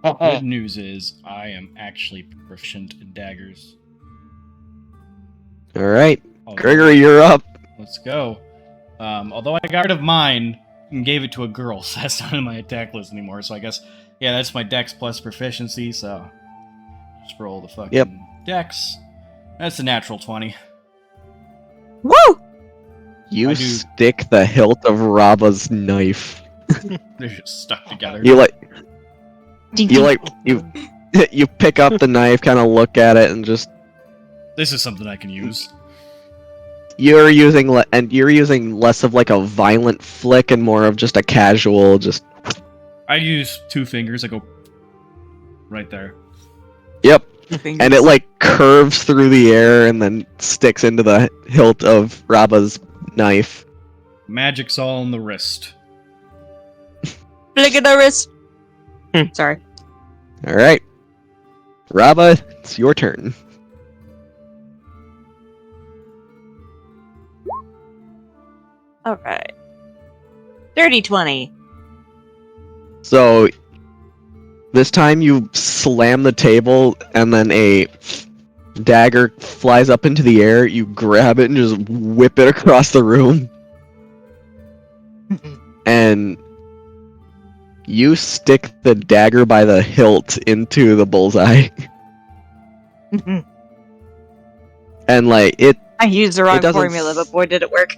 good news is I am actually proficient in daggers. All right, Although- Gregory, you're up. Let's go. Although I got rid of mine and gave it to a girl, so that's not in my attack list anymore. So I guess, yeah, that's my dex plus proficiency, so just roll the fucking dex. That's a natural 20. woo! You I do. stick the hilt of Raba's knife. They're just stuck together. You like Ding, You ding. like you pick up the knife, kind of look at it, and just This is something I can use. you're using less of like a violent flick and more of just a casual, just I use 2 fingers. I go right there. yep. Fingers. And it like curves through the air and then sticks into the hilt of Raba's knife. Magic's all in the wrist. Flick of the wrist. Sorry. All right, Raba, it's your turn. All right. Dirty 20. So this time you slam the table and then a dagger flies up into the air. You grab it and just whip it across the room. And you stick the dagger by the hilt into the bullseye. And like it I used the wrong doesn't formula, but boy did it work.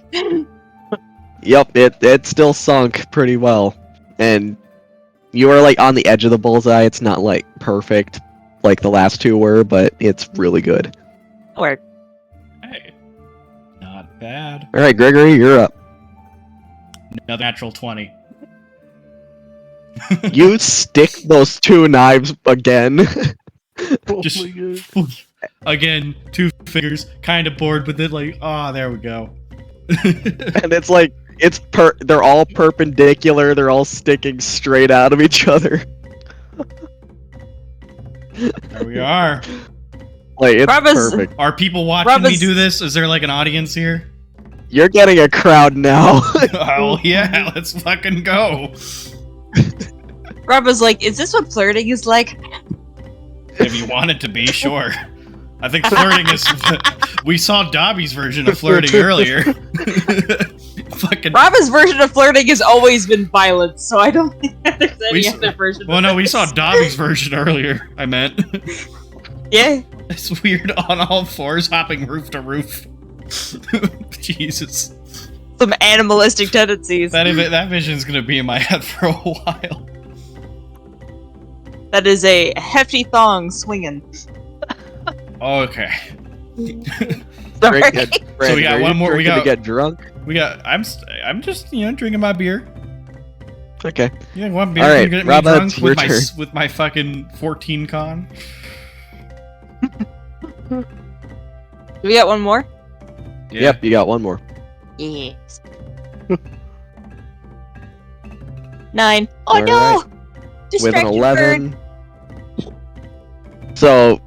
Yep, it still sunk pretty well. And you are like on the edge of the bullseye. It's not like perfect like the last 2 were, but it's really good. Work. Hey. Not bad. Alright, Gregory, you're up. Another natural 20. You stick those 2 knives again. Just my God. again, 2 fingers, kind of bored with it, like, ah, there we go. And it's like they're all perpendicular, they're all sticking straight out of each other. There we are. Like it's Robbers- perfect. Are people watching me Robbers- do this? Is there like an audience here? You're getting a crowd now. Oh yeah, let's fucking go. Rob was like, is this what flirting is like? If you want it to be, sure. I think flirting is. We saw Dobby's version of flirting earlier. Fucking. Robin's version of flirting has always been violence, so I don't think that there's any other version. Well, of no, we this. saw Dobby's version earlier. I meant. Yeah. It's weird on all fours, hopping roof to roof. Jesus. Some animalistic tendencies. That vision's gonna be in my head for a while. That is a hefty thong swinging. Okay. Sorry. Great, good. So we got Are one you more- we drinking to got- get drunk. I'm just drinking my beer. Okay. Yeah, one beer All can right, get Rob, me drunk it's your turn. with my fucking 14 con. Do we got one more? Yeah. Yep, you got one more. Yes. 9. Oh All no! right. With an Distracted 11. So,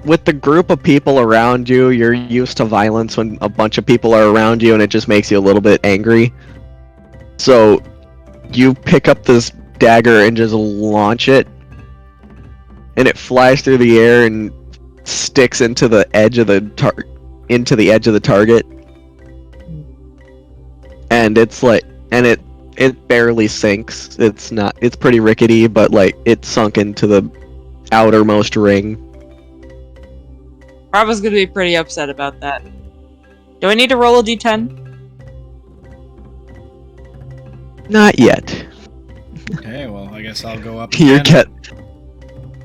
with the group of people around you, you're used to violence when a bunch of people are around you, and it just makes you a little bit angry. So, you pick up this dagger and just launch it, and it flies through the air and sticks into the edge of the target. And it's like, and it barely sinks. It's pretty rickety, but like it sunk into the outermost ring. Bravo's gonna be pretty upset about that. Do I need to roll a d10? Not yet. Okay, well, I guess I'll go up You again.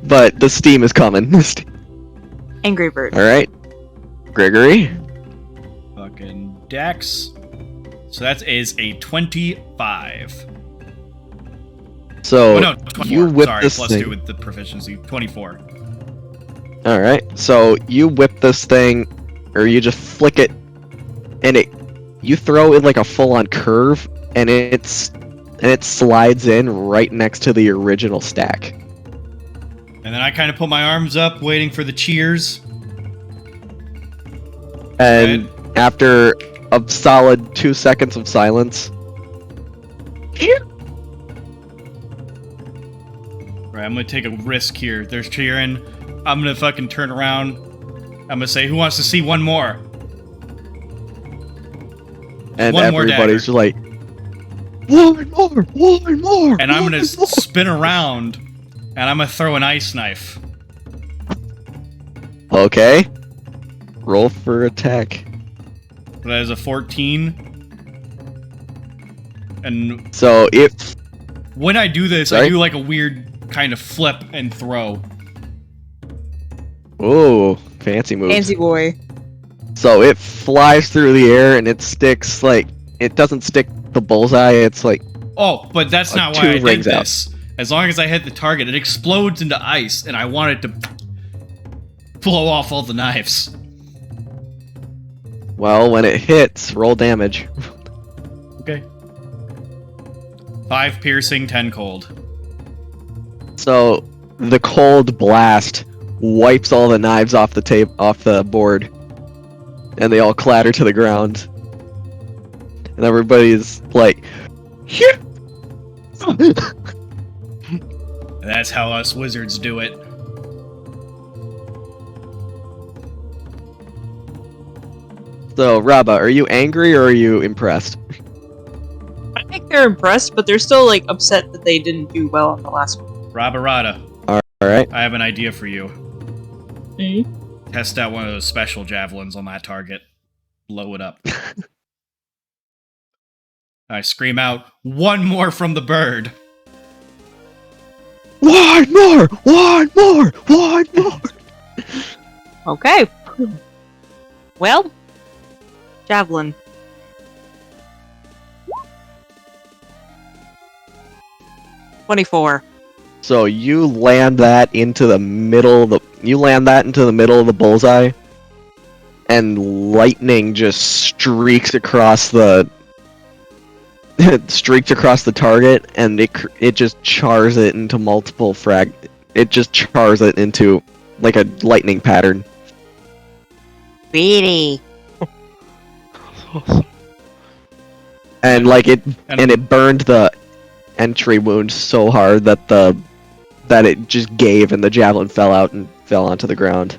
but the steam is coming. Angry Bird. All right, Gregory. Fucking Dex. So that is a 25. So Oh no, 24. you whip Sorry, this plus thing. 2 with the proficiency. 24. All right, so you whip this thing, or you just flick it, and you throw it like a full-on curve, and it slides in right next to the original stack. And then I kind of put my arms up, waiting for the cheers. And after a solid 2 seconds of silence, Right, I'm gonna take a risk here. There's cheering. I'm gonna fucking turn around. I'm gonna say, who wants to see one more? and One more everybody's just like, one more. And I'm gonna one more." spin around, and I'm gonna throw an ice knife. Okay. Roll for attack. That is a 14. And So if when I do this, I Sorry? do like a weird kind of flip and throw. oh, fancy move. Fancy boy. So it flies through the air and it sticks like it doesn't stick the bullseye. It's like Oh, but that's not why 2 I did rings out. this. As long as I hit the target, it explodes into ice, and I want it to blow off all the knives. well, when it hits, roll damage. Okay. 5 piercing, 10 cold. So the cold blast wipes all the knives off the board, and they all clatter to the ground. And everybody's like, "Yeah." That's how us wizards do it. So, Raba, are you angry or are you impressed? I think they're impressed, but they're still like upset that they didn't do well on the last one. Rabarada, Alright. I have an idea for you. Test out one of those special javelins on that target. Blow it up. I scream out, one more from the bird. One more! One more! One more! Okay. Well, javelin. $24. So you land that into the middle of the bullseye, and lightning just streaks across the target, and it just chars it into multiple it just chars it into like a lightning pattern. Really? And like it burned the entry wound so hard that it just gave, and the javelin fell out and fell onto the ground.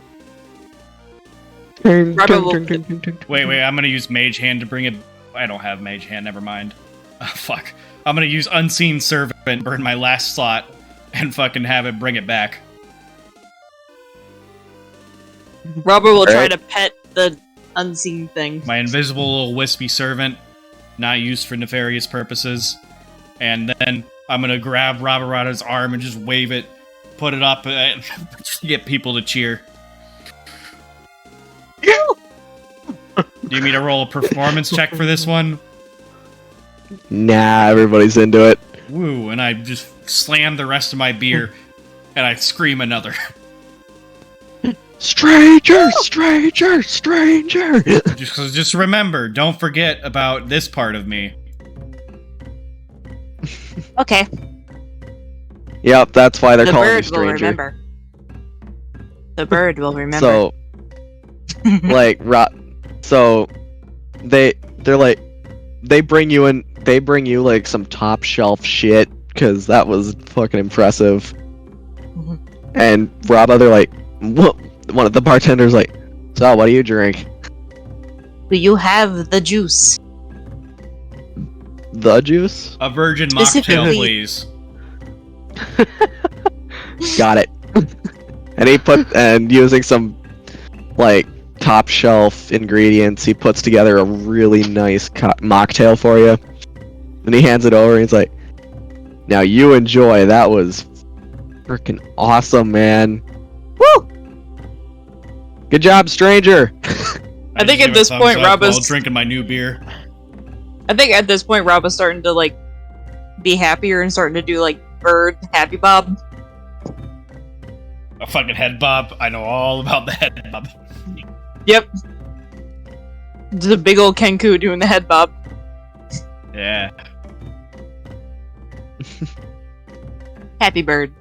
Wait, I'm gonna use Mage Hand to bring it I don't have Mage Hand, never mind. Fuck. I'm gonna use Unseen Servant, burn my last slot, and fucking have it bring it back. Robert will try Alright. to pet the unseen thing. My invisible little wispy servant, not used for nefarious purposes. And then I'm gonna grab Rabarada's arm and just wave it, put it up, and just get people to cheer. Do you mean to roll a performance check for this one? Nah, everybody's into it. Woo, and I just slam the rest of my beer, and I scream another. Stranger, stranger, stranger. Just remember, don't forget about this part of me. Okay. Yep, that's why they're The calling you bird will stranger. remember. The bird will remember. So, like, so they're like, they bring you like some top shelf shit because that was fucking impressive. And Rabba, they're like, what? One of the bartenders like, so what do you drink? Do you have the juice? The juice? A virgin mocktail, Specifically- please. Got it. And using some like top shelf ingredients, he puts together a really nice mocktail for you. And he hands it over and he's like, now you enjoy. That was freaking awesome, man. Woo! Good job, stranger. I think just at give a this thumbs point, up Robba's- while drinking my new beer. I think at this point, Rob is starting to like be happier and starting to do like bird happy bob. A fucking head bob. I know all about the head bob. Yep. The big old Kenku doing the head bob. Yeah. Happy bird.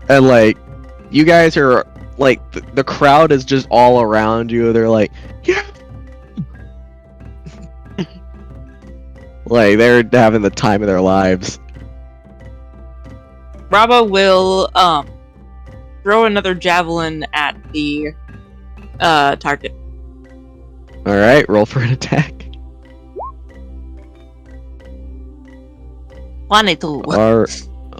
And like, you guys are like, the crowd is just all around you. They're like, yeah. Like, they're having the time of their lives. Rabba will throw another javelin at the target. Alright, roll for an attack. 22.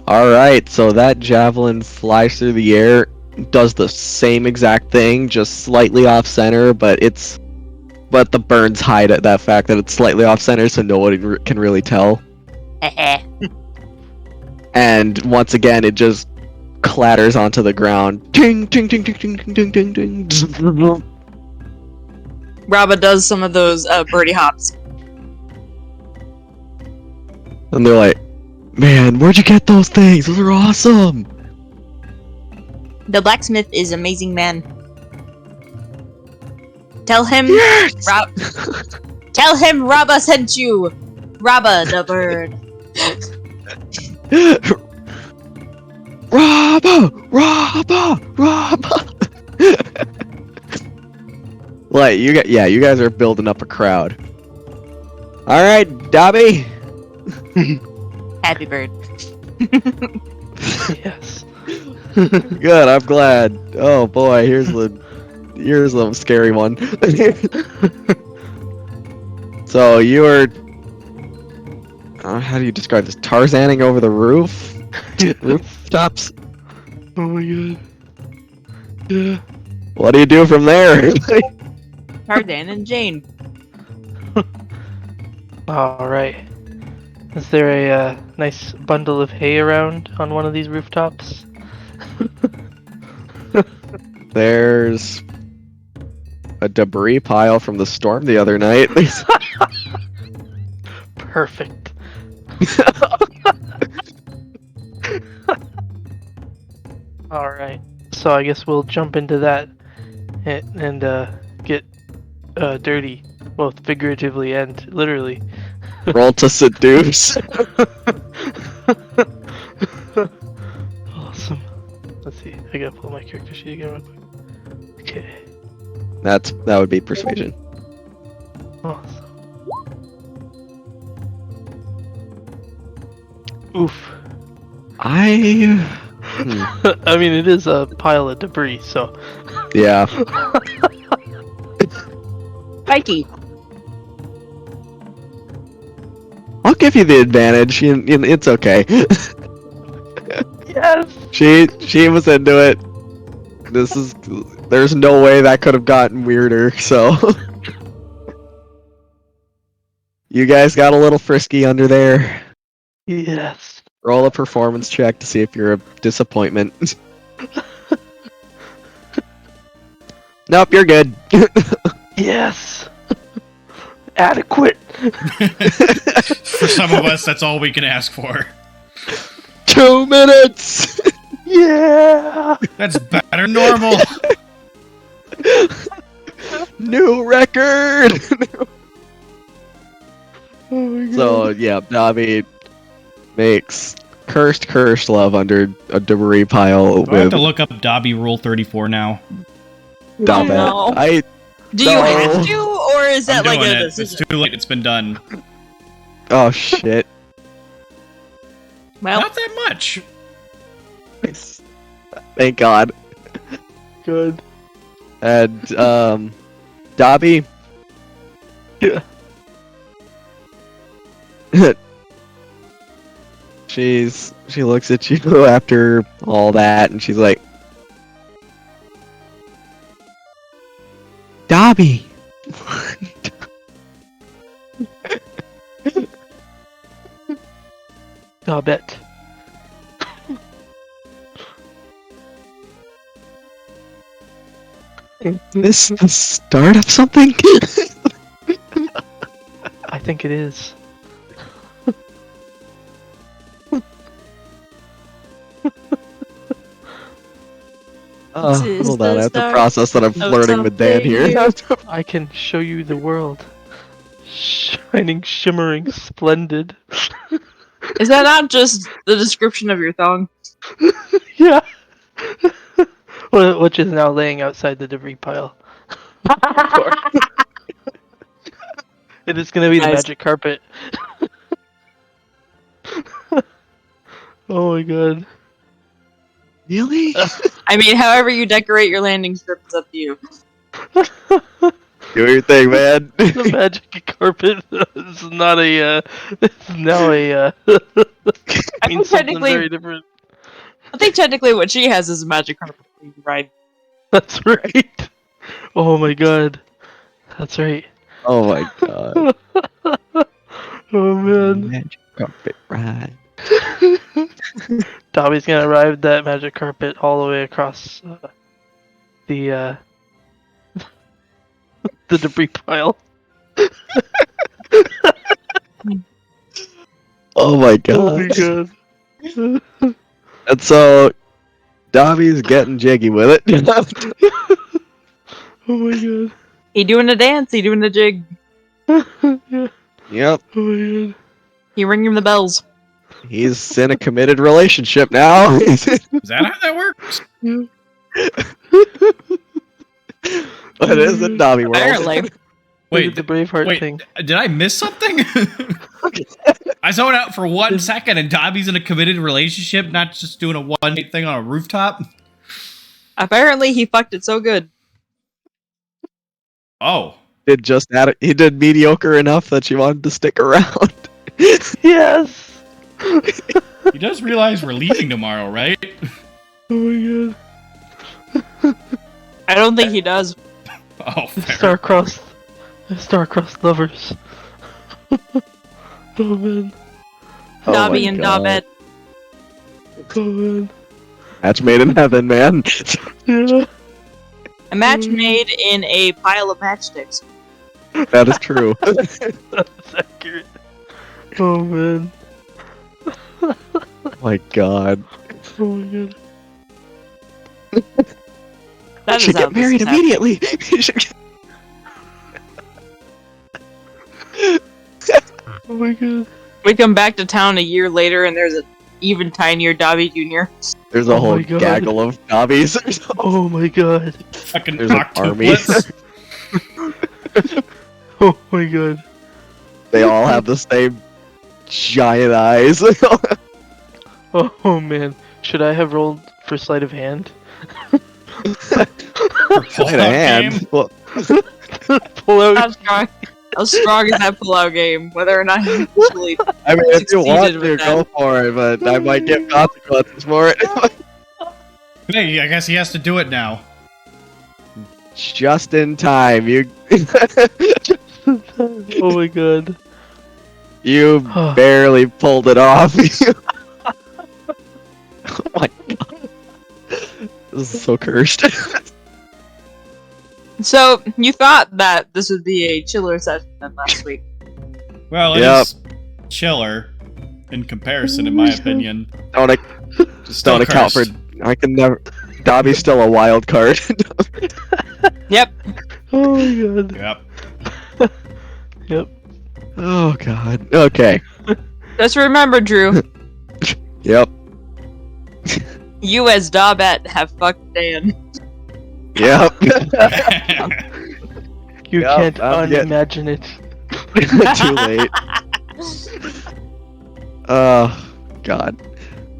Alright, so that javelin flies through the air, does the same exact thing, just slightly off center, but the burns hide at that fact that it's slightly off center, so nobody can really tell. And once again, it just clatters onto the ground. Ting, ting, ting, ting, ting, ting, ting, ting, ting. Rabba does some of those birdie hops. And they're like, man, where'd you get those things? Those are awesome! The blacksmith is amazing man. Tell him Yes! Tell him Rabba sent you! Rabba the bird. Rabba! Like, you guys are building up a crowd. Alright, Dobby! Happy bird. Yes. Good, I'm glad. Oh boy, here's the scary one. So you are, how do you describe this? Tarzaning over the roof? Rooftops? Oh my god. Yeah. What do you do from there? Tarzan and Jane. Alright. Is there a nice bundle of hay around on one of these rooftops? There's a debris pile from the storm the other night. Perfect. Alright. So I guess we'll jump into that and get dirty. Both figuratively and literally. Roll to seduce. Awesome. Let's see. I gotta pull my character sheet again real quick. Okay. That would be persuasion. Awesome. Oof. I I mean, it is a pile of debris, so. yeah. Pikey. I'll give you the advantage. It's okay. Yes. She was into it. There's no way that could have gotten weirder. So you guys got a little frisky under there. Yes. Roll a performance check to see if you're a disappointment. Nope, you're good. Yes. Adequate. For some of us, that's all we can ask for. 2 minutes. Yeah. That's better than normal. New record. Oh my God. So yeah, Dobby makes cursed love under a debris pile Do I have with to look up Dobby Rule 34 now? Dobby. no. Do you No. have to, or is that I'm like doing a it. It's decision? too late. It's been done. Oh shit. Well, Not that much. Thank God. Good. And Dobby. Yeah. She looks at you after all that and she's like, Dobby. I'll bet. Is this the start of something? I think it is. This is Hold on, the I have to start process that I'm flirting with Dan here. I can show you the world. Shining, shimmering, splendid. is that not just the description of your thong? Yeah. Which is now laying outside the debris pile. It is gonna be the Nice. magic carpet. Oh my God. Really? I mean, however you decorate your landing strip is up to you. Do your thing, man. The magic carpet is not a. It's now a. I means think something technically, very different. I think technically what she has is a magic carpet ride. That's right. Oh my God. That's right. Oh my God. Oh man. Magic carpet ride. Dobby's gonna ride that magic carpet all the way across the the debris pile. Oh my Oh my God. God. And so, Dobby's getting jiggy with it. Oh my God. He doing a dance, he doing a jig, Yeah. Yep. Oh my God. he ringing the bells. He's in a committed relationship now. Is that how that works? But it is in Dobby world. Apparently. Look Wait, at the Braveheart wait, thing. did I miss something? I zoned out for 1 second and Dobby's in a committed relationship, not just doing a one-night thing on a rooftop? Apparently he fucked it so good. Oh. He did mediocre enough that she wanted to stick around. Yes. He does realize we're leaving tomorrow, right? Oh my God. I don't think he does. Oh, fair. Star-crossed lovers. Oh man. Oh Dobby my and God. Dobbette. Oh man. Match made in heaven, man. Yeah. A match made in a pile of matchsticks. That is true. That's accurate. Oh man. Oh my God. Oh my God. That Should is how get married this is happening. immediately. Oh my God. We come back to town a year later and there's an even tinier Dobby Jr. There's a Oh whole my God. gaggle of Dobbies. Oh my God. Fucking There's an army. octuplets. Oh my God. They all have the same giant eyes. Oh man. Should I have rolled for sleight of hand? For Sleight of hand. game. Well, Pull out. How strong is that pull-out game? Whether or not he actually I mean, if you want succeeded to, with go for it, but I might get consequences for it. Hey, I guess he has to do it now. Just in time, you Oh my god. you barely pulled it off. Oh my god, this is so cursed. So, you thought that this would be a chiller session than last week. Well, Yep. it's chiller in comparison, in my opinion. Don't Still account for. cursed. I can never. Dobby's still a wild card. Yep. Oh my god. Yep. Yep. Oh god. Okay. Just remember, Drew, Yep. you as Daubet have fucked Dan. Yep. You Yep, can't I'm getting- unimagine it. Too late. Oh god.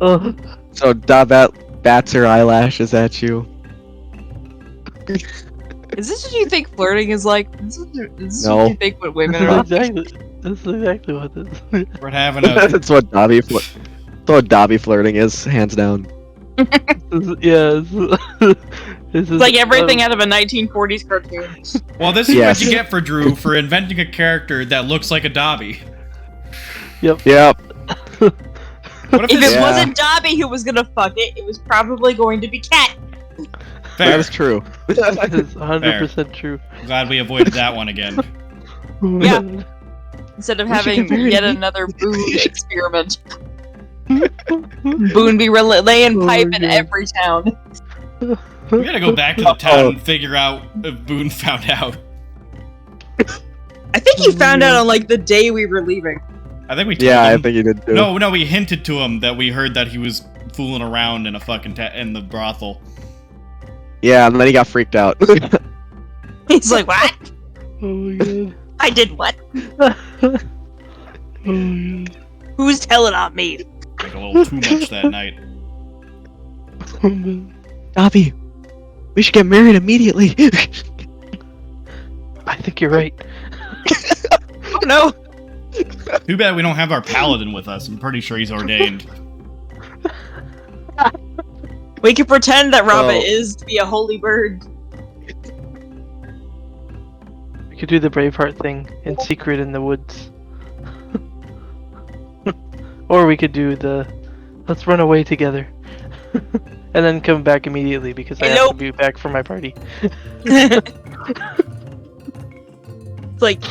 Oh. So Dabat bats her eyelashes at you. Is this what you think flirting is like? Is this No. what you think what women are like? This is exactly what this is. We're having a That's what Dobby flirting is, hands down. Yeah. This is It's like everything out of a 1940s cartoon. well. This is Yes. what you get for Drew for inventing a character that looks like a Dobby. Yep. What if If it's it Yeah. wasn't Dobby who was gonna fuck it, it was probably going to be Cat. fair? That is true. That is 100% true. Glad we avoided that one again. Yeah. Instead of We should having get married. yet another Boone experiment. Boone be laying Oh pipe my in God. every town. We gotta go back to the town and figure out if Boone found out. I think he found out on like the day we were leaving. I think we told Yeah, I him. think you did too. No, we hinted to him that we heard that he was fooling around in a fucking in the brothel. Yeah, and then he got freaked out. He's like, what? Oh my god. I did what? Oh my god. Who's telling on me? Like a little too much that night. Oh man. Dobby, we should get married immediately. I think you're right. Oh no. Too bad we don't have our paladin with us. I'm pretty sure he's ordained. We can pretend that Robert Oh. is to be a holy bird. We could do the Braveheart thing in secret in the woods. Or we could do the let's run away together. And then come back immediately because I have Nope. to be back for my party. It's like,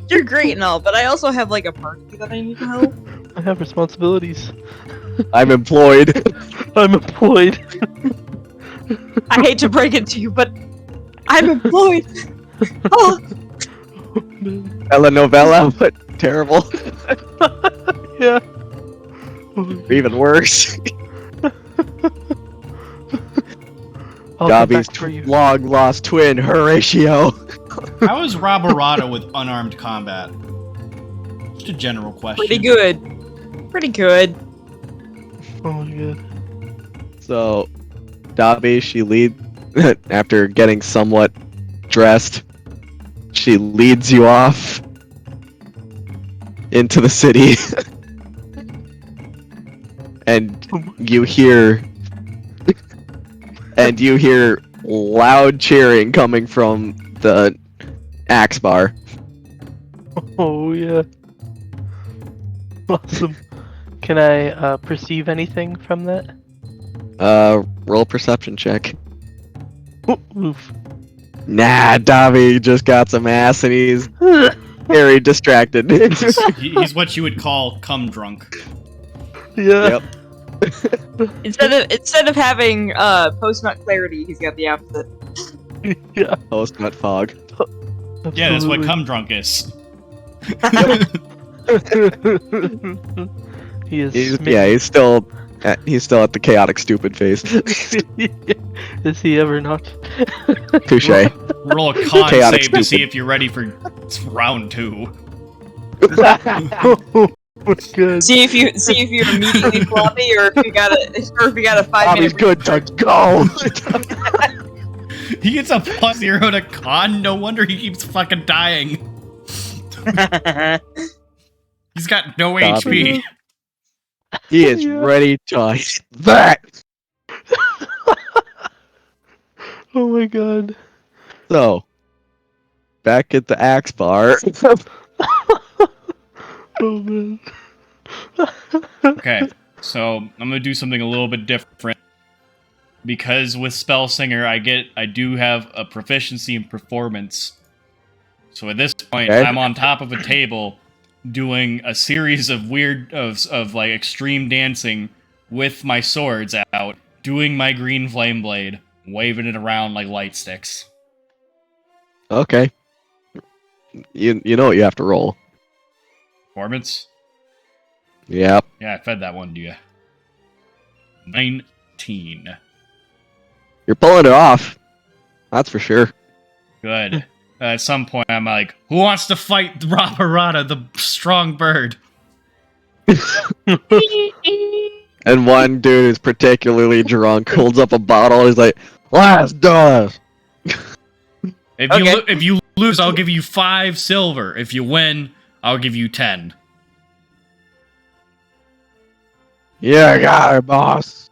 you're great and all, but I also have like a party that I need to help. I have responsibilities. I'm employed. I'm employed. I hate to break it to you, but I'm employed. Oh, Oh, man. Telenovela, but terrible. Yeah. Oh, Or even worse. I'll come Dobby's back for you. long lost twin, Horatio. How is Roborata with unarmed combat? Just a general question. pretty good. Pretty good. Oh my god. So, Dobby, she lead after getting somewhat dressed. She leads you off into the city, and you hear loud cheering coming from the Axe Bar. Oh yeah. Awesome. Can I perceive anything from that? Roll perception check. Oof. Nah, Dobby just got some ass and he's very distracted. He's what you would call cum drunk. Yeah. Yep. Instead of having post-nut clarity, he's got the opposite. Yeah. Post nut fog. Yeah, that's what Absolutely. cum drunk is. He is. He's still at the chaotic stupid face. Is he ever not? Touche. Roll a con Chaotic save to see stupid. if you're ready for round 2. Oh my god. See if you're immediately floppy, or if you got a 5 Dobby's minute. good to go. He gets a +0 to con. No wonder he keeps fucking dying. He's got no Stop HP. He is Yeah. ready to hit that. Oh my god. So, back at the axe bar. Oh man. Okay, so I'm gonna do something a little bit different because with Spell Singer, I do have a proficiency in performance. So at this point, Okay. I'm on top of a table doing a series of weird of like extreme dancing with my swords out, doing my green flame blade, waving it around like light sticks. Okay. You know what you have to roll. Performance? Yep. Yeah, I fed that one to you. 19. You're pulling it off. That's for sure. Good. At some point, I'm like, who wants to fight Raparata, the strong bird? And one dude who's particularly drunk holds up a bottle. He's like, "Let's do this." If you lose, I'll give you 5 silver. If you win, I'll give you 10. Yeah, I got it, boss.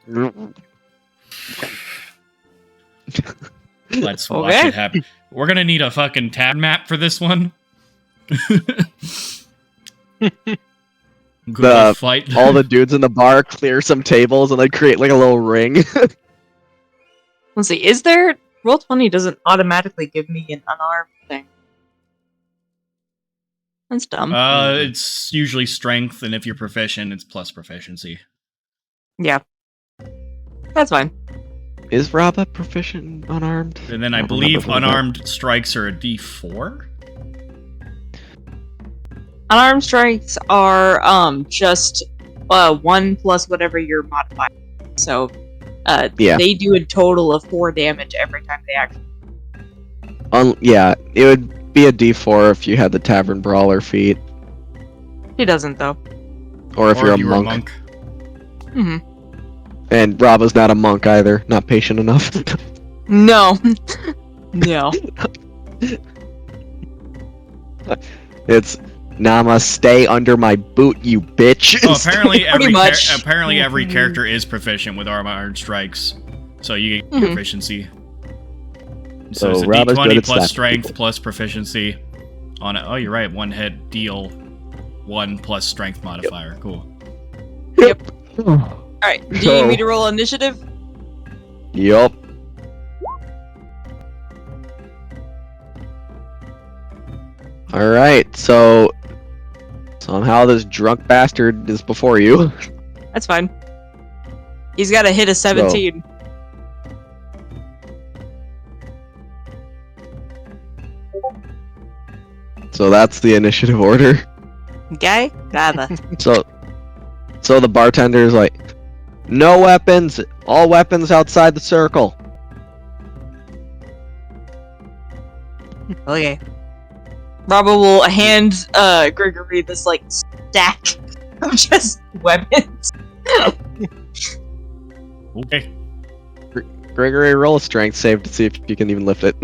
Let's watch Okay. it happen. We're gonna need a fucking tab map for this one. Google fight. All the dudes in the bar clear some tables and they create like a little ring. Let's see. Is there Roll20 doesn't automatically give me an unarmed thing? That's dumb. It's usually strength, and if you're proficient, it's plus proficiency. Yeah, that's fine. Is Rob a proficient unarmed? And then I don't believe remember from unarmed strikes are a D4. Unarmed strikes are just 1 plus whatever your modifier. So Yeah. they do a total of 4 damage every time they act. Yeah, it would be a D4 if you had the Tavern Brawler feat, He doesn't though. or if Or you're if a you were monk. Hmm. And Rob is not a monk either, not patient enough. No, no. It's Nama, stay under my boot, you bitch. Oh, apparently Pretty much. every character is proficient with unarmed strikes, so you get Mhm. proficiency. So So it's a Rob is good D20 at plus slapping strength people. plus proficiency on it. Oh, you're right. 1 hit deal 1 plus strength modifier. Cool. All right. Do you need me to roll initiative? Yup. Alright, so somehow this drunk bastard is before you. That's fine. He's got to hit a 17. So that's the initiative order. Okay. Gather. So the bartender is like, no weapons, all weapons outside the circle. Okay. Robbo will hand Gregory this like stack of just weapons. Okay. Gregory, roll a strength save to see if you can even lift it.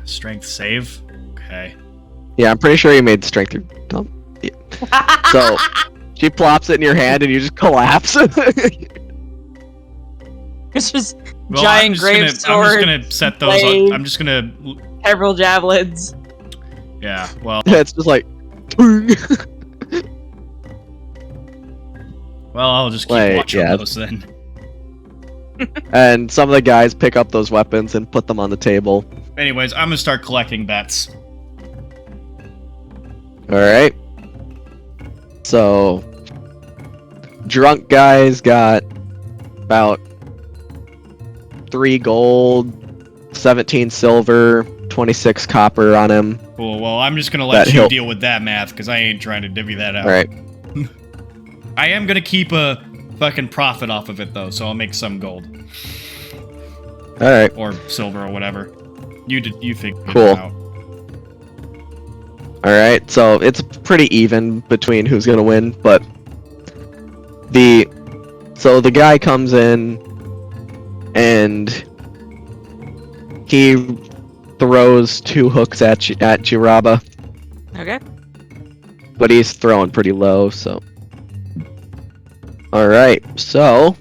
Strength save. Okay. Yeah, I'm pretty sure you made strength through dump. So she plops it in your hand and you just collapse. It's just Well, giant grave I'm sword, just gonna set those. blade. I'm just gonna. several javelins. Yeah. Well. It's just like Well, I'll just keep Wait, watching yeah. those then. and some of the guys pick up those weapons and put them on the table. Anyways, I'm gonna start collecting bets. Alright. So drunk guys got about 3 gold, 17 silver, 26 copper on him. Cool. Well, I'm just gonna let That you help. deal with that math because I ain't trying to divvy that out. Alright. I am gonna keep a fucking profit off of it though, so I'll make some gold Alright. or silver or whatever. You figure Cool. it out. Alright, so it's pretty even between who's gonna win, but the guy comes in and He throws 2 hooks at Jiraba, Okay. but he's throwing pretty low, so. Alright, so.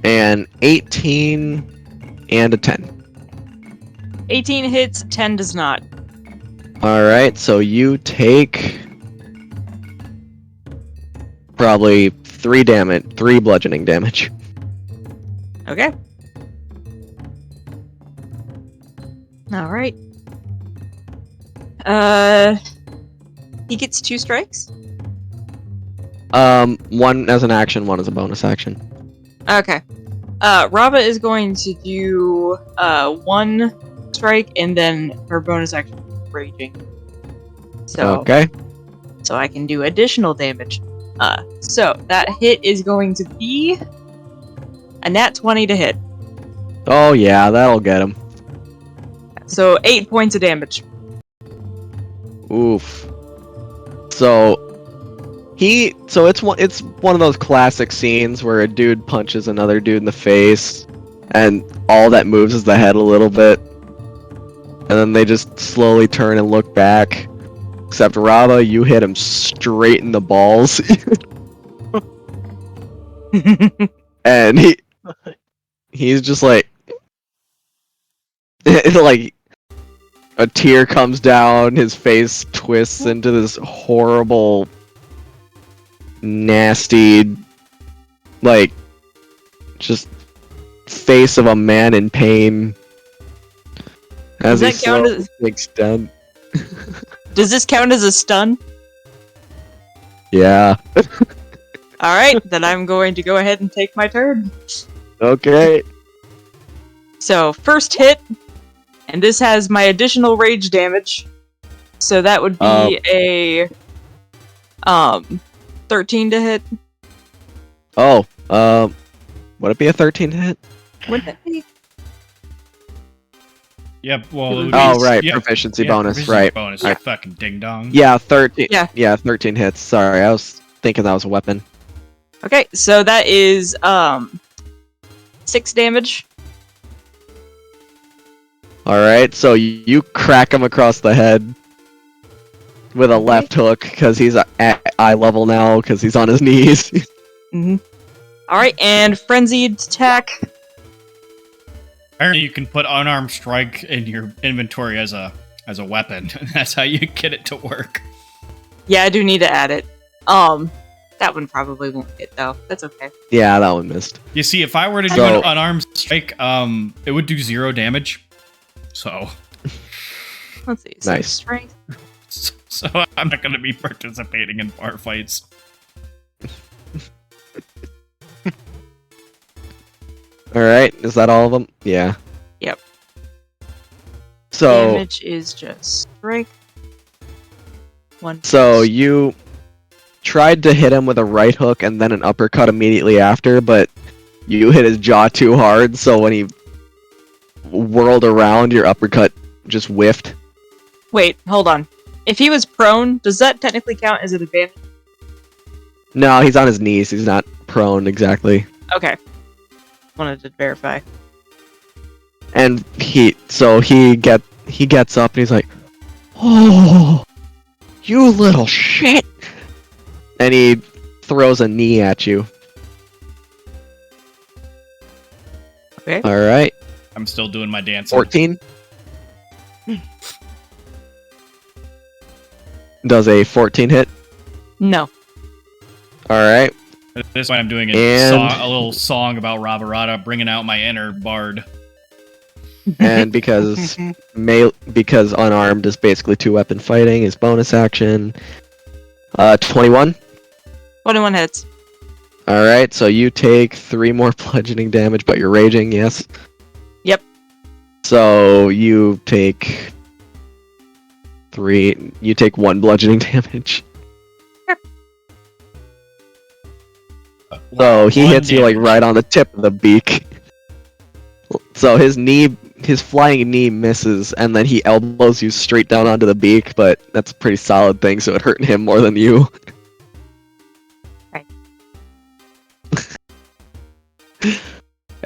An 18 and a 10. 18 hits, 10 does not. Alright, so you take. Probably 3 bludgeoning damage. Okay. Alright. He gets 2 strikes? One as an action, one as a bonus action. Okay. Rava is going to do 1 strike and then her bonus action raging. So Okay. so I can do additional damage. So that hit is going to be a nat 20 to hit. Oh yeah, that'll get him. So 8 points of damage. Oof. So it's one of those classic scenes where a dude punches another dude in the face, and all that moves is the head a little bit, and then they just slowly turn and look back. Except Rava, you hit him straight in the balls, and he's just like like a tear comes down, his face twists into this horrible, nasty, like, just face of a man in pain. As Does that count as- big stun. Does this count as a stun? Yeah. Alright, then I'm going to go ahead and take my turn. Okay. So, first hit, and this has my additional rage damage. So that would be a 13 to hit. Oh, would it be a 13 to hit? Would that be? Yep. Well. It would Oh, be- right, yeah, proficiency yeah, bonus, proficiency right. Bonus. Right. You fucking ding dong. Yeah, 13. Yeah. Yeah, 13 hits. Sorry, I was thinking that was a weapon. Okay, so that is 6 damage. Alright, so you crack him across the head with a left hook, because he's at eye level now, because he's on his knees. Alright, and frenzied attack. Apparently, you can put unarmed strike in your inventory as a weapon. That's how you get it to work. Yeah, I do need to add it. That one probably won't hit though. That's okay. Yeah, that one missed. You see, if I were to do So- an unarmed strike, it would do 0 damage. So, Let's see. So Nice. strength. so I'm not going to be participating in bar fights. Alright, is that all of them? Yeah. Yep. So, Damage is just strength. 1. so you tried to hit him with a right hook and then an uppercut immediately after, but you hit his jaw too hard, so when he whirled around, your uppercut just whiffed. Wait, hold on. If he was prone, does that technically count as an advantage? No, he's on his knees, he's not prone exactly. Okay. Wanted to verify. And he gets up and he's like, "Oh, you little shit!" And he throws a knee at you. Okay. All right, I'm still doing my dancing. 14. Does a 14 hit? No. All right. This one I'm doing And- a little song about Rabarada, bringing out my inner bard. And because unarmed is basically 2-weapon fighting, is bonus action. 21. 21 hits. All right, so you take 3 more bludgeoning damage, but you're raging, yes? Yep. So you take 1 bludgeoning damage. So he One hits you like damage. right on the tip of the beak. So his flying knee misses, and then he elbows you straight down onto the beak, but that's a pretty solid thing, so it hurt him more than you. Right.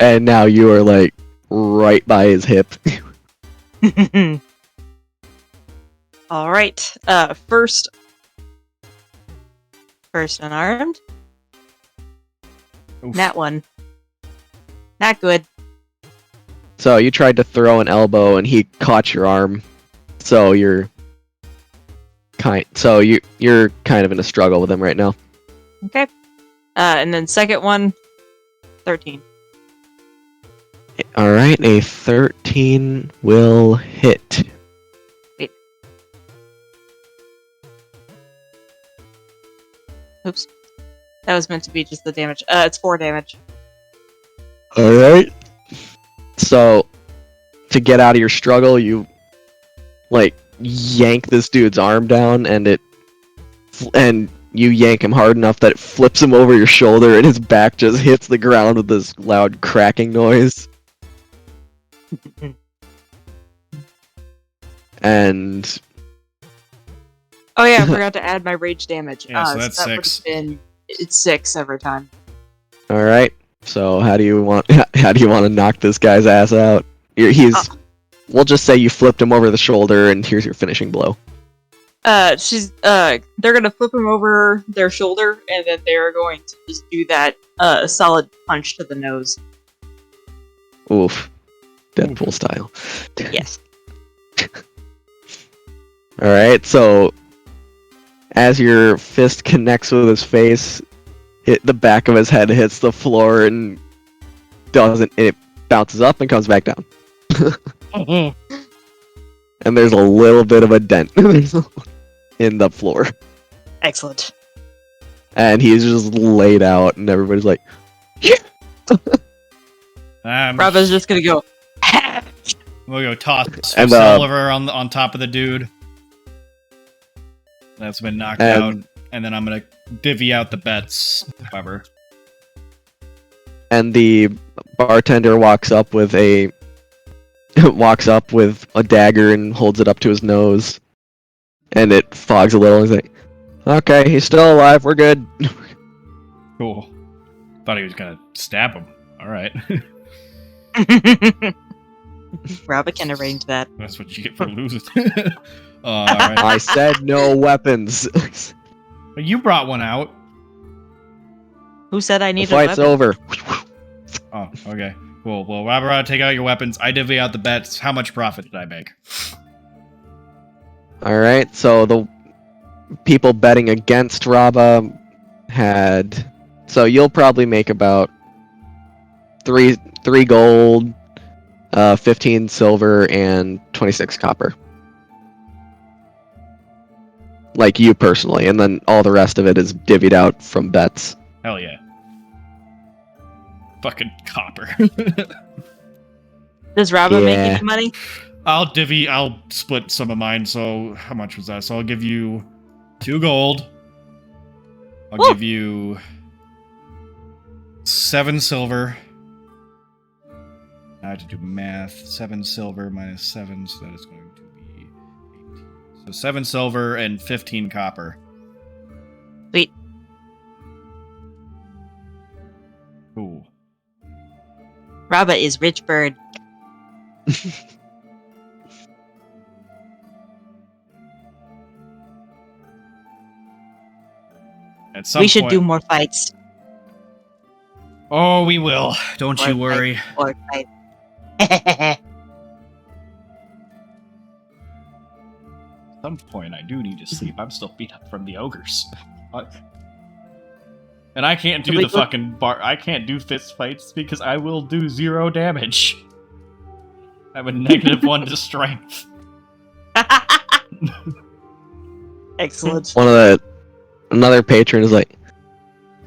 And now you are like right by his hip. All right. First unarmed. Oof. That one. Not good. So you tried to throw an elbow and he caught your arm. So you're kind of in a struggle with him right now. Okay. And then second one, 13. All right, a 13 will hit. Oops. That was meant to be just the damage. It's 4 damage. All right. So to get out of your struggle, you like yank this dude's arm down, and you yank him hard enough that it flips him over your shoulder, and his back just hits the ground with this loud cracking noise. And Oh yeah, I forgot to add my rage damage. Yeah, so that's that would've 6. It's 6 every time. all right. So how do you want to knock this guy's ass out? We'll just say you flipped him over the shoulder, and here's your finishing blow. They're gonna flip him over their shoulder, and then they're going to just do that solid punch to the nose. Oof. Deadpool style. Yes. Alright, so as your fist connects with his face, the back of his head hits the floor and it bounces up and comes back down. And there's a little bit of a dent in the floor. Excellent. And he's just laid out, and everybody's like, Bravo's just gonna go. We'll go toss And, Silver on top of the dude that's been knocked out, and then I'm gonna divvy out the bets. However, and the bartender walks up with a dagger and holds it up to his nose, and it fogs a little. He's like, "Okay, he's still alive. We're good." cool. Thought he was gonna stab him. All right, Bravo can arrange that. that's what you get for losing. All right. I said no weapons. But you brought one out. Who said I The needed a fight's weapon? over. Oh, okay. Cool. Well, Robert, take out your weapons. I divvy out the bets. How much profit did I make? Alright, so the people betting against Raba had... So you'll probably make about 3 gold, 15 silver, and 26 copper. Like you personally, and then all the rest of it is divvied out from bets. Hell yeah. Fucking copper. Does Raba make Yeah. any money? I'll split some of mine, so how much was that? So I'll give you 2 gold. I'll Woo! give you 7 silver. I have to do math. 7 silver minus 7, so that is going to be 18. So 7 silver and 15 copper. Sweet. Cool. Raba is rich bird. At some We should point- do more fights. Oh, we will. Don't you More worry. fights, more fights. At some point, I do need to sleep. I'm still beat up from the ogres. And I can't do Can we the go- fucking I can't do fist fights because I will do 0 damage. I have a -1 to strength. Excellent. Another patron is like,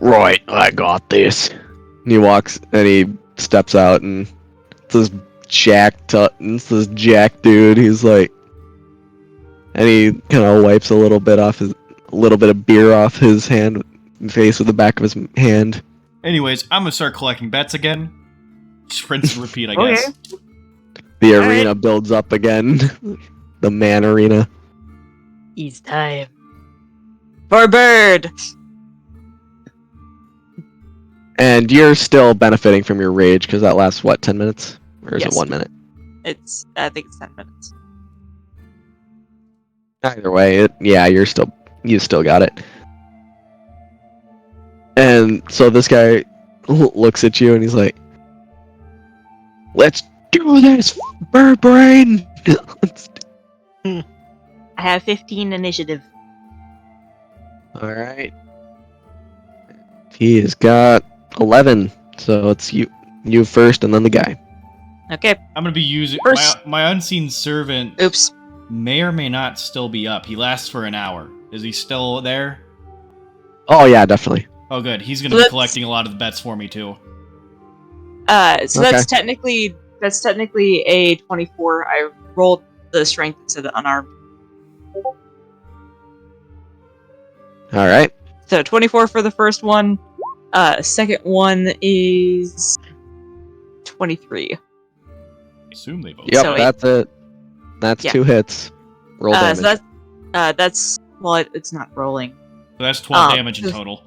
"Right, I got this." And he walks and he steps out, and it's this Jack dude. He's like, and he kind of wipes a little bit of beer off his face with the back of his hand. Anyways, I'm gonna start collecting bets again. Just rinse and repeat, I Okay. guess. The Alright. arena builds up again. The man arena. It's time for bird. And you're still benefiting from your rage because that lasts what, 10 minutes? Or is it Yes. 1 minute? I think it's 10 minutes. Either way, you still got it. And so this guy looks at you and he's like, "Let's do this, bird brain." I have 15 initiative. All right. He has got 11, so it's you first, and then the guy. Okay. I'm gonna be using First- my unseen servant. Oops. May or may not still be up. He lasts for an hour. Is he still there? Oh yeah, definitely. Oh, good. He's gonna So be that's- collecting a lot of the bets for me too. So Okay. that's technically a 24. I rolled the strength instead of unarmed. All right. So 24 for the first one. Second one is 23. I assume they both. Yep, So that's it. That's Yeah. 2 hits. Roll damage. So that's well, it's not rolling. So that's 12 Um, damage in total.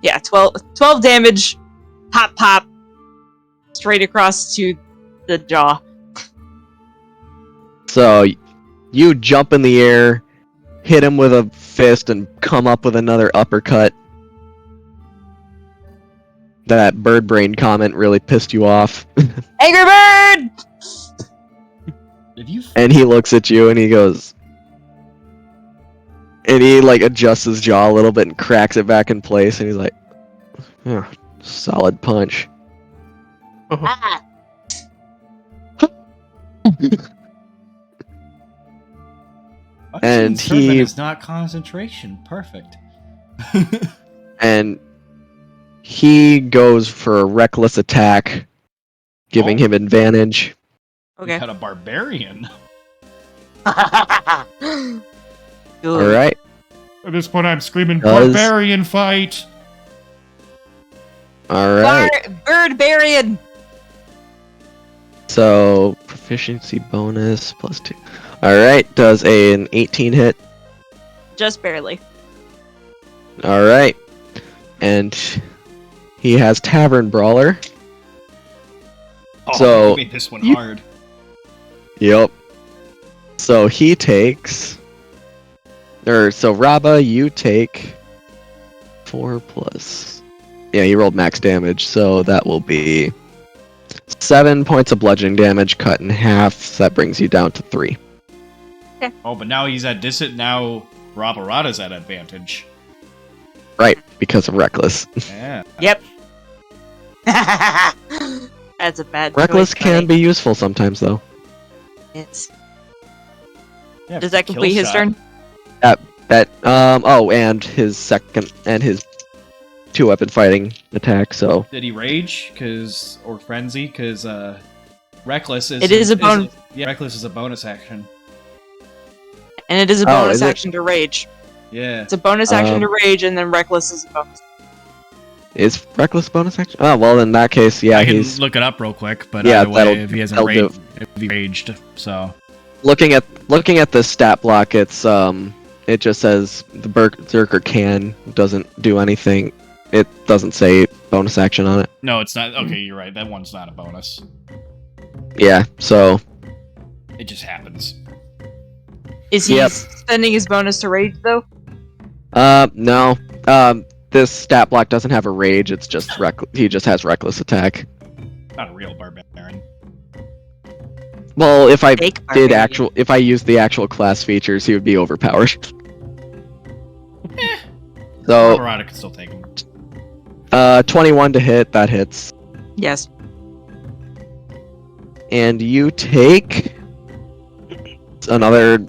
Yeah, 12 damage. Pop, pop. Straight across to the jaw. So you jump in the air, hit him with a fist, and come up with another uppercut. That bird brain comment really pissed you off. Angry Bird! Did you? And he looks at you and he goes, and he like adjusts his jaw a little bit and cracks it back in place, and he's like, "Yeah, solid punch." Ah. And Unseen servant he- is not concentration. Perfect. And he goes for a reckless attack, giving Oh. him advantage. We Okay. got a barbarian. All right. At this point, I'm screaming Does- barbarian fight. All right. Birdbarian! So proficiency bonus +2. All right. Does an 18 hit? Just barely. All right. And he has Tavern Brawler. Oh, So- you made this one you- hard. Yep. So he takes. So Raba, you take 4 plus. Yeah, he rolled max damage, so that will be 7 points of bludgeoning damage cut in half. So that brings you down to 3. Oh, but now he's at now Rabarada's at advantage. Right, because of Reckless. Yeah. Yep. That's a bad Reckless choice, can be useful sometimes, though. It's... Yeah, Does that kill complete his shot. turn? And his second and his 2-weapon fighting attack. So Did he rage? Or frenzy? Because reckless is. It is a bonus. Yeah, reckless is a bonus action. And it is a Oh, bonus is it? action to rage. Yeah. It's a bonus action Um, to rage, and then reckless is a bonus. is Reckless bonus action? Oh well, in that case, yeah, I can he's look it up real quick, but Yeah, either way, that'll- if he hasn't that'll do raged, if he raged, so looking at the stat block. It's it just says the Berserker can, doesn't do anything. It doesn't say bonus action on it. no, it's not. Okay, you're right. That one's not a bonus. Yeah, so It just happens. Is he Yep. spending his bonus to rage, though? no. This stat block doesn't have a rage. It's just he just has reckless attack. Not a real barbarian. Well, if I Fake did barbarian. if I used the actual class features, he would be overpowered. So, Rabarada can still take him. 21 to hit, that hits. Yes. And you take another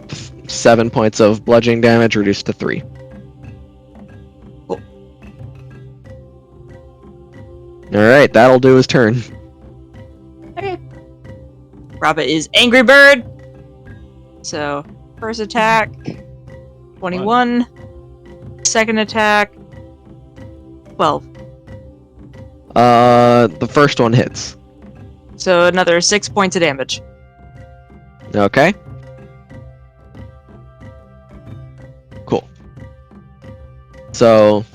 7 points of bludgeoning damage, reduced to 3. Cool. Alright, that'll do his turn. Okay. Raba is Angry Bird. So, first attack, 21. Second attack, 12. The first one hits. So, another 6 points of damage. Okay. Cool. So,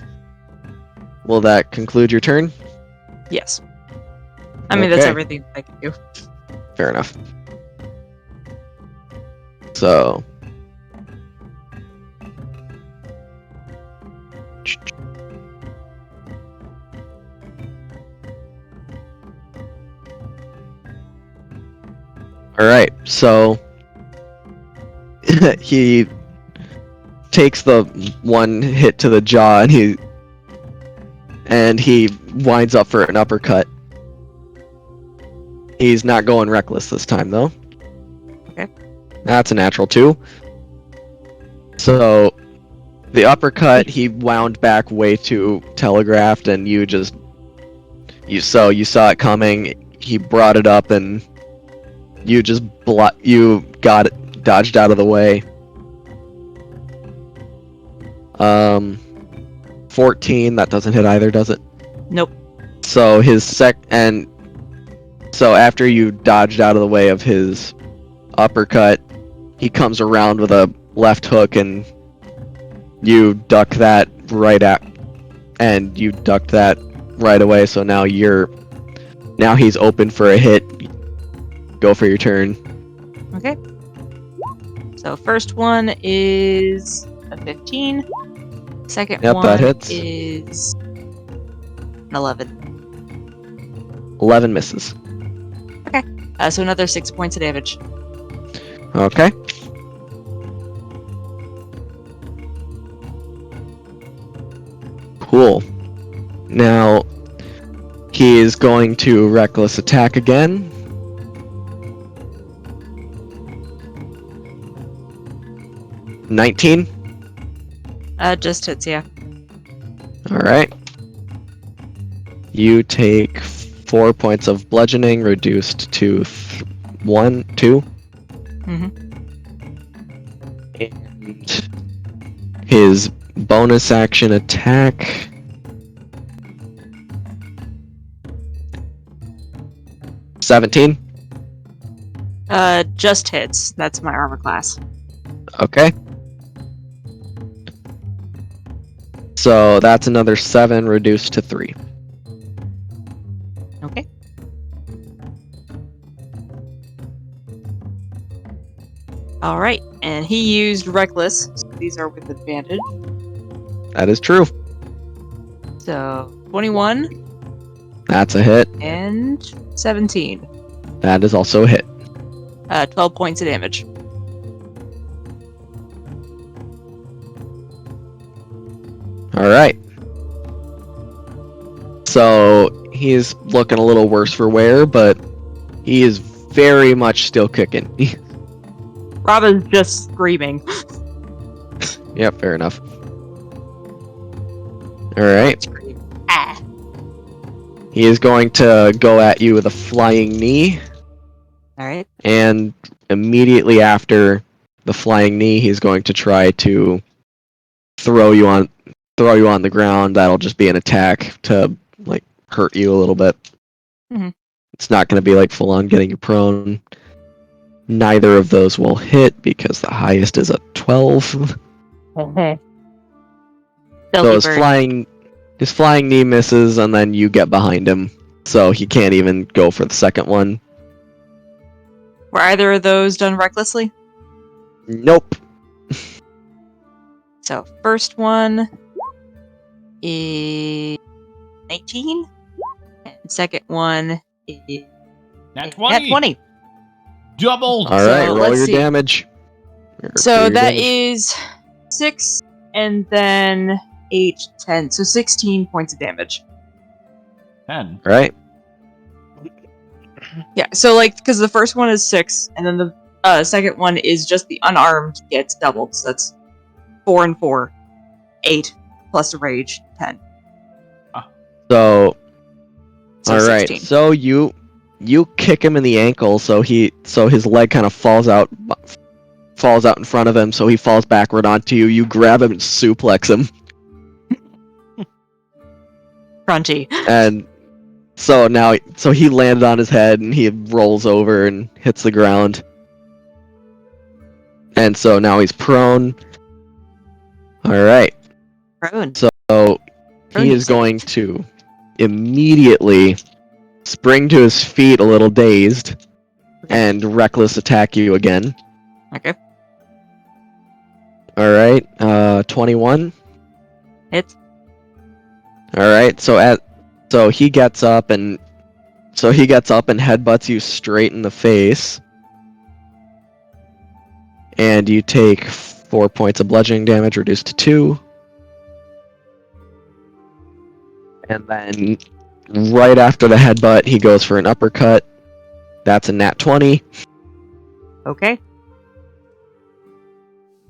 will that conclude your turn? Yes. I mean, that's Okay. everything I can do. Fair enough. So. Alright, so he takes the one hit to the jaw and he winds up for an uppercut. He's not going reckless this time though. Okay. That's a natural 2. So the uppercut he wound back way too telegraphed and you saw it coming. He brought it up and you just got it, dodged out of the way. 14, that doesn't hit either, does it? Nope. So so after you dodged out of the way of his uppercut, he comes around with a left hook and you duck that right away, so now he's open for a hit. Go for your turn. Okay. So first one is a 15. Second Yep, one that hits. is an 11. 11 misses. So another 6 points of damage. Okay. Cool. Now, he is going to reckless attack again. $19. Just hits, yeah. Alright. You take 4 points of bludgeoning, reduced to 2. Mm-hmm. And his bonus action attack. $17. Just hits. That's my armor class. Okay. So that's another 7 reduced to 3. Okay. Alright, and he used Reckless, so these are with advantage. That is true. So, 21 That's a hit. and 17. That is also a hit. 12 points of damage. Alright. So he's looking a little worse for wear, but he is very much still kicking. Robin's just screaming. Yep, fair enough. Alright. Ah. He is going to go at you with a flying knee, Alright. and immediately after the flying knee, he's going to try to throw you on the ground. That'll just be an attack to like hurt you a little bit. Mhm. It's not going to be like full on getting prone. Neither of those will hit because the highest is a 12. So his flying knee misses, and then you get behind him, so he can't even go for the second one. Were either of those done recklessly? Nope. So, first one is 19, and second one is Nat 20. 20. Doubled. All right, roll let's your see. damage. So Your that damage. is 6 and then 8, 10. So 16 points of damage. 10. All right. Yeah, so like, because the first one is 6, and then the second one is just the unarmed gets doubled. So that's 4 and 4. 8 plus a rage, 10. So, So all right. 16. So you kick him in the ankle, so his leg kind of falls out in front of him, so he falls backward onto you. You grab him and suplex him, Crunchy. and so he landed on his head and he rolls over and hits the ground, and so now he's prone. All right. Prone. So Prone, he you is say? going to immediately spring to his feet a little dazed and reckless attack you again. Okay. Alright, 21. Hits. Alright, so he gets up and headbutts you straight in the face. And you take 4 points of bludgeoning damage, reduced to 2. And then right after the headbutt, he goes for an uppercut. That's a nat 20. Okay.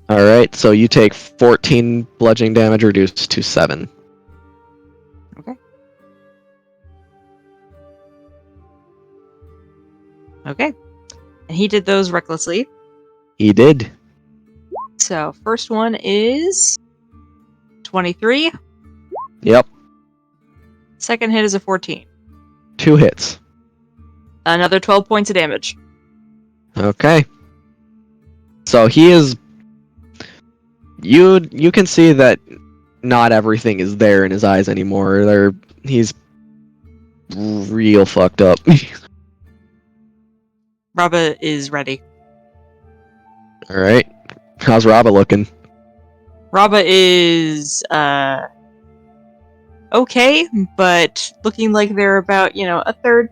Alright, so you take 14 bludgeoning damage, reduced to 7. Okay. And he did those recklessly. He did. So first one is 23. Yep, Second hit is a 14. 2 hits. Another 12 points of damage. Okay. So he is... You can see that not everything is there in his eyes anymore. He's real fucked up. Raba is ready. Alright. How's Raba looking? Raba is okay, but looking like they're about, a third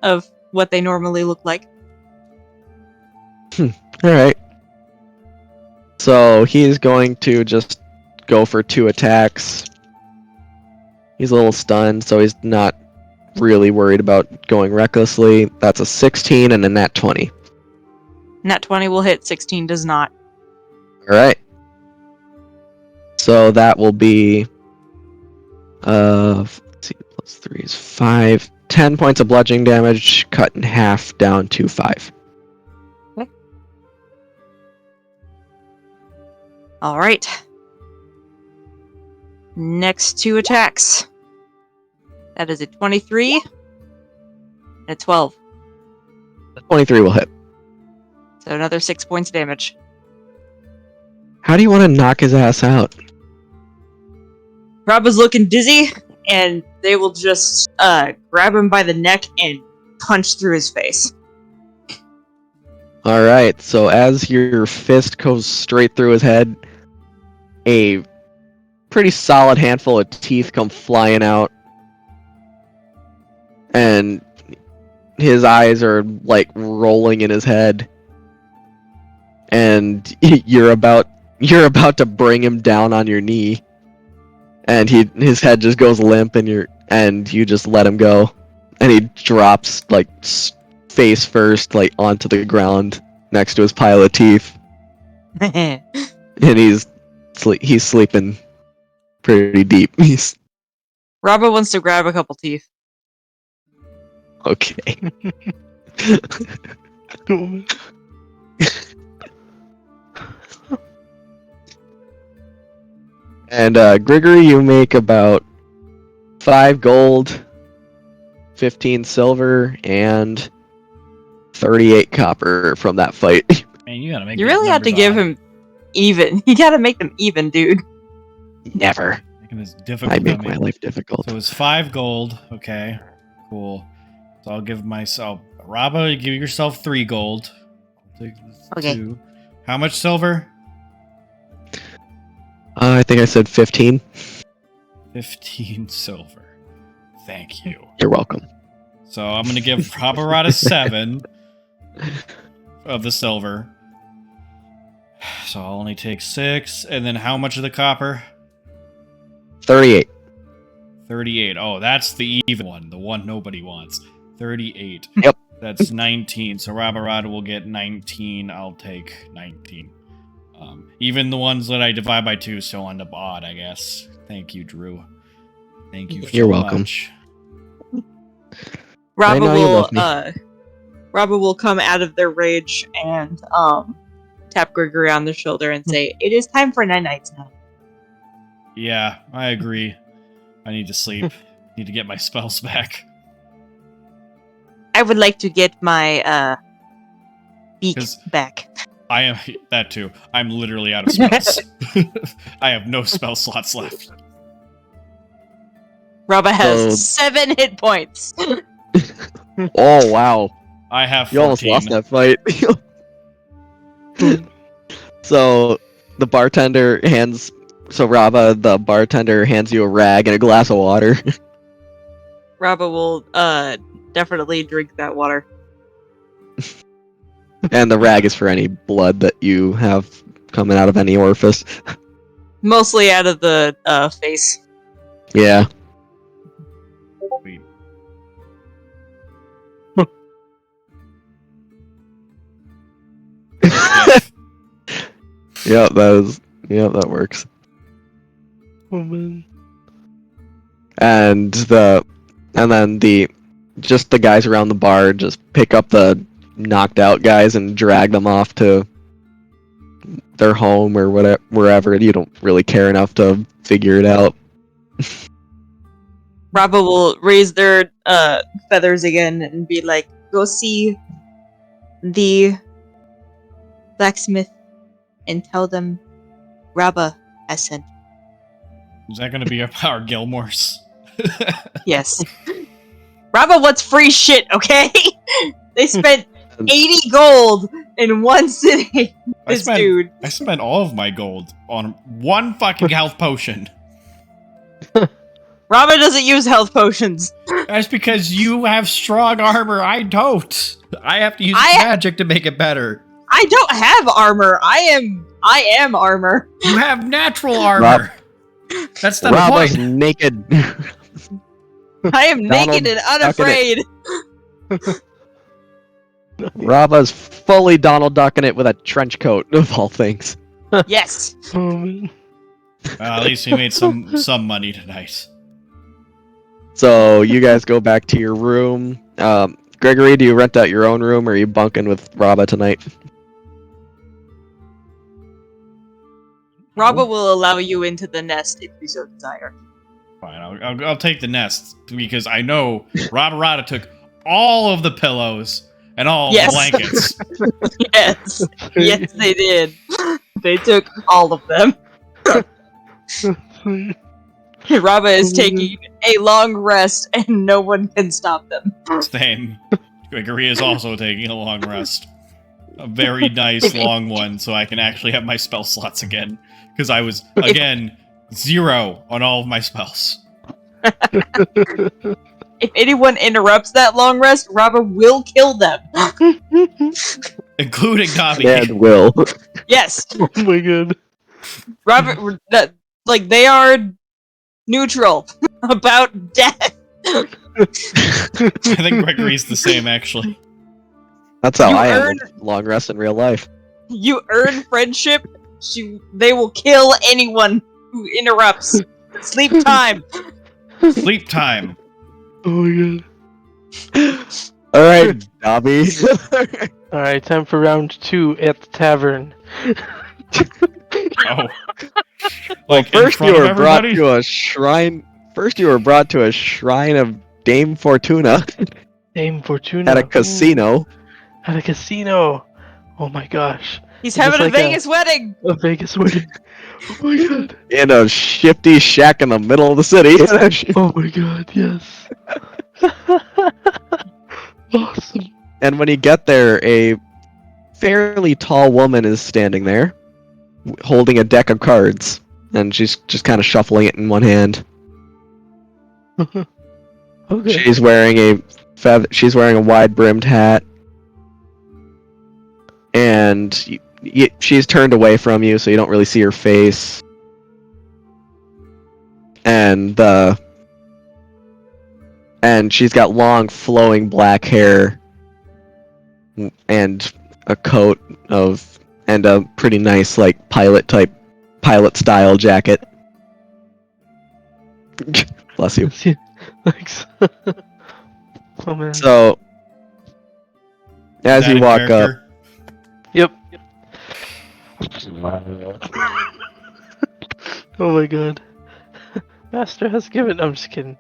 of what they normally look like. Alright. So he's going to just go for 2 attacks. He's a little stunned, so he's not really worried about going recklessly. That's a 16 and a nat 20. Nat 20 will hit, 16 does not. Alright. So that will be let's see, plus 3 is 5. 10 points of bludgeoning damage, cut in half down to 5. Okay. Alright. Next 2 attacks. That is a 23 and a 12. 23 will hit. So another 6 points of damage. How do you want to knock his ass out? Raba's looking dizzy, and they will just grab him by the neck and punch through his face. Alright, so as your fist goes straight through his head, a pretty solid handful of teeth come flying out. And his eyes are like rolling in his head. And you're about to bring him down on your knee. And his head just goes limp and you just let him go. And he drops like face first like onto the ground next to his pile of teeth. And he's sleeping pretty deep. Raba wants to grab a couple teeth. Okay. And Grigory, you make about 5 gold, 15 silver, and 38 copper from that fight. Man, you gotta make. You these really have to numbers give odd. him even. You gotta make them even, dude. Never. Making this difficult. I make on me. my life difficult. So it's 5 gold. Okay, cool. So I'll give myself Raba. Give yourself 3 gold. I'll take this Okay. 2. How much silver? I think I said 15. 15 silver. Thank you. You're welcome. So I'm gonna give Raba 7 of the silver. So I'll only take 6. And then how much of the copper? 38. 38. Oh, that's the even one. The one nobody wants. 38. Yep. That's 19. So Rabarada will get 19. I'll take 19. Even the ones that I divide by 2 still end up odd, I guess. Thank you, Drew. Thank you so You're welcome. much. I know you love me. Raba will come out of their rage and tap Gregory on the shoulder and say, "It is time for night-nights now." Yeah, I agree. I need to sleep. Need to get my spells back. I would like to get my beak 'Cause- back. I am that too. I'm literally out of spells. I have no spell slots left. Raba has So- 7 hit points. Oh wow, I have 14. you almost lost that fight. So the bartender hands. So Rava, the bartender, hands you a rag and a glass of water. Raba will definitely drink that water. And the rag is for any blood that you have coming out of any orifice. Mostly out of the face. Yeah. Sweet. Yep, that works. Oh man. And then the guys around the bar just pick up the knocked out guys and drag them off to their home or whatever, wherever. You don't really care enough to figure it out. Raba will raise their feathers again and be like, go see the blacksmith and tell them Raba has sent. Is that going to be our Gilmores? Yes. Raba wants free shit, okay? They spent 80 gold in one sitting. This dude. I spent all of my gold on one fucking health potion. Raba doesn't use health potions. That's because you have strong armor. I don't. I have to use magic to make it better. I don't have armor. I am armor. You have natural armor. That's the Rava's point. naked. I am naked and unafraid. Rava's fully Donald Ducking it with a trench coat, of all things. Yes. Oh man. At least we made some money tonight. So you guys go back to your room. Gregory, do you rent out your own room, or are you bunking with Rava tonight? Raba will allow you into the nest if you so desire. Fine, I'll take the nest because I know Rada took all of the pillows and all Yes. the blankets. Yes. Yes, they did. They took all of them. Raba is taking a long rest and no one can stop them. Same. Gregory is also taking a long rest. A very nice long one, so I can actually have my spell slots again. Because I was, again, 0 on all of my spells. If anyone interrupts that long rest, Raba will kill them. Including Dobby. And Will. Yes. Oh my god. Raba, they are neutral about death. I think Gregory's the same, actually. That's how You I am earn- with long rest in real life. You earn friendship. They will kill anyone who interrupts. Sleep time. Sleep time. Oh my god. Alright, Dobby. Alright, time for round 2 at the tavern. Oh. Well, Like, in first front you of were brought everybody? to a shrine. First, you were brought to a shrine of Dame Fortuna Dame Fortuna. at a casino. Ooh, at a casino. Oh my gosh. He's Is this having a like Vegas wedding. A Vegas wedding. Oh my god. In a shifty shack in the middle of the city. Oh my god, yes. Awesome. And when you get there, a fairly tall woman is standing there, holding a deck of cards, and she's just kind of shuffling it in one hand. Okay. She's wearing a wide-brimmed hat, and she's turned away from you, so you don't really see her face. And she's got long, flowing black hair, and a coat and a pretty nice, like, pilot style jacket. Bless you. Thanks. Oh man. So, as Is that you in walk up, character? Yep. Oh my god. Master has given. I'm just kidding.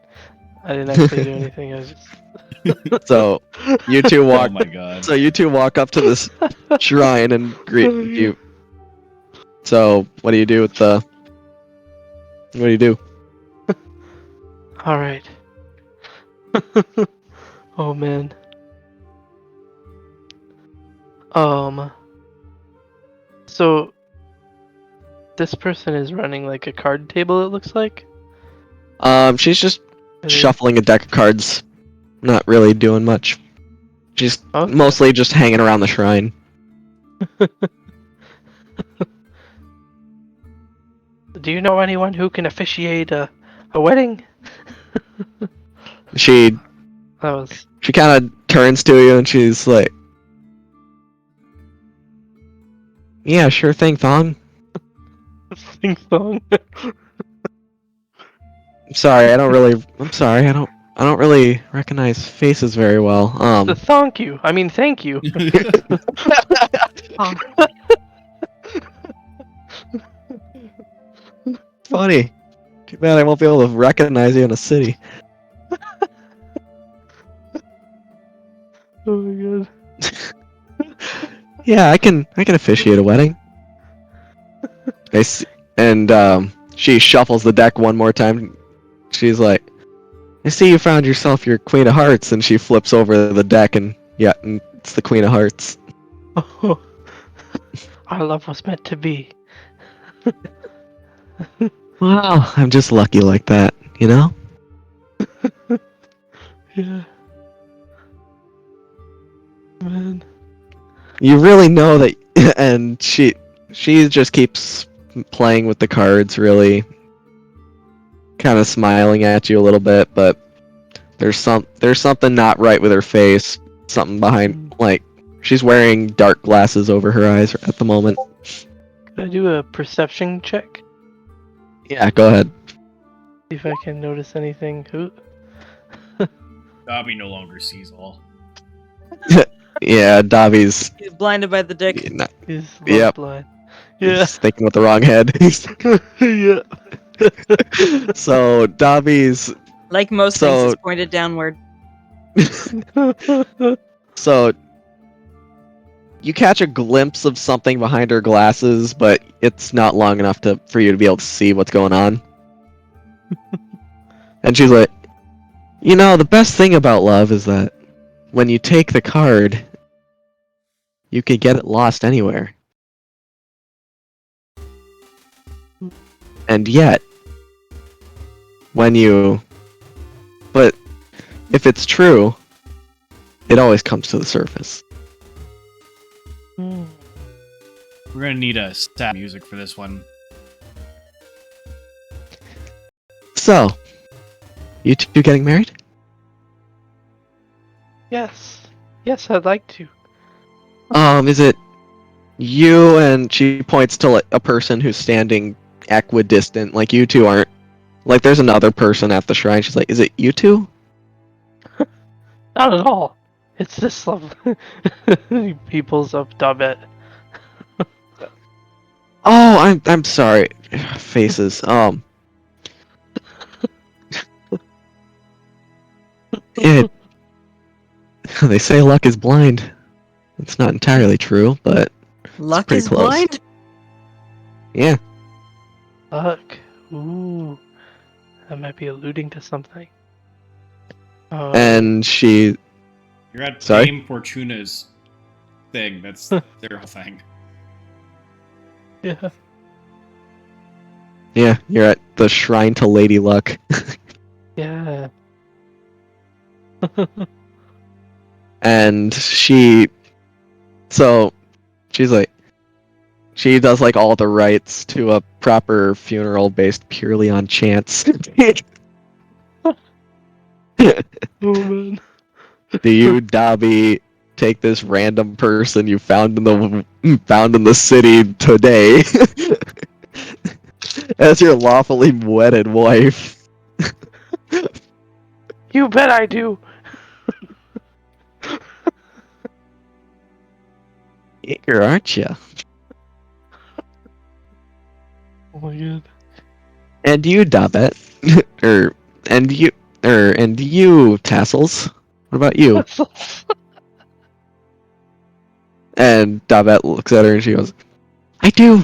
I didn't actually do anything. I was just. so you two Oh walk. my god. So you two walk up to this shrine and greet you. So what do you do with the? What do you do? All right. Oh man. So this person is running like a card table. It looks like. She's just It is- shuffling a deck of cards, not really doing much. She's Okay. mostly just hanging around the shrine. Do you know anyone who can officiate a wedding? She That was kind of turns to you and she's like, "Yeah, sure thing, Thong. sing song. I'm sorry, I don't really recognize faces very well. Thank you. I mean, thank you. Funny. Too bad I won't be able to recognize you in a city." Oh my god. Yeah, I can officiate a wedding. I see, and she shuffles the deck one more time. She's like, "I see you found yourself your Queen of Hearts," and she flips over the deck, and yeah, and it's the Queen of Hearts. Oh, our love was meant to be. Wow, I'm just lucky like that, you know? Yeah. Man. You really know that, and she just keeps playing with the cards, really, kind of smiling at you a little bit, but there's something not right with her face. Something behind, like she's wearing dark glasses over her eyes at the moment. Can I do a perception check? Yeah, go ahead. See if I can notice anything. Who? Dobby no longer sees all. Yeah, Davi's He's blinded by the dick. not, He's love Yep. blind. he's Yeah. thinking with the wrong head. Yeah. So Davi's Like most So- things, it's pointed downward. So you catch a glimpse of something behind her glasses, but it's not long enough for you to be able to see what's going on. And she's like, "You know, the best thing about love is that when you take the card, you could get it lost anywhere. And yet, but if it's true, it always comes to the surface." Hmm. We're gonna need a sad music for this one. So, you two getting married? Yes. Yes, I'd like to. Is it you and she points to like a person who's standing equidistant, like you two aren't, like there's another person at the shrine. She's like, "Is it you two?" Not at all. It's this lovely. He pulls up Dabbet. Oh, I'm sorry. Faces. It they say luck is blind. It's not entirely true, but Luck pretty is close. blind? yeah. Look. Ooh. That might be alluding to something. And she You're at Sorry? Dame Fortuna's thing. That's their whole thing. Yeah. yeah, you're at the shrine to Lady Luck. Yeah. And she's like, she does like all the rites to a proper funeral based purely on chance. Oh man. Do you, Dobby, take this random person you found in the city today as your lawfully wedded wife? You bet I do. Eager, aren't you? Oh my god. And you, Dabbet, and you, Tassels. What about you? And Dabbet looks at her and she goes, "I do.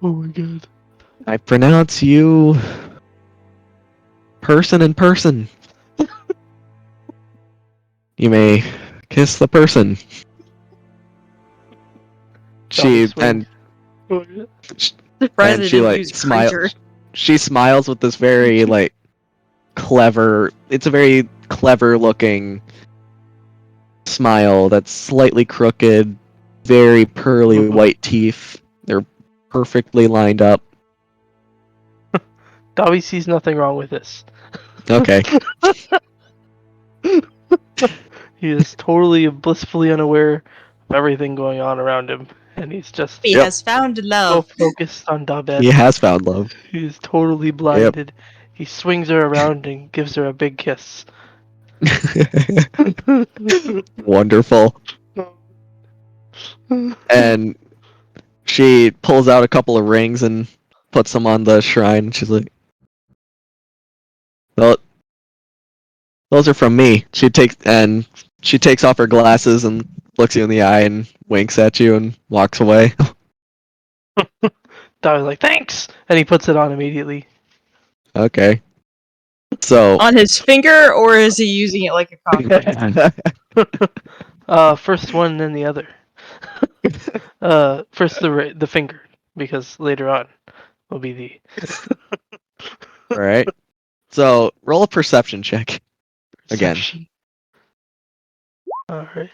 Oh my god. I pronounce you person in person. You may kiss the person. Dobby She swings. and Surprised and they she didn't like use creature. she smiles with this very like clever. It's a very clever looking smile that's slightly crooked, very pearly white teeth. They're perfectly lined up. Dobby sees nothing wrong with this. Okay. He is totally blissfully unaware of everything going on around him, and he's just He Yep. has found so love. focused on He Dabed. has found love. He's totally blinded. He swings her around and gives her a big kiss. Wonderful. And she pulls out a couple of rings and puts them on the shrine. She's like, "Well, those are from me." She takes off her glasses and looks you in the eye and winks at you and walks away. Dobby's like, thanks! And he puts it on immediately. Okay. So. On his finger, or is he using it like a compass? First one, then the other. First the finger, because later on will be the. All right. So roll a perception check again. Perception. Alright.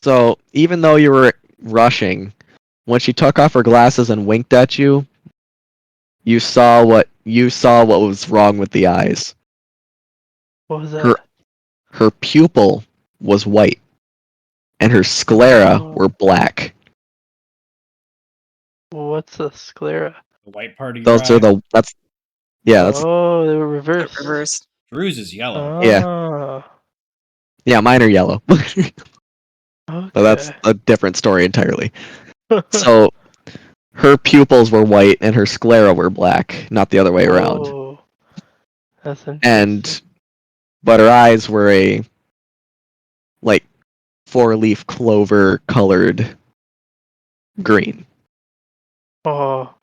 So even though you were rushing, when she took off her glasses and winked at you, you saw what was wrong with the eyes. What was that? Her pupil was white, and her sclera were black. What's a sclera? The white part of your Those are eye. that's Oh, they were reversed. Reversed. Drew's is yellow. Oh, yeah, mine are yellow. okay. So that's a different story entirely. So her pupils were white and her sclera were black, not the other way around. Oh, that's interesting. But her eyes were a like 4-leaf clover colored green, Oh,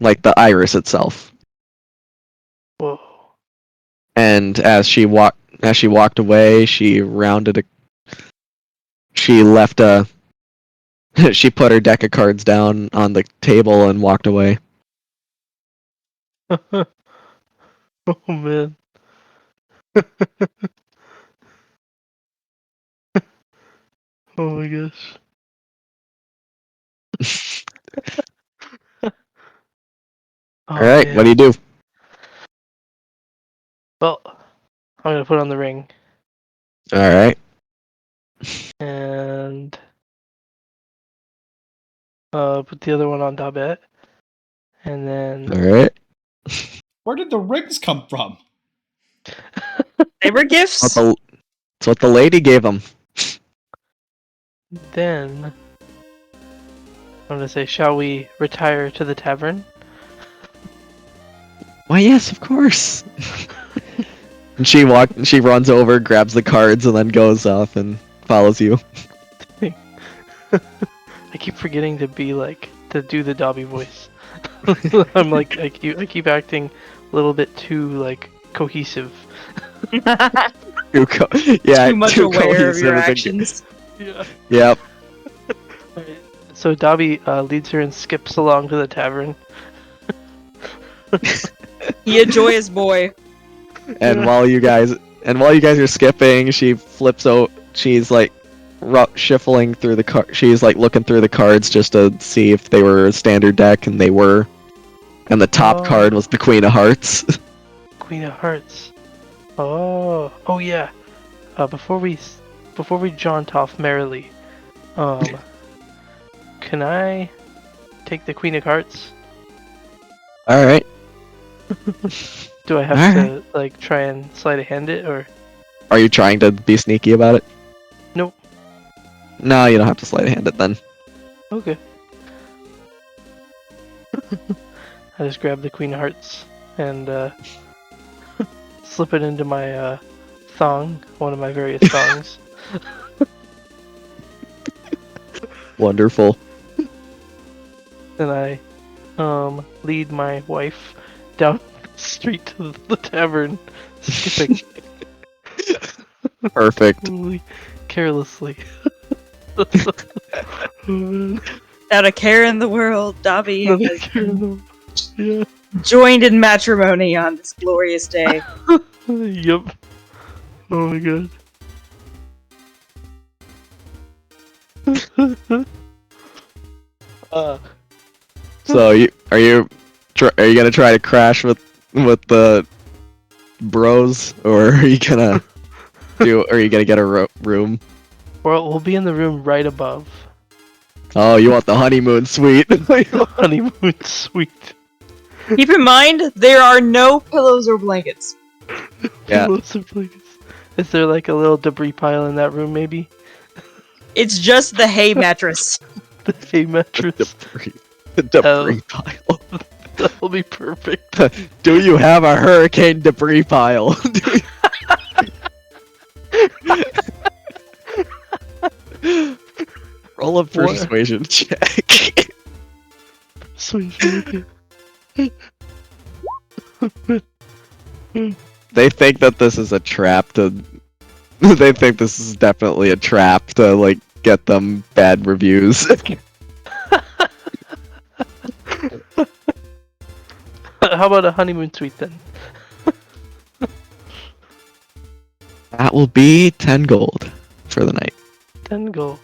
like the iris itself. whoa. And as she walked away, she left she put her deck of cards down on the table and walked away. Oh man. Oh my gosh. Oh, All right, man. what do you do? Well, I'm gonna put on the ring All right. and put the other one on Dabet, and then All right. Where did the rings come from? They were gifts. That's what the lady gave him. then I'm gonna say, shall we retire to the tavern? Why, yes, of course. And she runs over, grabs the cards, and then goes off and follows you. I keep forgetting to do the Dobby voice. I'm like, I keep acting a little bit too like cohesive. Too much aware of cohesive your and- actions. Yeah. Yep. So Dobby leads her and skips along to the tavern. He a joyous boy. And while you guys are skipping, she flips out. She's like shuffling through the card. She's like looking through the cards just to see if they were a standard deck, and they were. And the top Oh. card was the Queen of Hearts. Queen of Hearts. Oh yeah. Before we jaunt off merrily, can I take the Queen of Hearts? All right. Do I have Alright. to like try and sleight of hand it, or Are you trying to be sneaky about it? Nope. No, you don't have to sleight of hand it then. okay? I just grab the Queen of Hearts and slip it into my thong, one of my various thongs. Wonderful. Then I lead my wife down the street to the tavern, skipping Perfect. totally carelessly. Oh, man. Without a care in the world, Dobby Another has careless- Yeah. joined in matrimony on this glorious day. Yep. Oh my god. So are you gonna try to crash with the bros, or are you gonna get a room? Well, we'll be in the room right above. Oh, you want the honeymoon suite? Honeymoon suite. Keep in mind, there are no pillows or blankets. Yeah. Pillows and blankets. Is there like a little debris pile in that room, maybe? It's just the hay mattress. The hay mattress. Debris pile. That'll be perfect. Do you have a hurricane debris pile? Roll a persuasion check. Sweet. They think that this is a trap to. They think this is definitely a trap to like get them bad reviews. How about a honeymoon suite then? That will be 10 gold for the night. 10 gold.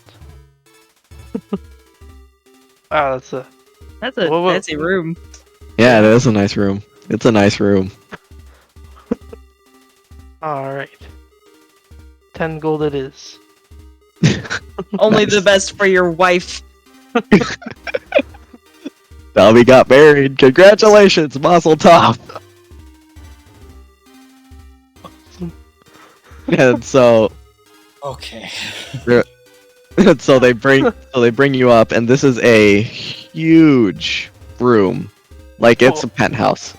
Ah, that's a. That's a Whoa. fancy room. Yeah, it is a nice room. It's a nice room. Alright. 10 gold it is. Only Nice. the best for your wife. Dalby got married. Congratulations, Mazel Tov. And so, Okay. so they bring you up, and this is a huge room, like it's a penthouse,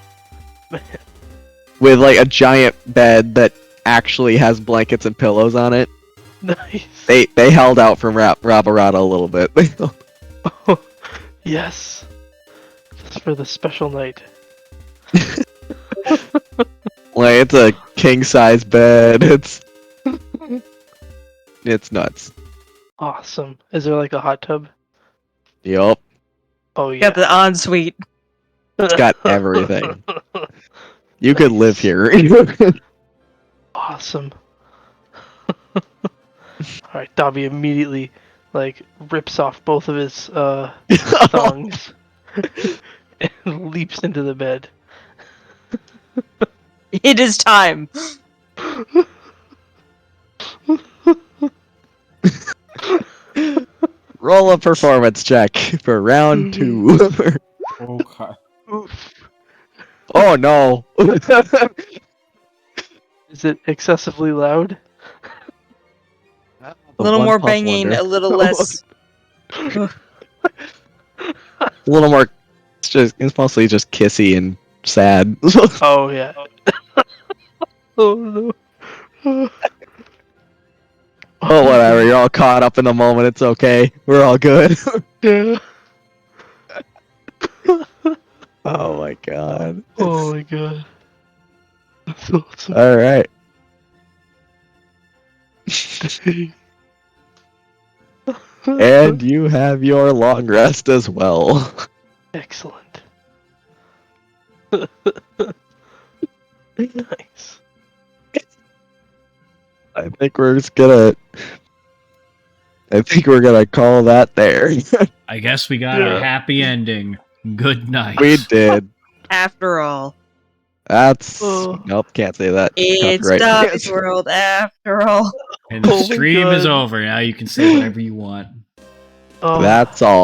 with like a giant bed that actually has blankets and pillows on it. Nice. They held out from Rabarata a little bit. Oh, yes. Just for the special night. Like it's a king size bed. It's nuts. Awesome. Is there like a hot tub? Yup, Oh yeah. Got the ensuite. it's got everything. You could live here. Awesome. Alright, Dobby immediately like rips off both of his thongs and leaps into the bed. It is time. Roll a performance check for round 2. Okay. Oof. Oh no! Is it excessively loud? A little One more puff banging, wonder. a little less. A little more. It's mostly just kissy and sad. Oh yeah. Oh no. Oh whatever. You're all caught up in the moment. It's okay. We're all good. Yeah. Oh my god. Oh my god. That's awesome. All right. And you have your long rest as well. Excellent. Nice. I think we're just gonna. I think we're gonna call that there. I guess we got Yeah. a happy ending. Good night. We did. After all, That's Oh. nope. Can't say that. it's Copyright. Dobby's world. After all. And the Oh my stream is God. over. Now you can say whatever you want. Oh. That's all.